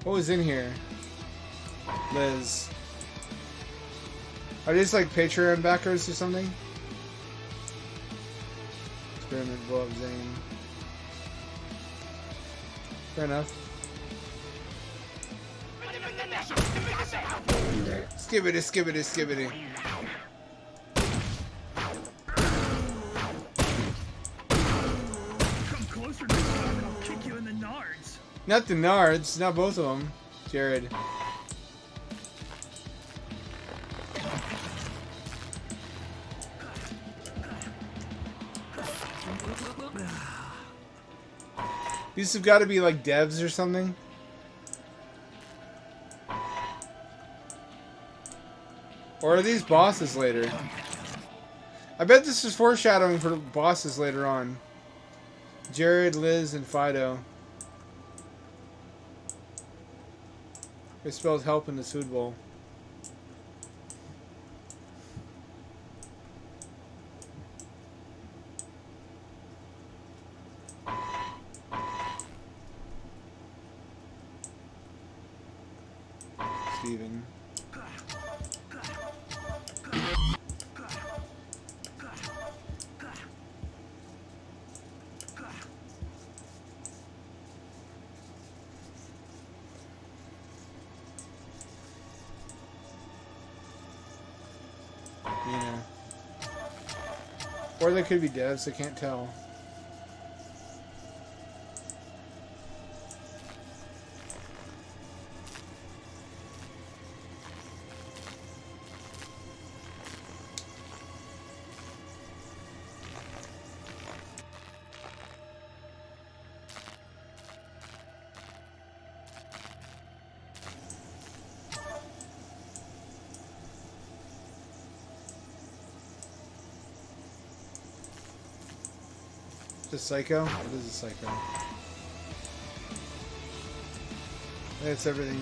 A: What was in here? Liz. Are these like Patreon backers or something? Experiment blow up Zane. Fair enough. Skibbity, skibbity, skibbity.
C: Come closer next time and I'll kick you in the nards.
A: Not the nards, not both of them. Jared. These have got to be like devs or something. Or are these bosses later? I bet this is foreshadowing for bosses later on. Jared, Liz, and Fido. They spelled help in the food bowl. Steven. Yeah. Or they could be devs, I can't tell. Just Psycho? What is a Psycho? That's everything.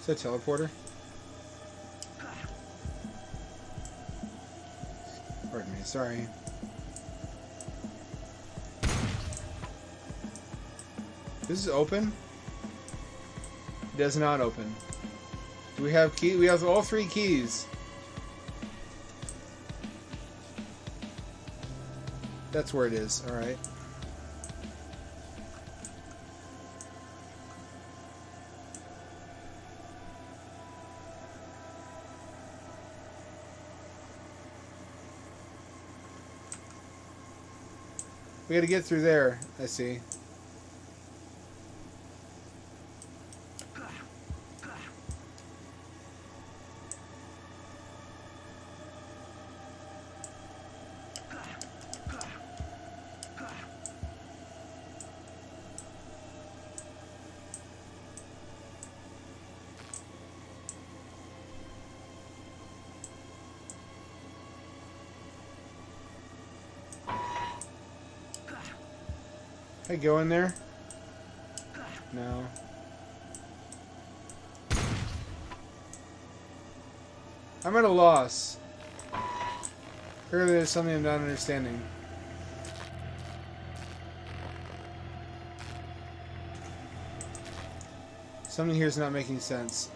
A: Is that a teleporter? Pardon me, sorry. This is open? It does not open. Do we have key? We have all 3 keys. That's where it is, alright. We gotta get through there, I see. Can I go in there? No. I'm at a loss. Clearly there's something I'm not understanding. Something here is not making sense.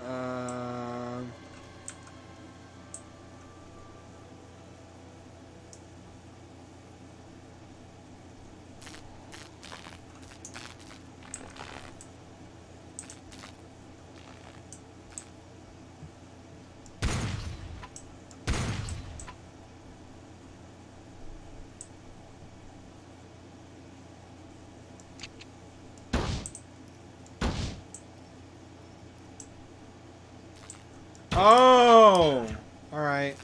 A: Oh! Alright.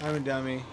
A: I'm a dummy.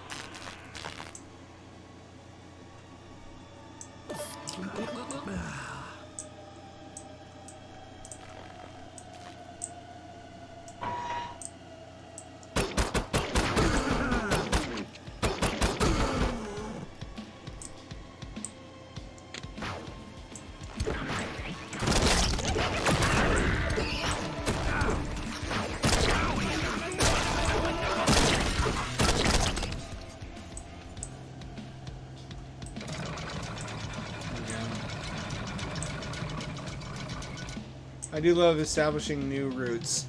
A: I do love establishing new routes.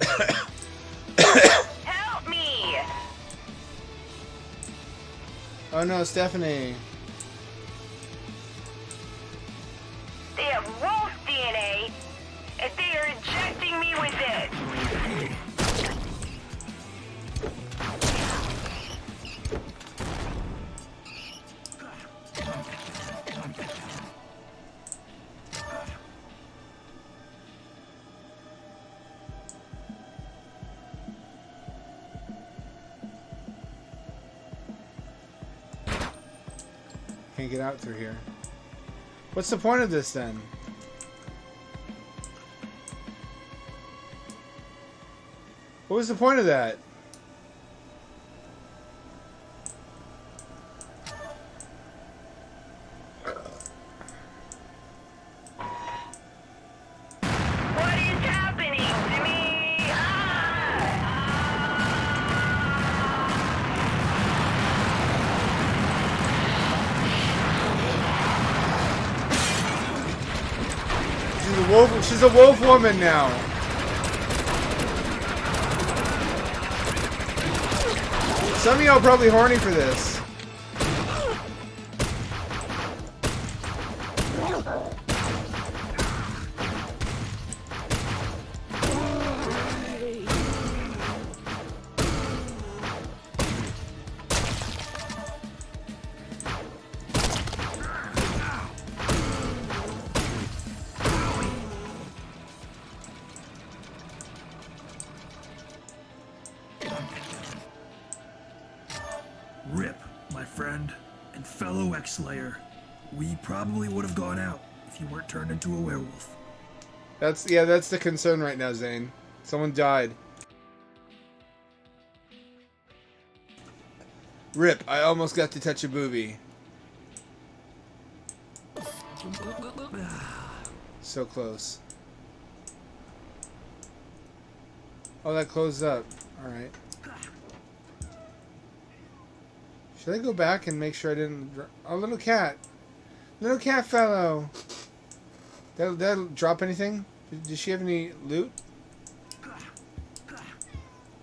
D: Help me!
A: Oh no, Stephanie.
D: They have wolf DNA, and they are injecting me with it.
A: Can't get out through here. What's the point of this then? What was the point of that?
D: What is happening to me?
A: She's a wolf woman now. Some of y'all probably horny for this.
C: Rip, my friend, and fellow X-Slayer. We probably would have gone out if you weren't turned into a werewolf.
A: That's the concern right now, Zane. Someone died. Rip, I almost got to touch a boobie. So close. Oh, that closed up. Alright. Should I go back and make sure I didn't... Oh, little cat. Little cat fellow. That'll drop anything? Does she have any loot?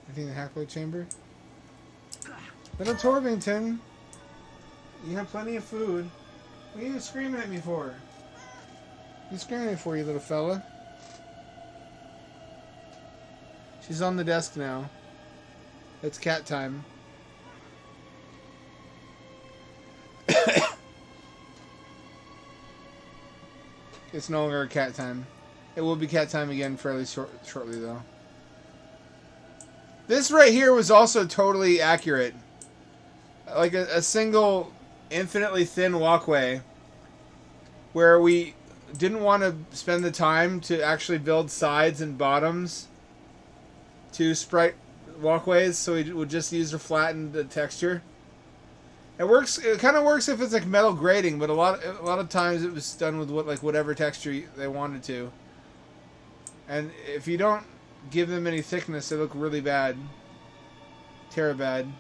A: Anything in the Hackblade chamber? Little Torvington. You have plenty of food. What are you screaming at me for? What are you screaming at me for, you little fella? She's on the desk now. It's cat time. It's no longer cat time. It will be cat time again fairly shortly, though. This right here was also totally accurate. Like a single, infinitely thin walkway where we didn't want to spend the time to actually build sides and bottoms to sprite walkways, so we would just use a flattened texture. It works. It kind of works if it's like metal grating, but a lot of times it was done with whatever texture they wanted to. And if you don't give them any thickness, they look really bad. Terra bad.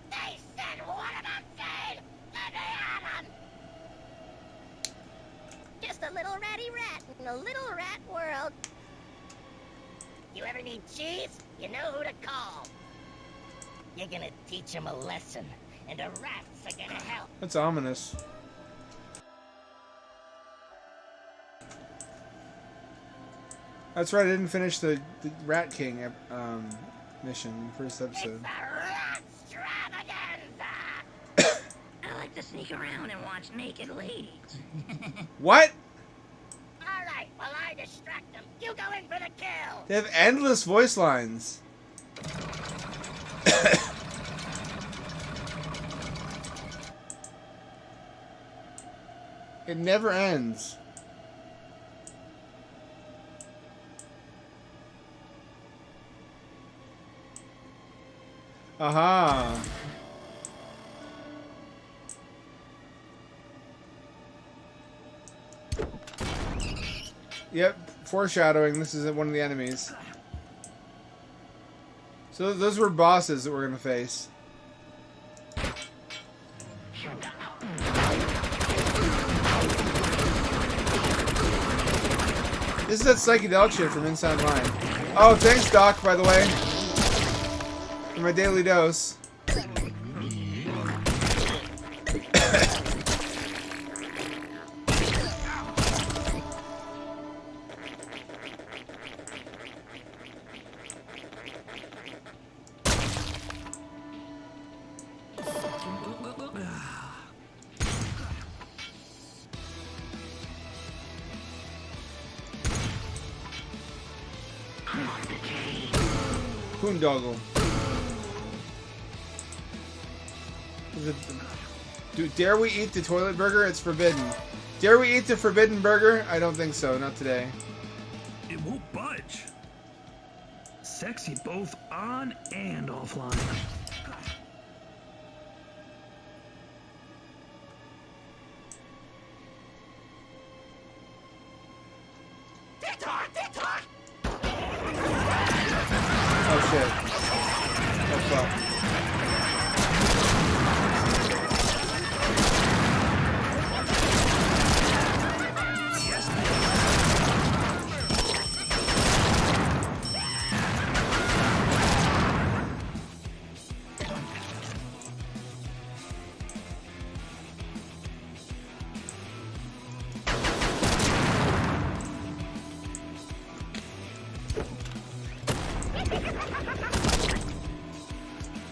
F: They said, what about Zane? Let me have him! Just a little ratty rat in a little rat world. You ever need cheese? You know who to call. You're gonna teach him a lesson, and the rats are gonna help.
A: That's ominous. That's right, I didn't finish the Rat King mission in the first episode.
F: I like to sneak around and watch naked ladies.
A: What?
F: Alright, while I distract them, you go in for the kill!
A: They have endless voice lines. It never ends. Aha. Yep, foreshadowing. This is one of the enemies. So those were bosses that we're gonna face. This is that psychedelic shit from Inside Line. Oh, thanks, Doc, by the way. For my daily dose. Boondoggle. Dare we eat the toilet burger? It's forbidden. Dare we eat the forbidden burger? I don't think so. Not today.
C: It won't budge. Sexy both on and offline.
A: Oh shit. Oh fuck.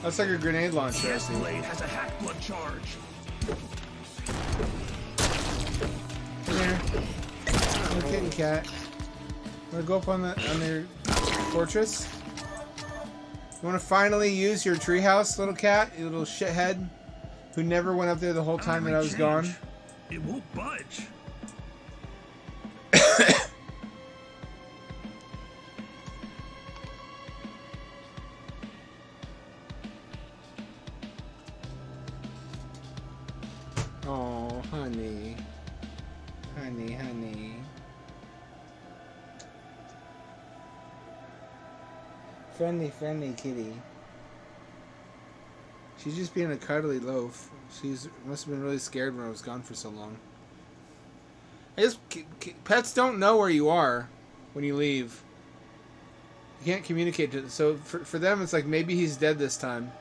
A: That's like a grenade launcher, I see.
C: Blade has a hack blood charge.
A: Come here. Little kitten cat. Wanna go up on their fortress? You wanna finally use your treehouse, little cat? You little shithead who never went up there the whole time that I was gone?
C: It won't budge.
A: Oh, honey. Honey, honey. Friendly, friendly kitty. She's just being a cuddly loaf. She's must have been really scared when I was gone for so long. I guess pets don't know where you are when you leave. You can't communicate to them. So for them, it's like maybe he's dead this time.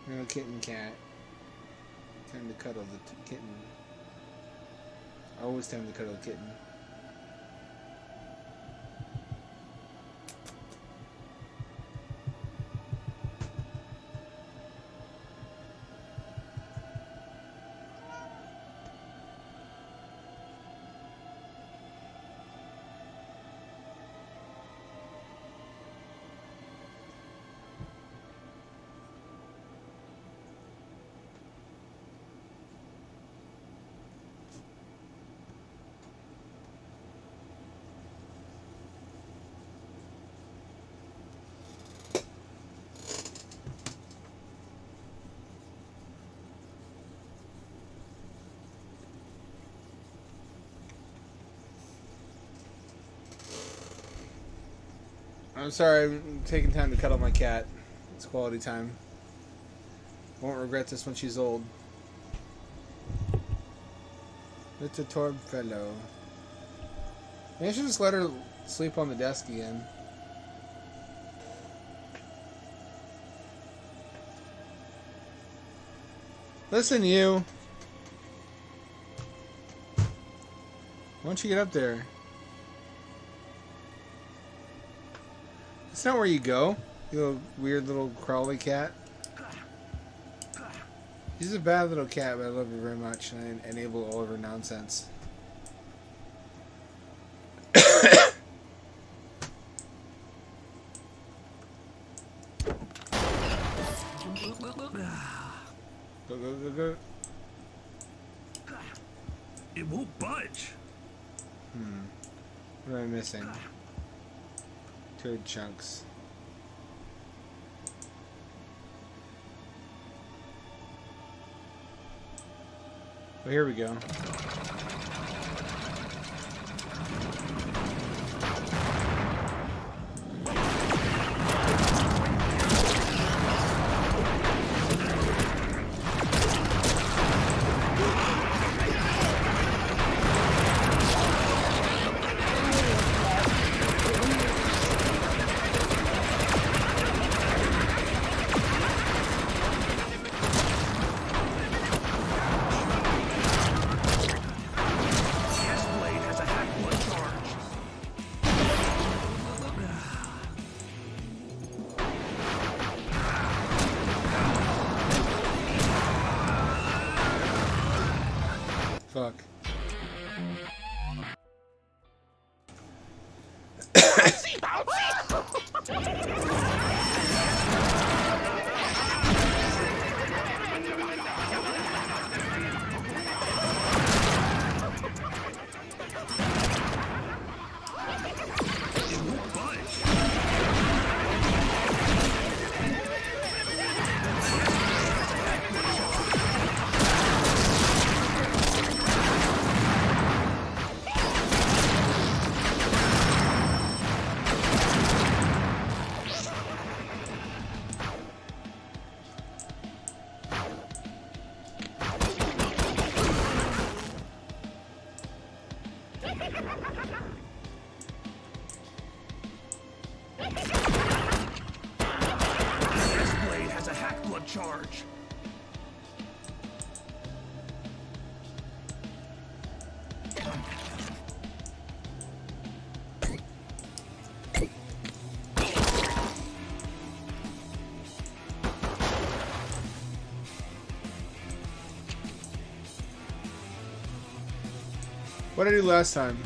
A: No, kitten cat. Time to cuddle the kitten. Always time to cuddle the kitten. I'm sorry, I'm taking time to cuddle my cat. It's quality time. Won't regret this when she's old. Little Torb fellow. Maybe I should just let her sleep on the desk again. Listen, you. Why don't you get up there? That's not where you go, you little weird little crawly cat. She's a bad little cat, but I love her very much, and I enable all of her nonsense. Go, go, go, go.
C: It won't budge.
A: What am I missing? Turd chunks. Oh, here we go. Fuck.
K: This blade has a hack blood charge.
A: What did I do last time?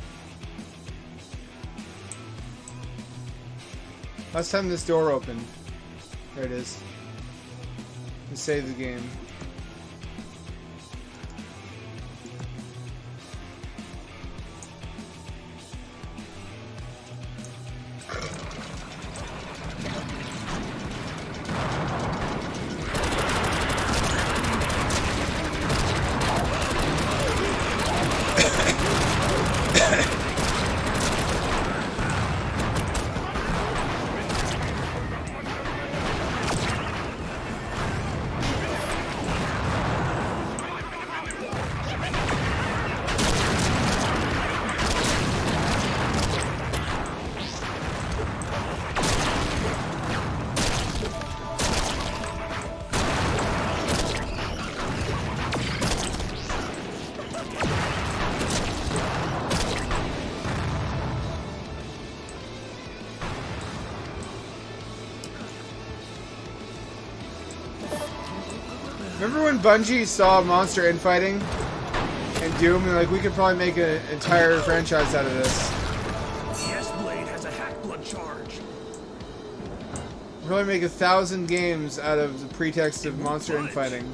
A: Last time this door opened. There it is. To save the game. Remember when Bungie saw monster infighting and Doom and like we could probably make an entire franchise out of this.
K: Yes, blade has a hack blood charge.
A: Probably make 1,000 games out of the pretext of monster infighting.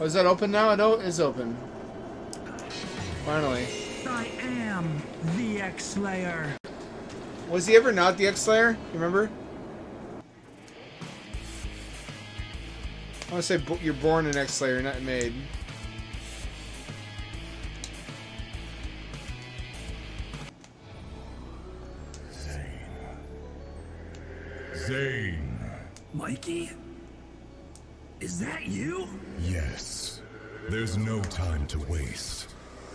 A: Oh, is that open now? It is open. Finally.
K: I am the X-Slayer.
A: Was he ever not the X-Slayer? You remember? I want to say you're born an X-Slayer, not made.
E: Zane.
K: Mikey? Is that you?
E: Yes. There's no time to waste.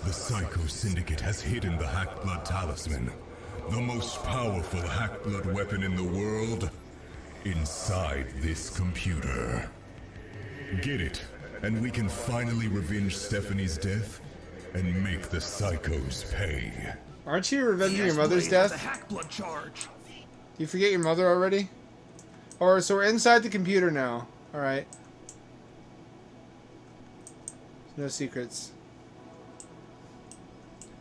E: The Psycho Syndicate has hidden the Hackblood Talisman, the most powerful Hackblood weapon in the world, inside this computer. Get it, and we can finally revenge Stephanie's death and make the Psychos pay.
A: Aren't you revenging your mother's
K: Blade has a
A: death?
K: hack blood charge.
A: Do you forget your mother already? Or so we're inside the computer now. Alright. No secrets.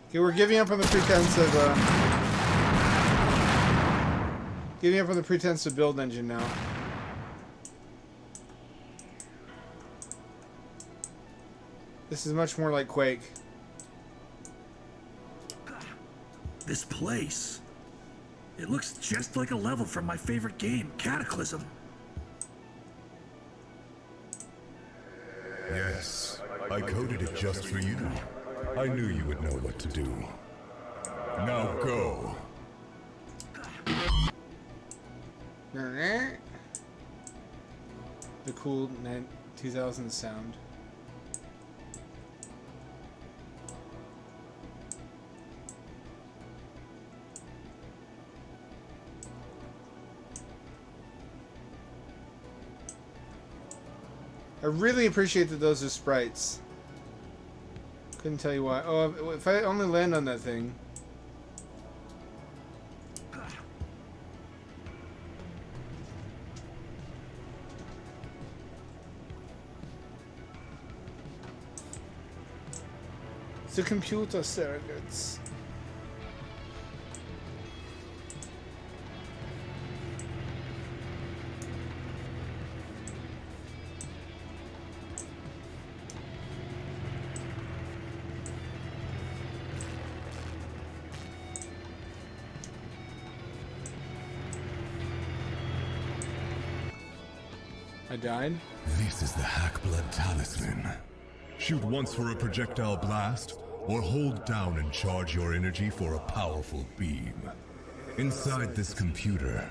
A: Okay, we're giving up on the pretense of giving up on the pretense of build engine now. This is much more like Quake.
C: This place. It looks just like a level from my favorite game, Cataclysm.
E: Yes, I coded it just for you. I knew you would know what to do. Now go.
A: The cool 2000 sound. I really appreciate that those are sprites. Couldn't tell you why. Oh, if I only land on that thing. The computer circuits. I died?
E: This is the Hackblood Talisman. Shoot once for a projectile blast, or hold down and charge your energy for a powerful beam. Inside this computer,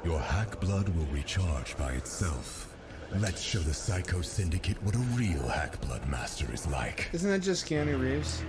E: your Hackblood will recharge by itself. Let's show the Psycho Syndicate what a real Hackblood master is like.
A: Isn't that just Keanu Reeves?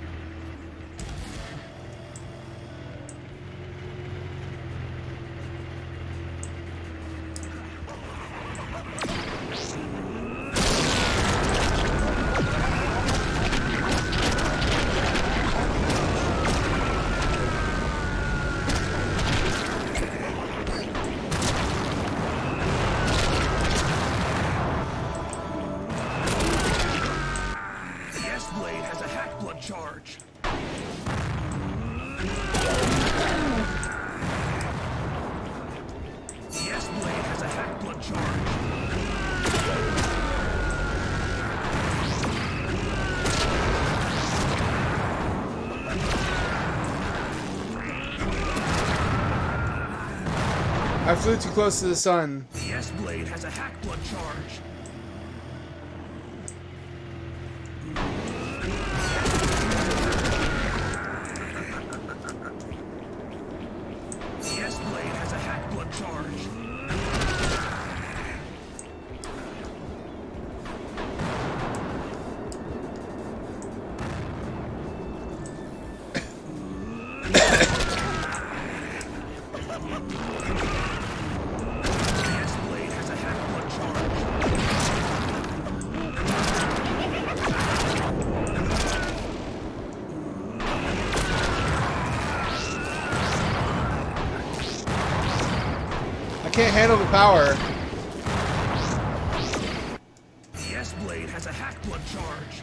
A: I flew too close to the sun.
K: The S-Blade has a Hackblood charge. The S-Blade has a Hackblood charge.
A: I can't handle the power.
K: The S-Blade has a Hackblood charge.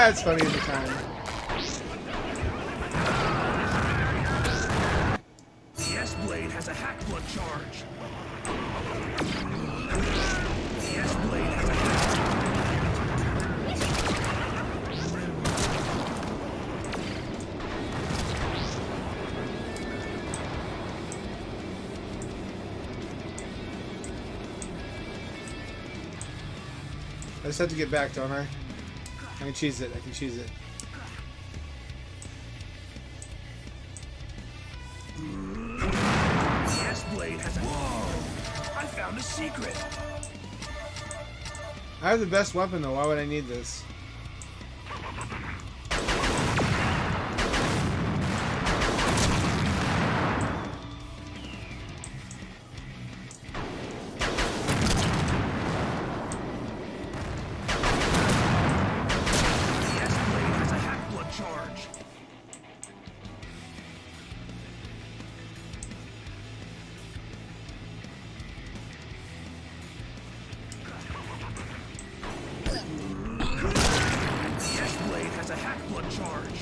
A: It's funny at the time.
K: The S-Blade has a Hackblood charge. The S-Blade has a
A: I just have to get back, don't I? I can cheese it. I can cheese it.
K: The S-Blade has a... Whoa! I found found a secret.
A: I have the best weapon though. Why would I need this?
K: The S-Blade has a hack blood charge. The S-Blade has a hack blood charge.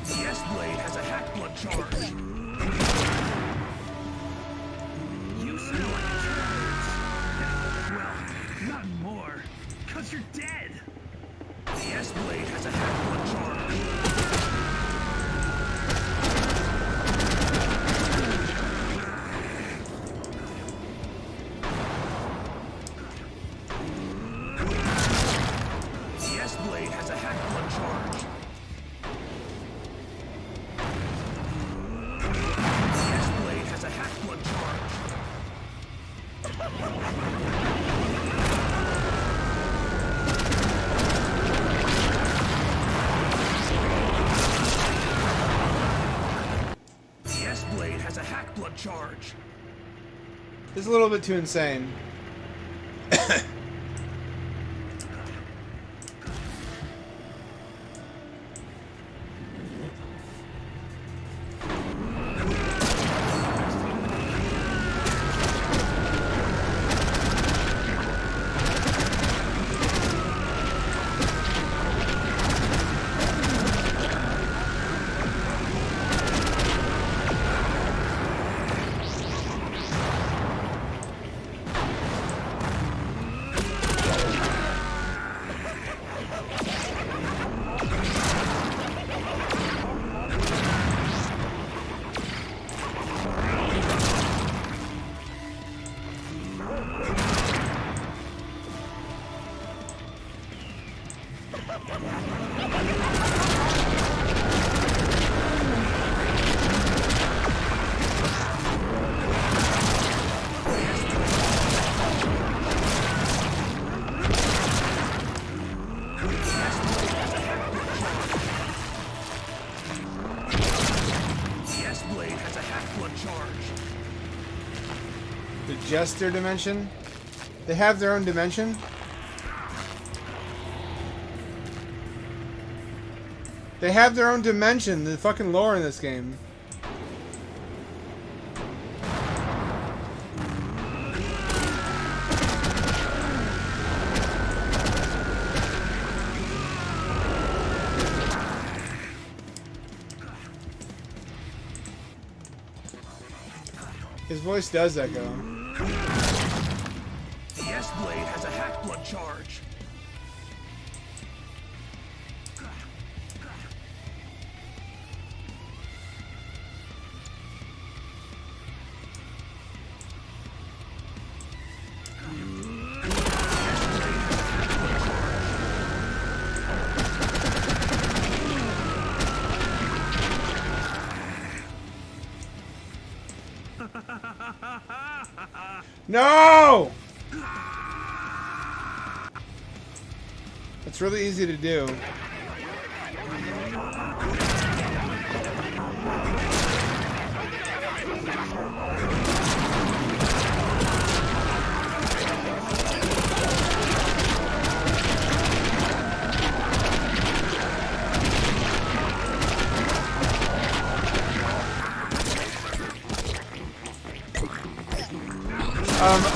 K: The S-Blade has a hack blood charge.
C: You sound like turds. Well, not anymore, because you're dead.
K: The S-Blade has a hack blood charge. The S-Blade has a hack blood charge. The S-Blade has a hack blood charge. The S-Blade has a hack blood charge.
A: This is a little bit too insane.
K: The S-Blade has a hack blood charge.
A: The Jester dimension? They have their own dimension? They have their own dimension, the fucking lore in this game. His voice does echo.
K: The S-Blade has a hack blood charge.
A: No! It's really easy to do.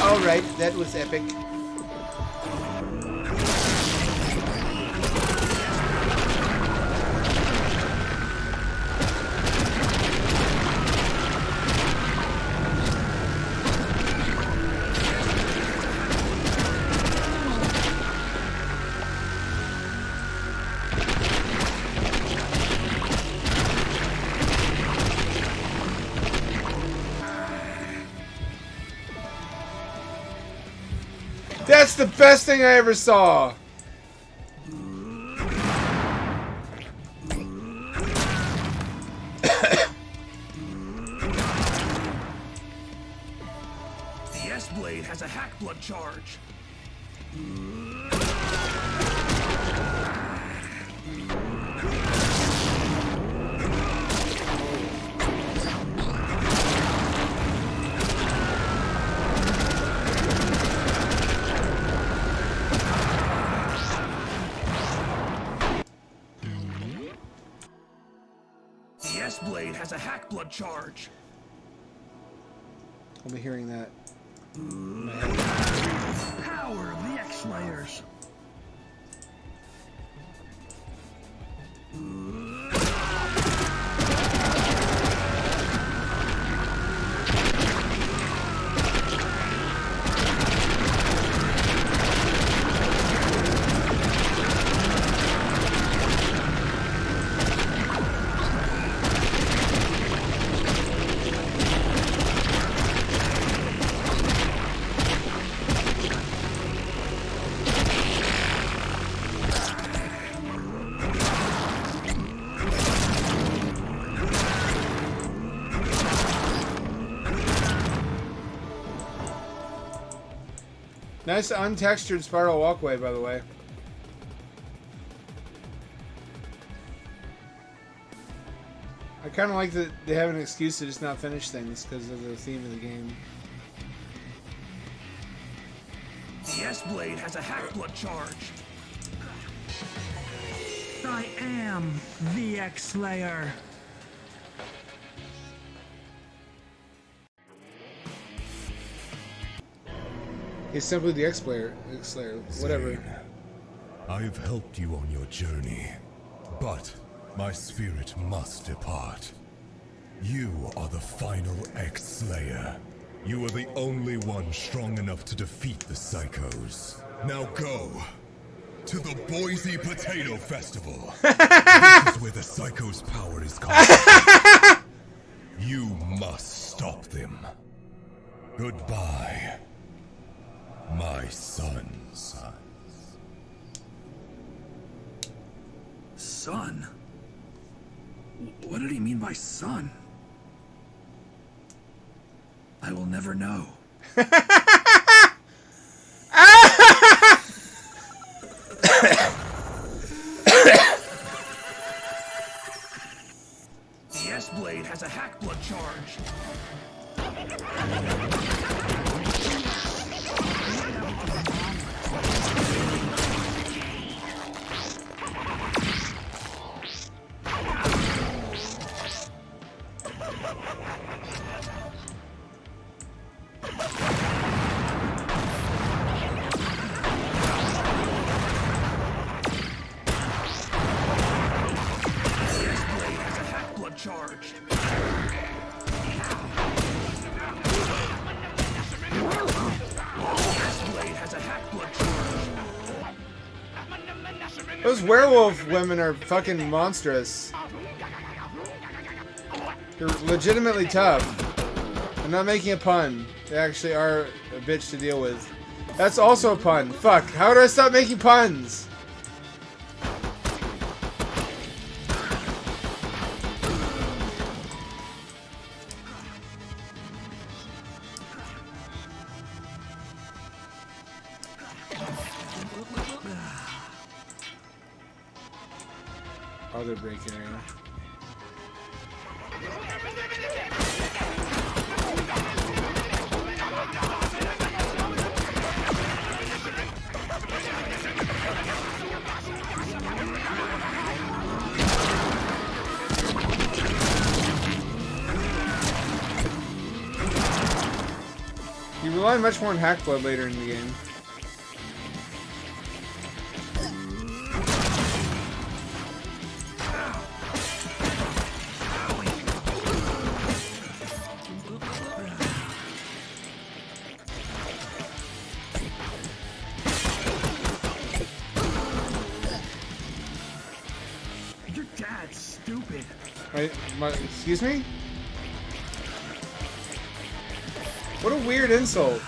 A: Alright, that was epic. That's the best thing I ever saw!
K: S-Blade has a hack blood charge. The S-Blade has a hack blood charge.
A: I'll be hearing that.
C: Power of the X-Slayers.
A: Nice untextured spiral walkway, by the way. I kind of like that they have an excuse to just not finish things because of the theme of the game.
K: The S-Blade has a hack blood charge.
C: I am the X-Slayer.
A: He's simply the X-Slayer, whatever.
E: Zane, I've helped you on your journey, but my spirit must depart. You are the final X-Slayer. You are the only one strong enough to defeat the Psychos. Now go to the Boise Potato Festival. This is where the Psychos' power is concentrated. You must stop them. Goodbye, my sons.
C: Son? What did he mean by son? I will never know.
K: The S-Blade has a hack blood charge. Charge. S-Blade has a hack blood charge.
A: Those werewolf women are fucking monstrous. They're legitimately tough. I'm not making a pun. They actually are a bitch to deal with. That's also a pun. Fuck. How do I stop making puns? Other break area. You rely much more on hack blood later in the game.
C: Your dad's stupid.
A: Excuse me? What a weird insult.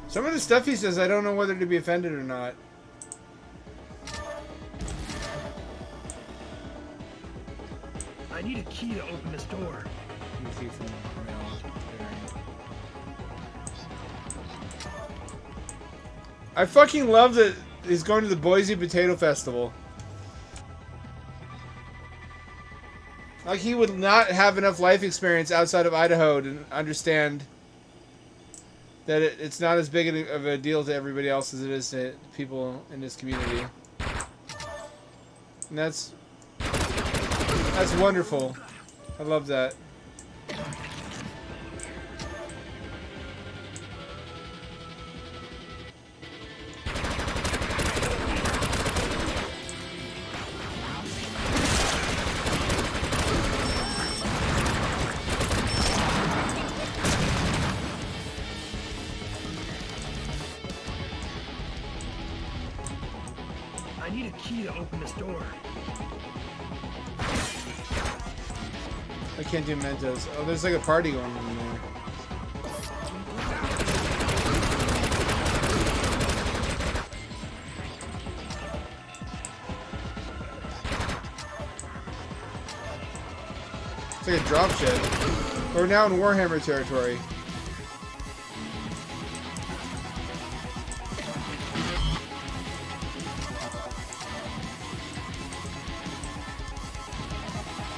A: Some of the stuff he says, I don't know whether to be offended or not.
C: key to open this door.
A: Key from mail. I fucking love that he's going to the Boise Potato Festival. Like, he would not have enough life experience outside of Idaho to understand that it's not as big of a deal to everybody else as it is to people in this community. And that's wonderful. I love that.
C: I need a key to open this door.
A: I can't do Mentos. Oh, there's like a party going on in there. It's like a dropship. We're now in Warhammer territory.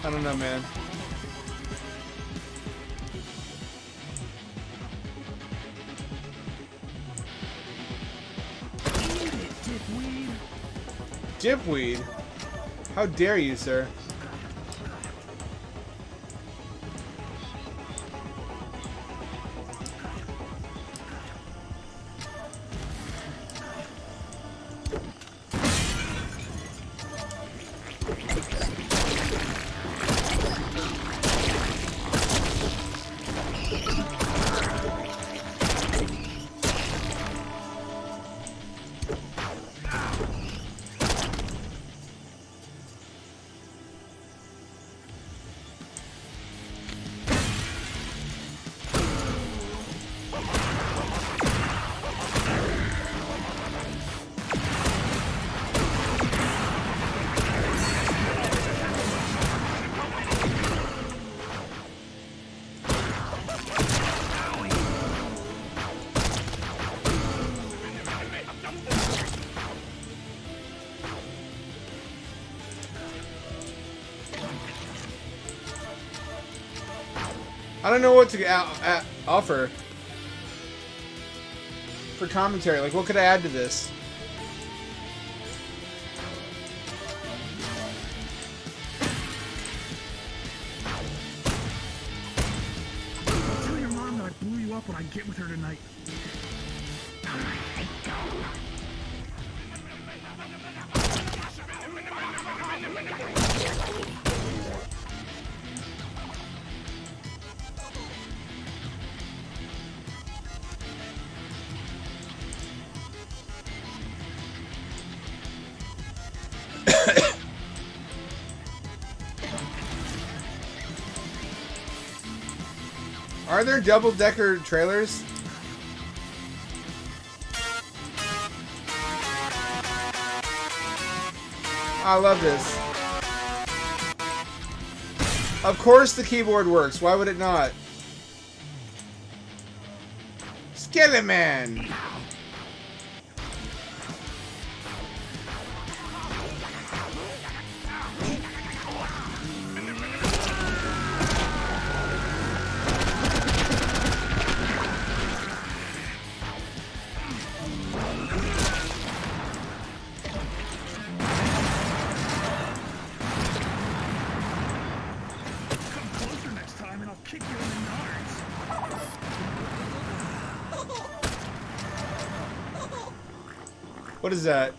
A: I don't know, man. Dipweed? How dare you, sir? I don't know what to offer for commentary. Like, what could I add to this?
C: Tell your mom that I blew you up when I get with her tonight.
A: Are there double-decker trailers? I love this. Of course the keyboard works. Why would it not? Skeleton Man! What is that?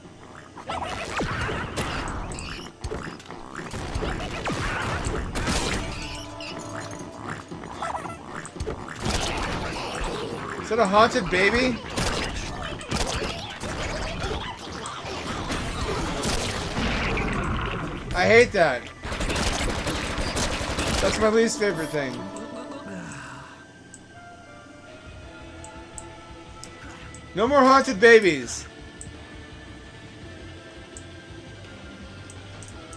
A: Is that a haunted baby? I hate that. That's my least favorite thing. No more haunted babies.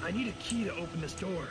C: I need a key to open this door.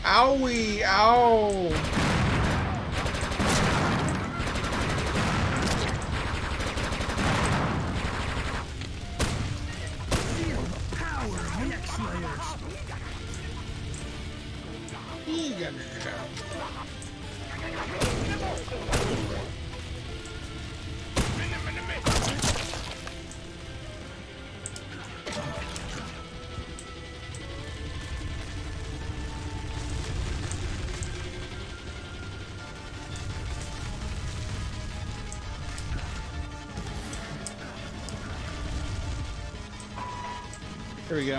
A: Owie! Ow!
C: Feel the power of the X-Layers.
A: Here we go.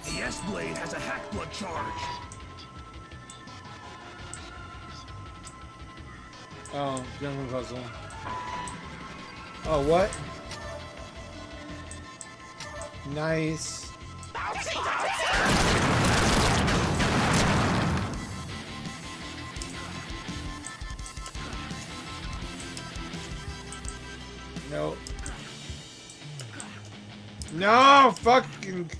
K: The S-Blade has a hack blood charge.
A: Oh, jungle puzzle. Oh, what? Nice. No. No, fucking.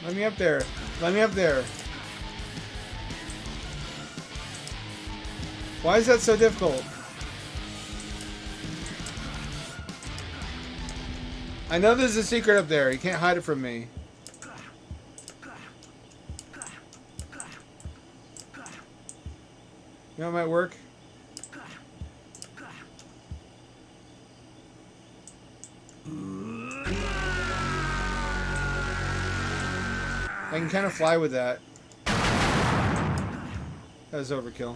A: Let me up there. Let me up there. Why is that so difficult? I know there's a secret up there. You can't hide it from me. You know what might work? I can kind of fly with that. That was overkill.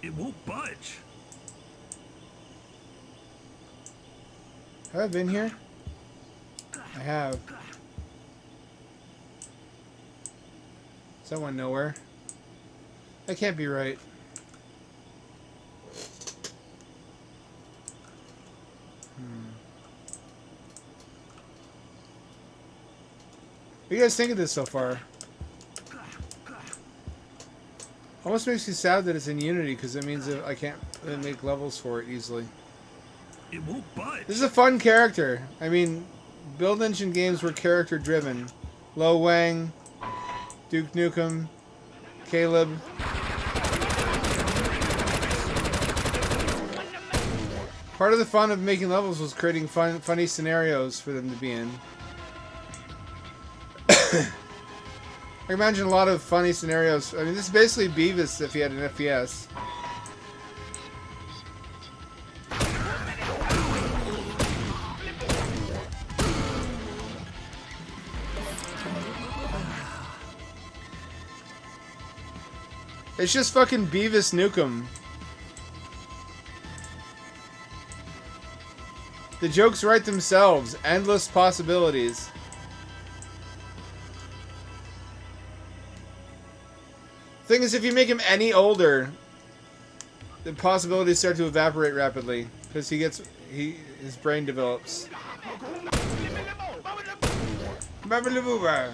K: It won't budge.
A: Have I been here? I have. Is that one nowhere? That can't be right. What do you guys think of this so far? Almost makes me sad that it's in Unity because it means that I can't make levels for it easily.
K: It won't budge.
A: This is a fun character. I mean, Build Engine games were character driven. Lo Wang, Duke Nukem, Caleb. Part of the fun of making levels was creating funny scenarios for them to be in. I imagine a lot of funny scenarios. I mean, this is basically Beavis if he had an FPS. It's just fucking Beavis Nukem. The jokes write themselves. Endless possibilities. Thing is, if you make him any older, the possibilities start to evaporate rapidly because his brain develops. Babaloo.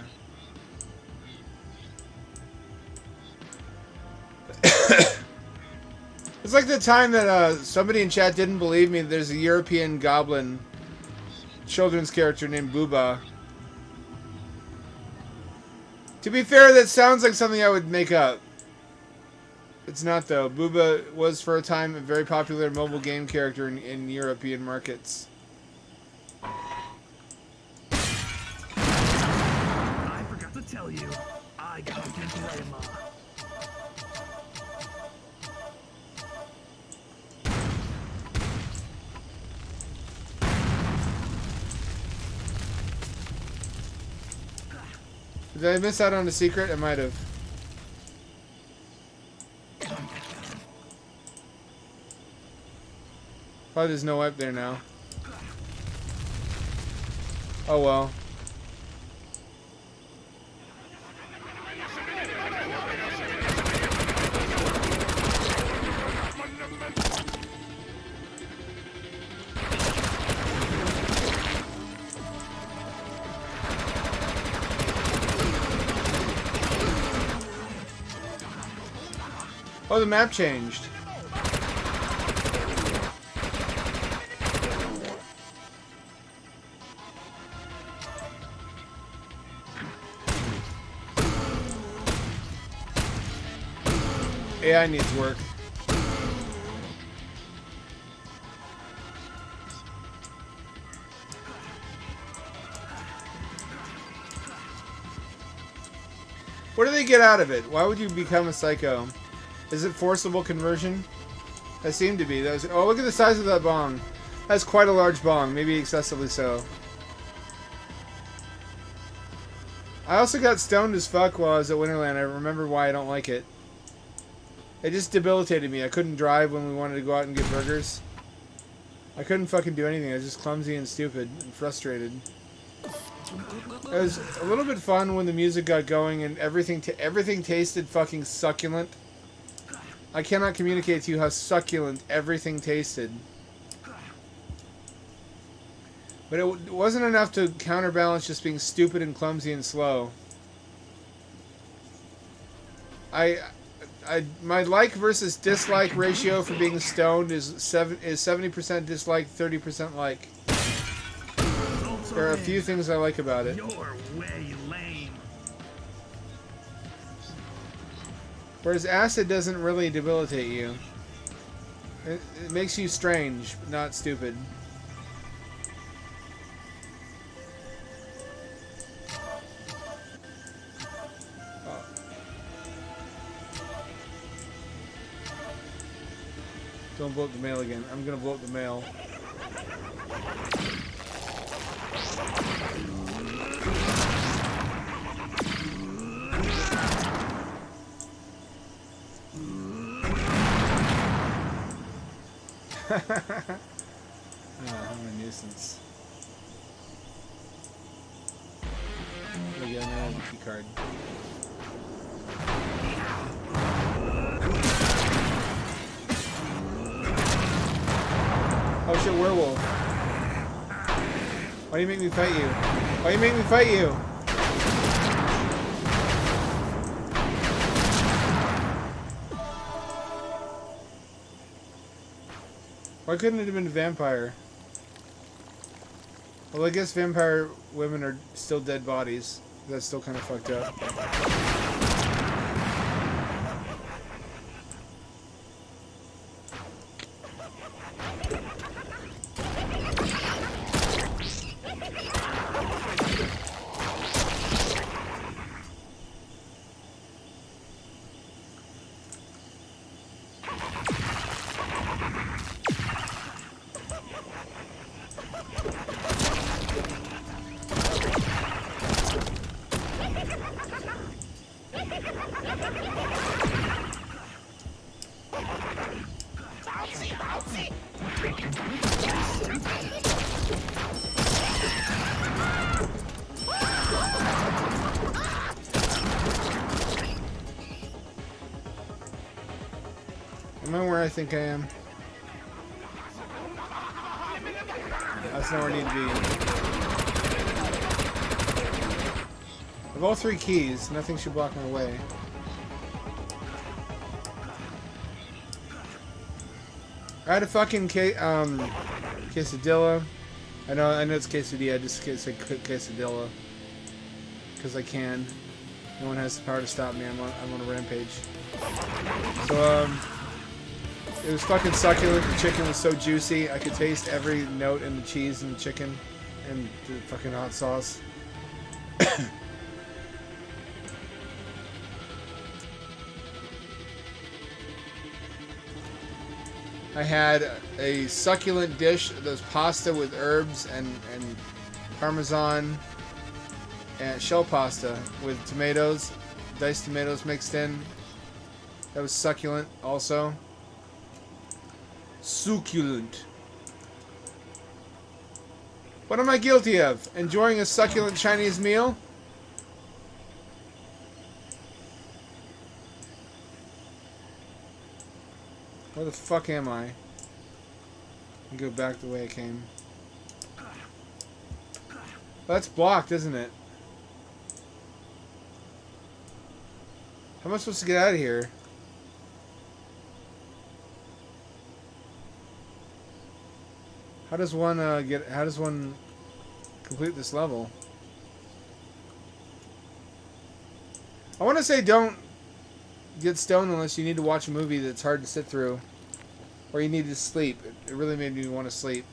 A: It's like the time that somebody in chat didn't believe me that there's a European goblin children's character named Booba. To be fair, that sounds like something I would make up. It's not, though. Booba was, for a time, a very popular mobile game character in European markets.
K: I forgot to tell you, I got your grandma.
A: Did I miss out on a secret? I might have. Probably there's no wipe there now. Oh well. Oh, the map changed. AI needs work. What do they get out of it? Why would you become a psycho? Is it forcible conversion? That seemed to be. That was, oh, look at the size of that bong. That's quite a large bong, maybe excessively so. I also got stoned as fuck while I was at Winterland. I remember why I don't like it. It just debilitated me. I couldn't drive when we wanted to go out and get burgers. I couldn't fucking do anything. I was just clumsy and stupid and frustrated. It was a little bit fun when the music got going and everything tasted fucking succulent. I cannot communicate to you how succulent everything tasted. But it wasn't enough to counterbalance just being stupid and clumsy and slow. My like versus dislike ratio for being stoned is 70% dislike, 30% like. There are a few things I like about it.
K: You're way lame.
A: Whereas acid doesn't really debilitate you. It makes you strange, but not stupid. Don't blow up the mail again. I'm gonna blow up the mail. I'm a nuisance. Let me get another key card. Oh shit, werewolf. Why do you make me fight you? Why do you make me fight you? Why couldn't it have been a vampire? Well, I guess vampire women are still dead bodies. That's still kind of fucked up. Am I where I think I am? That's not where I need to be. I have all 3 keys. Nothing should block my way. I had a fucking quesadilla. I know it's quesadilla. I just say quesadilla because I can. No one has the power to stop me. I'm on a rampage. So it was fucking succulent. The chicken was so juicy. I could taste every note in the cheese and the chicken and the fucking hot sauce. I had a succulent dish. Those pasta with herbs and parmesan and shell pasta with tomatoes, diced tomatoes mixed in. That was succulent also. Succulent. What am I guilty of? Enjoying a succulent Chinese meal? Where the fuck am I? And go back the way I came. Well, that's blocked, isn't it? How am I supposed to get out of here? How does one how does one complete this level? I want to say don't get stoned unless you need to watch a movie that's hard to sit through, or you need to sleep. It really made me want to sleep,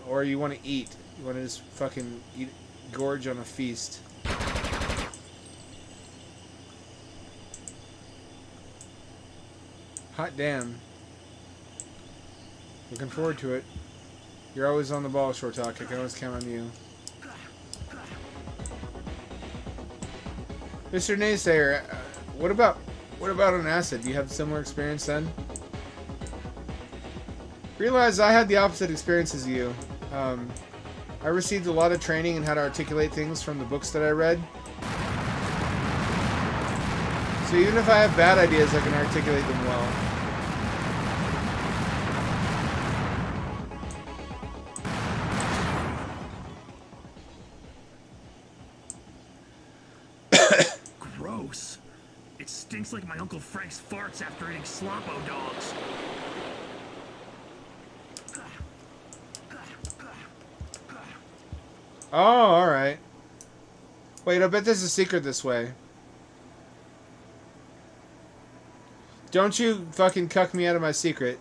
A: or you want to eat. You want to just fucking eat, gorge on a feast. Hot damn. Looking forward to it. You're always on the ball, Short Talk. I can always count on you. Mr. Naysayer, what about on acid? Do you have a similar experience then? Realize I had the opposite experience as you. I received a lot of training in how to articulate things from the books that I read. So even if I have bad ideas, I can articulate them well.
K: Gross. It stinks like my Uncle Frank's farts after eating Sloppo dogs.
A: Oh, alright. Wait, I bet there's a secret this way. Don't you fucking cuck me out of my secret.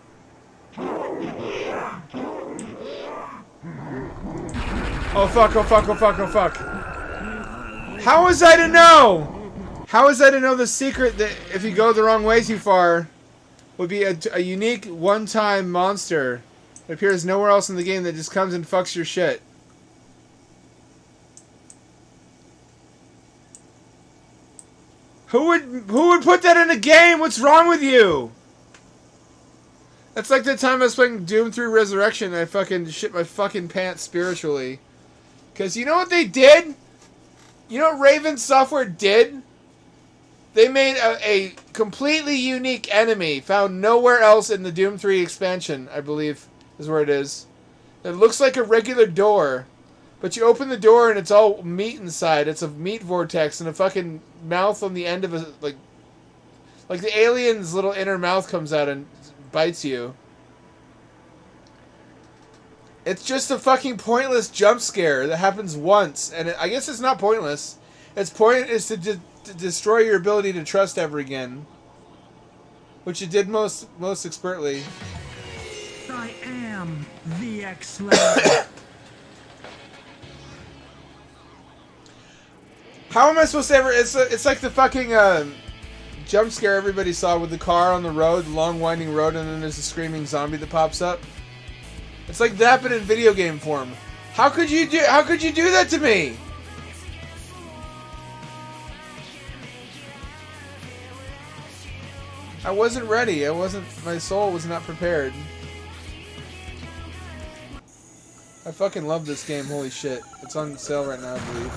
A: Oh fuck, oh fuck, oh fuck, oh fuck. How was I to know? How was I to know the secret that if you go the wrong way too far would be a unique one-time monster that appears nowhere else in the game that just comes and fucks your shit? Who would put that in a game? What's wrong with you? That's like the time I was playing Doom 3 Resurrection and I fucking shit my fucking pants spiritually. Because you know what they did? You know what Raven Software did? They made a completely unique enemy found nowhere else in the Doom 3 expansion, I believe is where it is. It looks like a regular door. But you open the door and it's all meat inside. It's a meat vortex and a fucking mouth on the end of a like the alien's little inner mouth comes out and bites you. It's just a fucking pointless jump scare that happens once, and I guess it's not pointless. Its point is to destroy your ability to trust ever again, which it did most expertly.
K: I am the X-Slayer.
A: How am I supposed to ever... It's like the fucking jump scare everybody saw with the car on the road, the long winding road, and then there's a screaming zombie that pops up. It's like that, but in video game form. How could you do that to me? I wasn't ready. My soul was not prepared. I fucking love this game. Holy shit. It's on sale right now, I believe.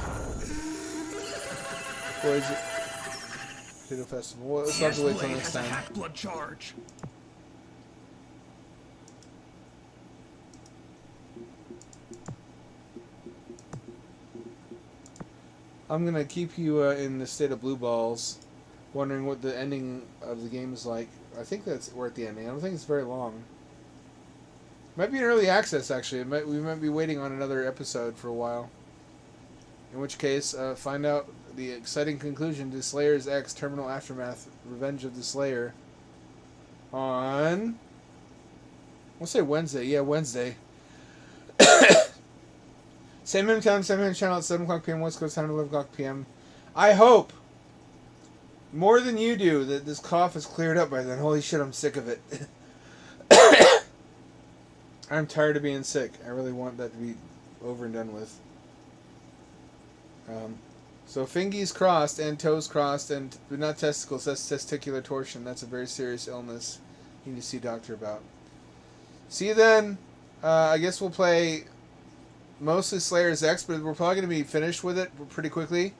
A: Or is it? Potato Festival. Well, let's have to wait till next time.
K: Blood charge.
A: I'm gonna keep you in the state of blue balls, wondering what the ending of the game is like. I think we're at the ending. I don't think it's very long. Might be in early access, actually. We might be waiting on another episode for a while. In which case, find out the exciting conclusion to Slayer's X Terminal Aftermath Revenge of the Slayer on... I'll say Wednesday. Yeah, Wednesday. Same time, same channel at 7 o'clock p.m. West Coast time, 11 o'clock p.m. I hope, more than you do, that this cough is cleared up by then. Holy shit, I'm sick of it. I'm tired of being sick. I really want that to be over and done with. So fingies crossed and toes crossed, and but not testicles. That's testicular torsion. That's a very serious illness. You need to see a doctor about. See you then. I guess we'll play mostly Slayer's X, but we're probably going to be finished with it pretty quickly.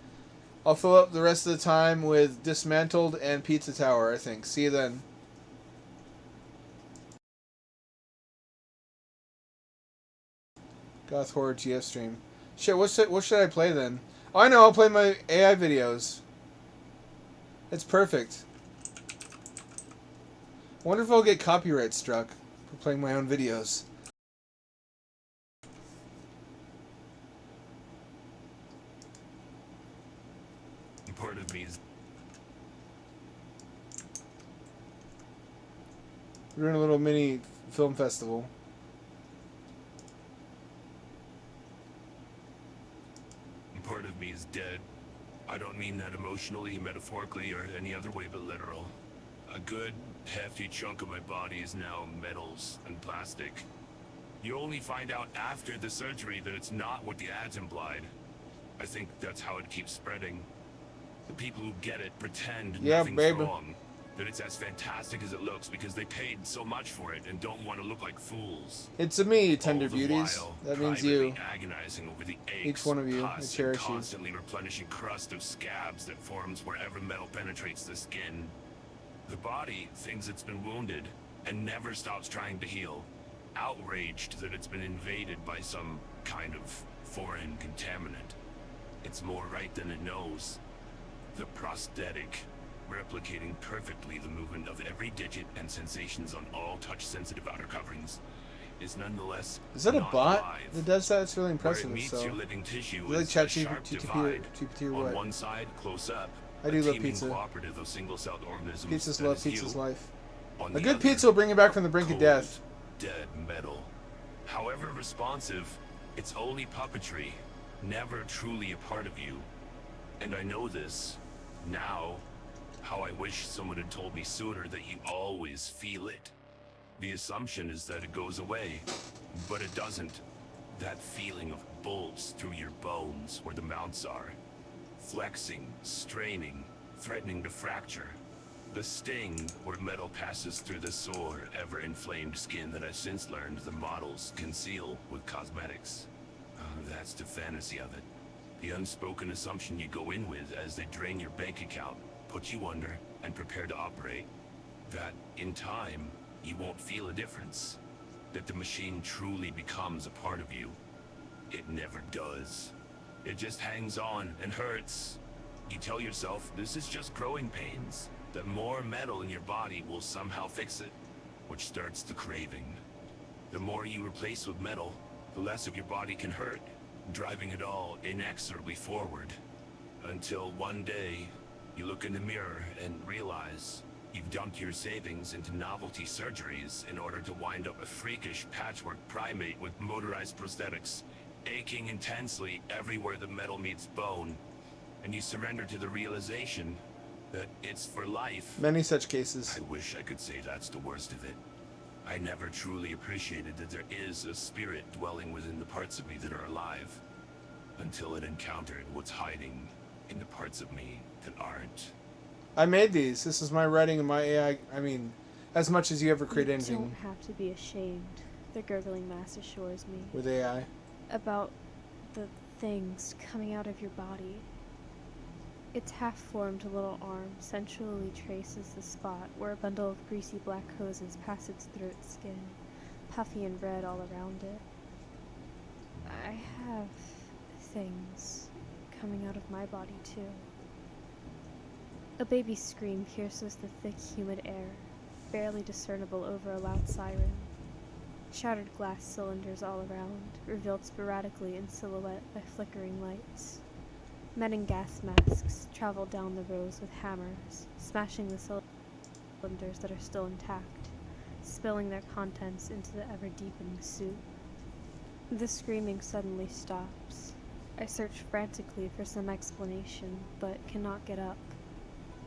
A: I'll fill up the rest of the time with Dismantled and Pizza Tower, I think. See you then. Goth Horror GF stream. Shit, what should I play then? Oh, I know, I'll play my AI videos. It's perfect. Wonder if I'll get copyright struck for playing my own videos.
E: Part of me is...
A: We're doing a little mini film festival.
E: Part of me is dead. I don't mean that emotionally, metaphorically, or any other way but literal. A good, hefty chunk of my body is now metals and plastic. You only find out after the surgery that it's not what the ads implied. I think that's how it keeps spreading. The people who get it pretend nothing's wrong. That it's as fantastic as it looks because they paid so much for it and don't want to look like fools.
A: It's a me, tender beauties.
E: While,
A: that means you.
E: Agonizing over the aches,
A: each one of you. I cherish you.
E: Constantly replenishing crust of scabs that forms wherever metal penetrates the skin. The body thinks it's been wounded and never stops trying to heal. Outraged that it's been invaded by some kind of foreign contaminant. It's more right than it knows. The prosthetic, replicating perfectly the movement of every digit and sensations on all touch-sensitive outer coverings, is nonetheless
A: Is that a bot
E: alive.
A: that does that? It's really impressive.
E: Where it meets
A: So,
E: your living tissue
A: like
E: is a sharp divide.
A: or
E: On
A: what?
E: one side, close up,
A: I do
E: a
A: love
E: teeming
A: pizza.
E: cooperative of single-celled organisms.
A: Pizza's
E: that
A: love,
E: is
A: pizza's
E: you.
A: life.
E: On
A: A
E: the
A: good
E: other,
A: pizza will bring you back from the brink of
E: cold,
A: death.
E: Dead metal. However responsive, it's only puppetry, never truly a part of you. And I know this now. How I wish someone had told me sooner that you always feel it. The assumption is that it goes away, but it doesn't. That feeling of bolts through your bones where the mounts are. Flexing, straining, threatening to fracture. The sting where metal passes through the sore, ever-inflamed skin that I've since learned the models conceal with cosmetics. That's the fantasy of it. The unspoken assumption you go in with as they drain your bank account, put you under, and prepare to operate. That, in time, you won't feel a difference. That the machine truly becomes a part of you. It never does. It just hangs on and hurts. You tell yourself this is just growing pains, that more metal in your body will somehow fix it, which starts the craving. The more you replace with metal, the less of your body can hurt, driving it all inexorably forward. Until one day, you look in the mirror and realize you've dumped your savings into novelty surgeries in order to wind up a freakish patchwork primate with motorized prosthetics, aching intensely everywhere the metal meets bone, and you surrender to the realization that it's for life.
A: Many such cases.
E: I wish I could say that's the worst of it. I never truly appreciated that there is a spirit dwelling within the parts of me that are alive, until it encountered what's hiding in the parts of me that aren't.
A: I made these. This is my writing and my AI. I mean, as much as you ever create
L: You
A: anything
L: don't have to be ashamed. The gurgling mass assures me.
A: with AI.
L: about the things coming out of your body. Its half-formed little arm sensually traces the spot where a bundle of greasy black hoses pass its throat skin, puffy and red all around it. I have things coming out of my body, too. A baby's scream pierces the thick, humid air, barely discernible over a loud siren. Shattered glass cylinders all around, revealed sporadically in silhouette by flickering lights. Men in gas masks travel down the rows with hammers, smashing the cylinders that are still intact, spilling their contents into the ever-deepening soup. The screaming suddenly stops. I search frantically for some explanation, but cannot get up.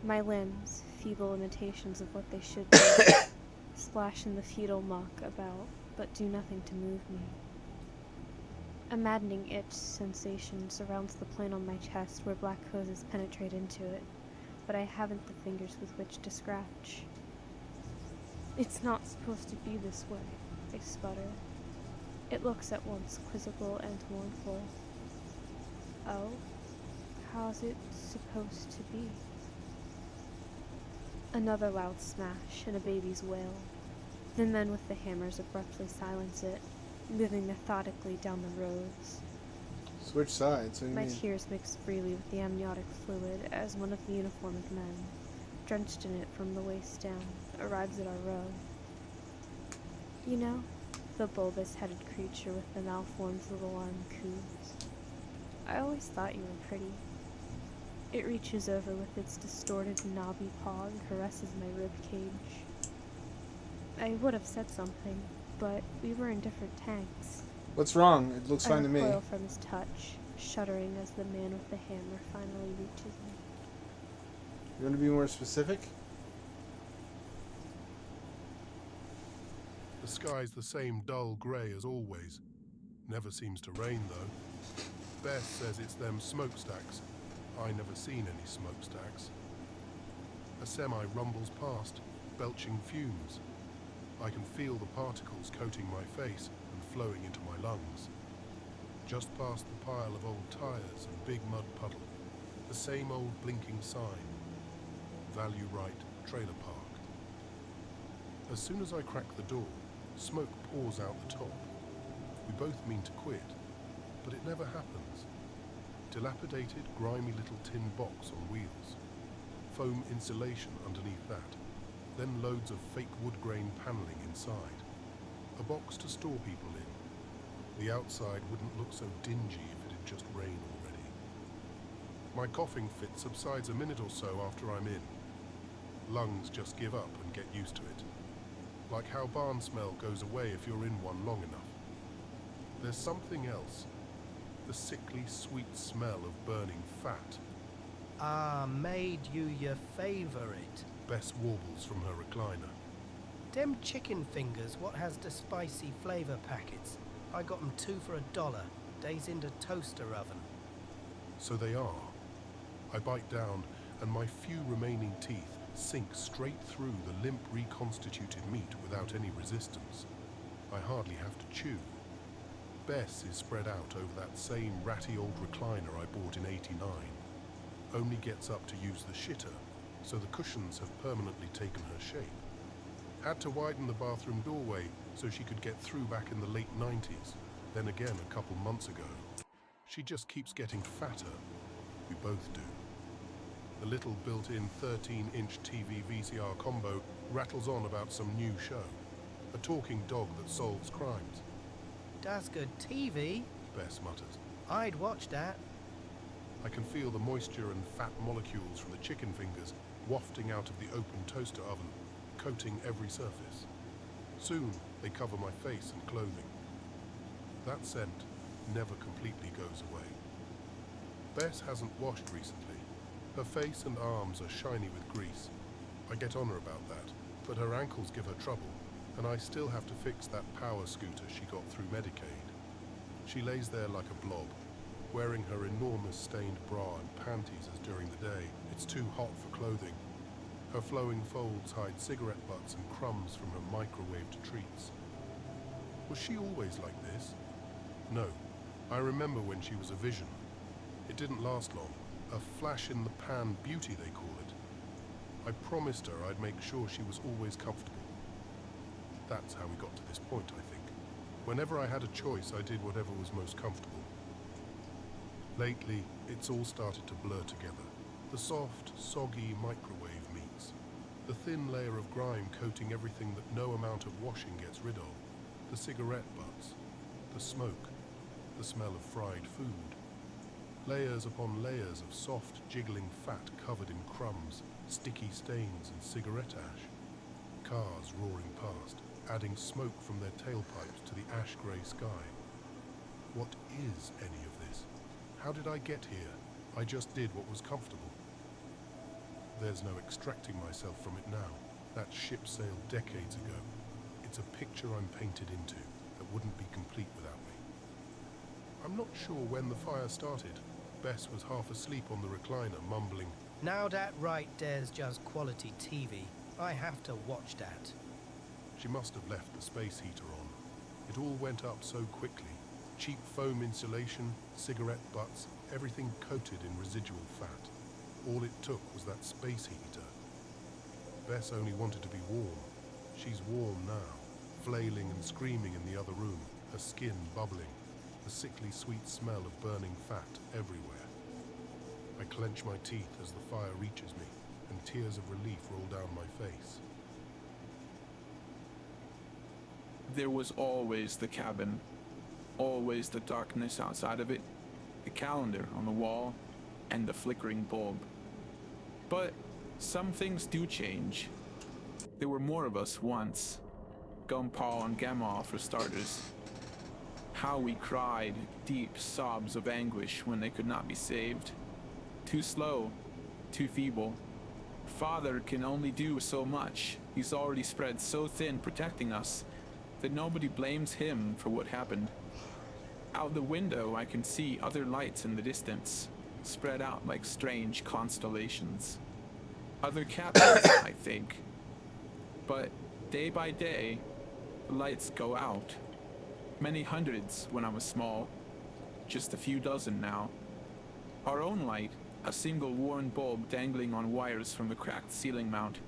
L: My limbs, feeble imitations of what they should be, splash in the futile muck about, but do nothing to move me. A maddening itch sensation surrounds the plane on my chest where black hoses penetrate into it, but I haven't the fingers with which to scratch. It's not supposed to be this way, I sputter. It looks at once quizzical and mournful. Oh? How's it supposed to be? Another loud smash and a baby's wail. The men with the hammers abruptly silence it, moving methodically down the rows.
A: Switch sides, what do you
L: My
A: mean?
L: tears mix freely with the amniotic fluid as one of the uniformed men, drenched in it from the waist down, arrives at our row. You know, the bulbous-headed creature with the malformed little arm coos. I always thought you were pretty. It reaches over with its distorted, knobby paw and caresses my rib cage. I would have said something, but we were in different tanks.
A: What's wrong? It looks fine to me.
L: I recoil from his touch, shuddering as the man with the hammer finally reaches me.
A: You want to be more specific?
M: The sky's the same dull grey as always. Never seems to rain, though. Bess says it's them smokestacks. I never seen any smokestacks. A semi rumbles past, belching fumes. I can feel the particles coating my face and flowing into my lungs. Just past the pile of old tires and big mud puddle, the same old blinking sign. Value Right Trailer Park. As soon as I crack the door, smoke pours out the top. We both mean to quit, but it never happens. Dilapidated, grimy little tin box on wheels. Foam insulation underneath that. Then loads of fake wood grain paneling inside. A box to store people in. The outside wouldn't look so dingy if it had just rained already. My coughing fit subsides a minute or so after I'm in. Lungs just give up and get used to it. Like how barn smell goes away if you're in one long enough. There's something else. The sickly sweet smell of burning fat.
N: Ah, made you your favorite.
M: Bess warbles from her recliner.
N: Them chicken fingers what has the spicy flavor packets. I got 'em 2 for $1. Days in the toaster oven.
M: So they are. I bite down and my few remaining teeth sink straight through the limp reconstituted meat without any resistance. I hardly have to chew. Bess is spread out over that same ratty old recliner I bought in '89. Only gets up to use the shitter, so the cushions have permanently taken her shape. Had to widen the bathroom doorway so she could get through back in the late '90s, then again a couple months ago. She just keeps getting fatter. We both do. The little built-in 13-inch TV VCR combo rattles on about some new show. A talking dog that solves crimes.
N: That's good TV.
M: Bess mutters.
N: I'd watch that.
M: I can feel the moisture and fat molecules from the chicken fingers wafting out of the open toaster oven, coating every surface. Soon, they cover my face and clothing. That scent never completely goes away. Bess hasn't washed recently. Her face and arms are shiny with grease. I get on her about that, but her ankles give her trouble, and I still have to fix that power scooter she got through Medicaid. She lays there like a blob, wearing her enormous stained bra and panties as during the day. It's too hot for clothing. Her flowing folds hide cigarette butts and crumbs from her microwaved treats. Was she always like this? No, I remember when she was a vision. It didn't last long. A flash-in-the-pan beauty, they call it. I promised her I'd make sure she was always comfortable. That's how we got to this point, I think. Whenever I had a choice, I did whatever was most comfortable. Lately, it's all started to blur together. The soft, soggy microwave meats. The thin layer of grime coating everything that no amount of washing gets rid of. The cigarette butts. The smoke. The smell of fried food. Layers upon layers of soft, jiggling fat covered in crumbs, sticky stains and cigarette ash. Cars roaring past, adding smoke from their tailpipes to the ash-grey sky. What is any of this? How did I get here? I just did what was comfortable. There's no extracting myself from it now. That ship sailed decades ago. It's a picture I'm painted into that wouldn't be complete without me. I'm not sure when the fire started. Bess was half asleep on the recliner, mumbling,
N: "Now that right there's just quality TV. I have to watch that."
M: She must have left the space heater on. It all went up so quickly. Cheap foam insulation, cigarette butts, everything coated in residual fat. All it took was that space heater. Bess only wanted to be warm. She's warm now, flailing and screaming in the other room, her skin bubbling, the sickly sweet smell of burning fat everywhere. I clench my teeth as the fire reaches me, and tears of relief roll down my face.
O: There was always the cabin, always the darkness outside of it, the calendar on the wall, and the flickering bulb. But some things do change. There were more of us once. Gumpaw and Gamma for starters. How we cried deep sobs of anguish when they could not be saved. Too slow, too feeble. Father can only do so much. He's already spread so thin protecting us that nobody blames him for what happened. Out the window I can see other lights in the distance, spread out like strange constellations. Other captains, I think. But day by day, the lights go out. Many hundreds when I was small, just a few dozen now. Our own light, a single worn bulb dangling on wires from the cracked ceiling mount,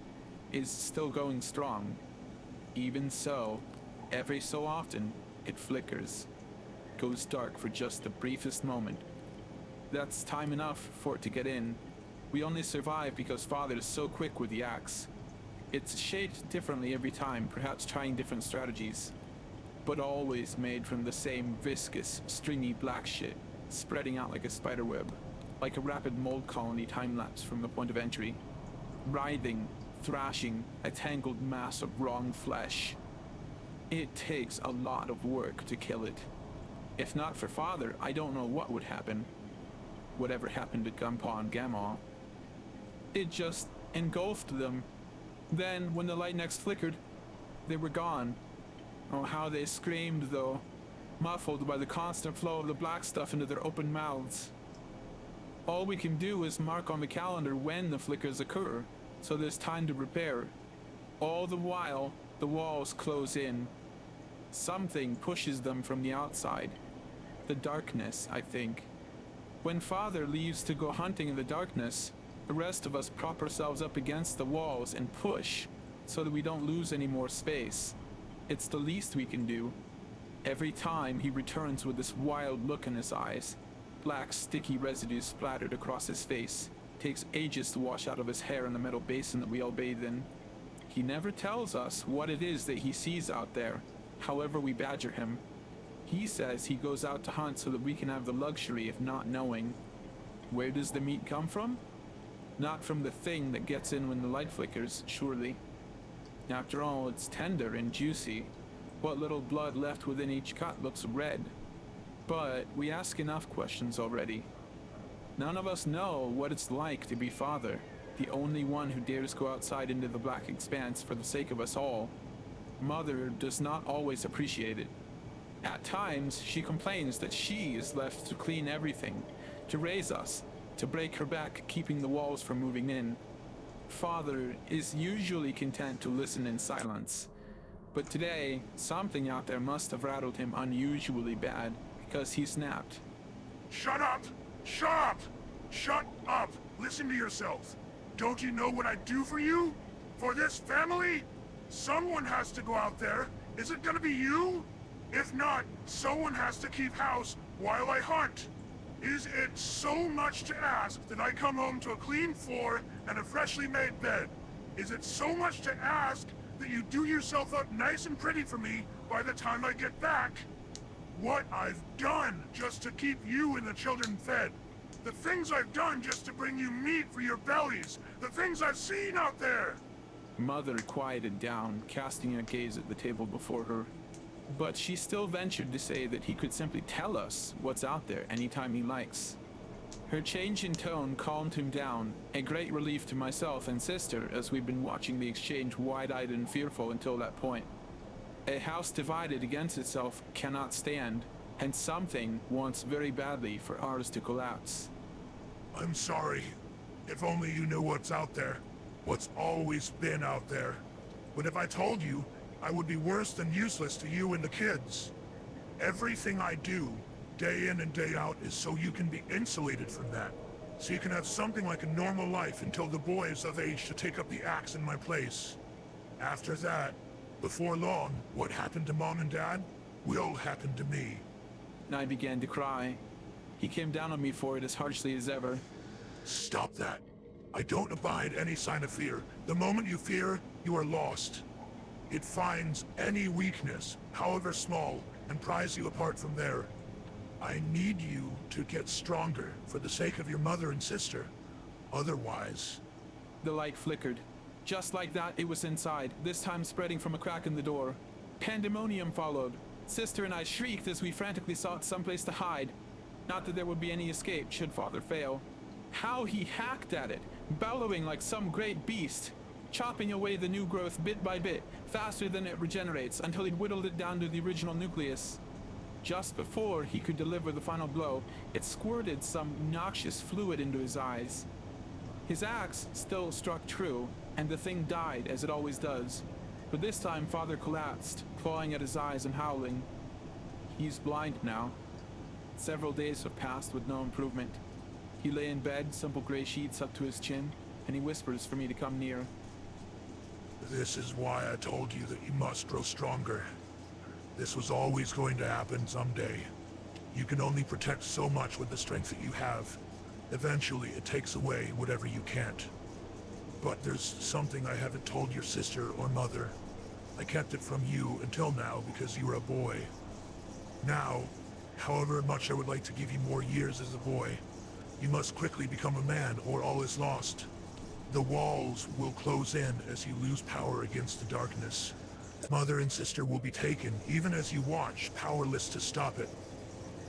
O: is still going strong. Even so, every so often, it flickers, goes dark for just the briefest moment. That's time enough for it to get in. We only survive because Father is so quick with the axe. It's shaped differently every time, perhaps trying different strategies, but always made from the same viscous, stringy black shit, spreading out like a spiderweb, like a rapid mold colony time-lapse from the point of entry. Writhing, thrashing, a tangled mass of wrong flesh. It takes a lot of work to kill it. If not for Father, I don't know what would happen. Whatever happened to Gumpaw and Gamma. It just engulfed them. Then, when the light next flickered, they were gone. Oh, how they screamed, though, muffled by the constant flow of the black stuff into their open mouths. All we can do is mark on the calendar when the flickers occur, so there's time to prepare. All the while, the walls close in. Something pushes them from the outside. The darkness, I think. When Father leaves to go hunting in the darkness, the rest of us prop ourselves up against the walls and push, so that we don't lose any more space. It's the least we can do. Every time he returns with this wild look in his eyes, black sticky residue splattered across his face, takes ages to wash out of his hair in the metal basin that we all bathe in. He never tells us what it is that he sees out there, however we badger him. He says he goes out to hunt so that we can have the luxury of not knowing. Where does the meat come from? Not from the thing that gets in when the light flickers, surely. After all, it's tender and juicy. What little blood left within each cut looks red. But we ask enough questions already. None of us know what it's like to be Father, the only one who dares go outside into the black expanse for the sake of us all. Mother does not always appreciate it. At times, she complains that she is left to clean everything, to raise us, to break her back keeping the walls from moving in. Father is usually content to listen in silence, but today, something out there must have rattled him unusually bad. because he snapped.
M: Shut up! Shut up! Shut up! Listen to yourself. Don't you know what I do for you? For this family? Someone has to go out there. Is it gonna be you? If not, someone has to keep house while I hunt. Is it so much to ask that I come home to a clean floor and a freshly made bed? Is it so much to ask that you do yourself up nice and pretty for me by the time I get back? What I've done just to keep you and the children fed. The things I've done just to bring you meat for your bellies. The things I've seen out there.
O: Mother quieted down, casting a gaze at the table before her. But she still ventured to say that he could simply tell us what's out there anytime he likes. Her change in tone calmed him down, a great relief to myself and sister as we'd been watching the exchange wide-eyed and fearful until that point. A house divided against itself cannot stand, and something wants very badly for ours to collapse.
M: I'm sorry. If only you knew what's out there. What's always been out there. But if I told you, I would be worse than useless to you and the kids. Everything I do, day in and day out, is so you can be insulated from that. So you can have something like a normal life until the boy is of age to take up the axe in my place. After that, before long, what happened to Mom and Dad will happen to me.
O: I began to cry. He came down on me for it as harshly as ever.
M: Stop that. I don't abide any sign of fear. The moment you fear, you are lost. It finds any weakness, however small, and pries you apart from there. I need you to get stronger for the sake of your mother and sister. Otherwise...
O: The light flickered. Just like that, it was inside, this time spreading from a crack in the door. Pandemonium followed. Sister and I shrieked as we frantically sought someplace to hide. Not that there would be any escape should Father fail. How he hacked at it, bellowing like some great beast, chopping away the new growth bit by bit, faster than it regenerates, until he'd whittled it down to the original nucleus. Just before he could deliver the final blow, it squirted some noxious fluid into his eyes. His axe still struck true, and the thing died as it always does. But this time Father collapsed, clawing at his eyes and howling. He's blind now. Several days have passed with no improvement. He lay in bed, simple gray sheets up to his chin, and he whispers for me to come near.
M: This is why I told you that you must grow stronger. This was always going to happen someday. You can only protect so much with the strength that you have. Eventually, it takes away whatever you can't. But there's something I haven't told your sister or mother. I kept it from you until now because you were a boy. Now, however much I would like to give you more years as a boy, you must quickly become a man or all is lost. The walls will close in as you lose power against the darkness. Mother and sister will be taken, even as you watch, powerless to stop it.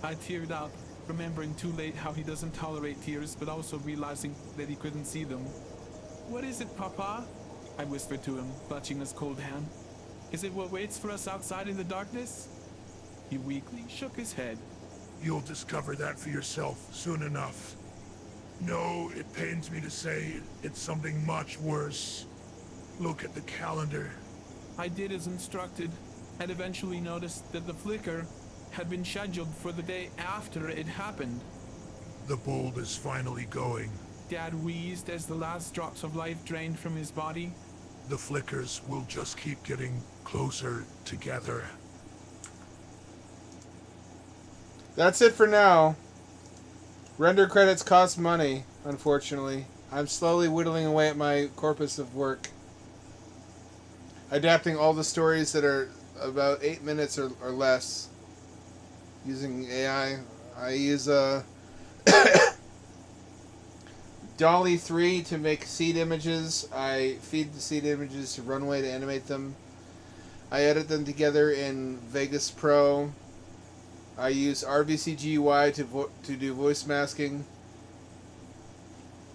O: I teared up, remembering too late how he doesn't tolerate tears, but also realizing that he couldn't see them. What is it, Papa? I whispered to him, clutching his cold hand. Is it what waits for us outside in the darkness? He weakly shook his head.
M: You'll discover that for yourself soon enough. No, it pains me to say it's something much worse. Look at the calendar.
O: I did as instructed, and eventually noticed that the flicker had been scheduled for the day after it happened.
M: The bulb is finally going.
O: Dad wheezed as the last drops of life drained from his body.
M: The flickers will just keep getting closer together.
A: That's it for now. Render credits cost money, unfortunately. I'm slowly whittling away at my corpus of work. Adapting all the stories that are about 8 minutes or less using AI. I use Dolly 3 to make seed images. I feed the seed images to Runway to animate them. I edit them together in Vegas Pro. I use RVCG UI to do voice masking.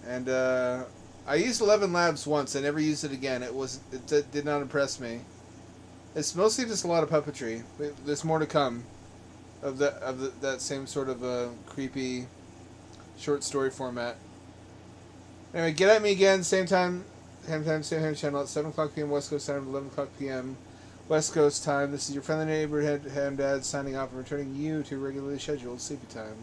A: And I used 11 Labs once. I never used it again. It did not impress me. It's mostly just a lot of puppetry. There's more to come of that same sort of creepy short story format. Anyway, get at me again, same time channel at 7 o'clock p.m. West Coast time, 11 o'clock p.m. West Coast time. This is your friendly neighborhood ham dad signing off and returning you to regularly scheduled sleepy time.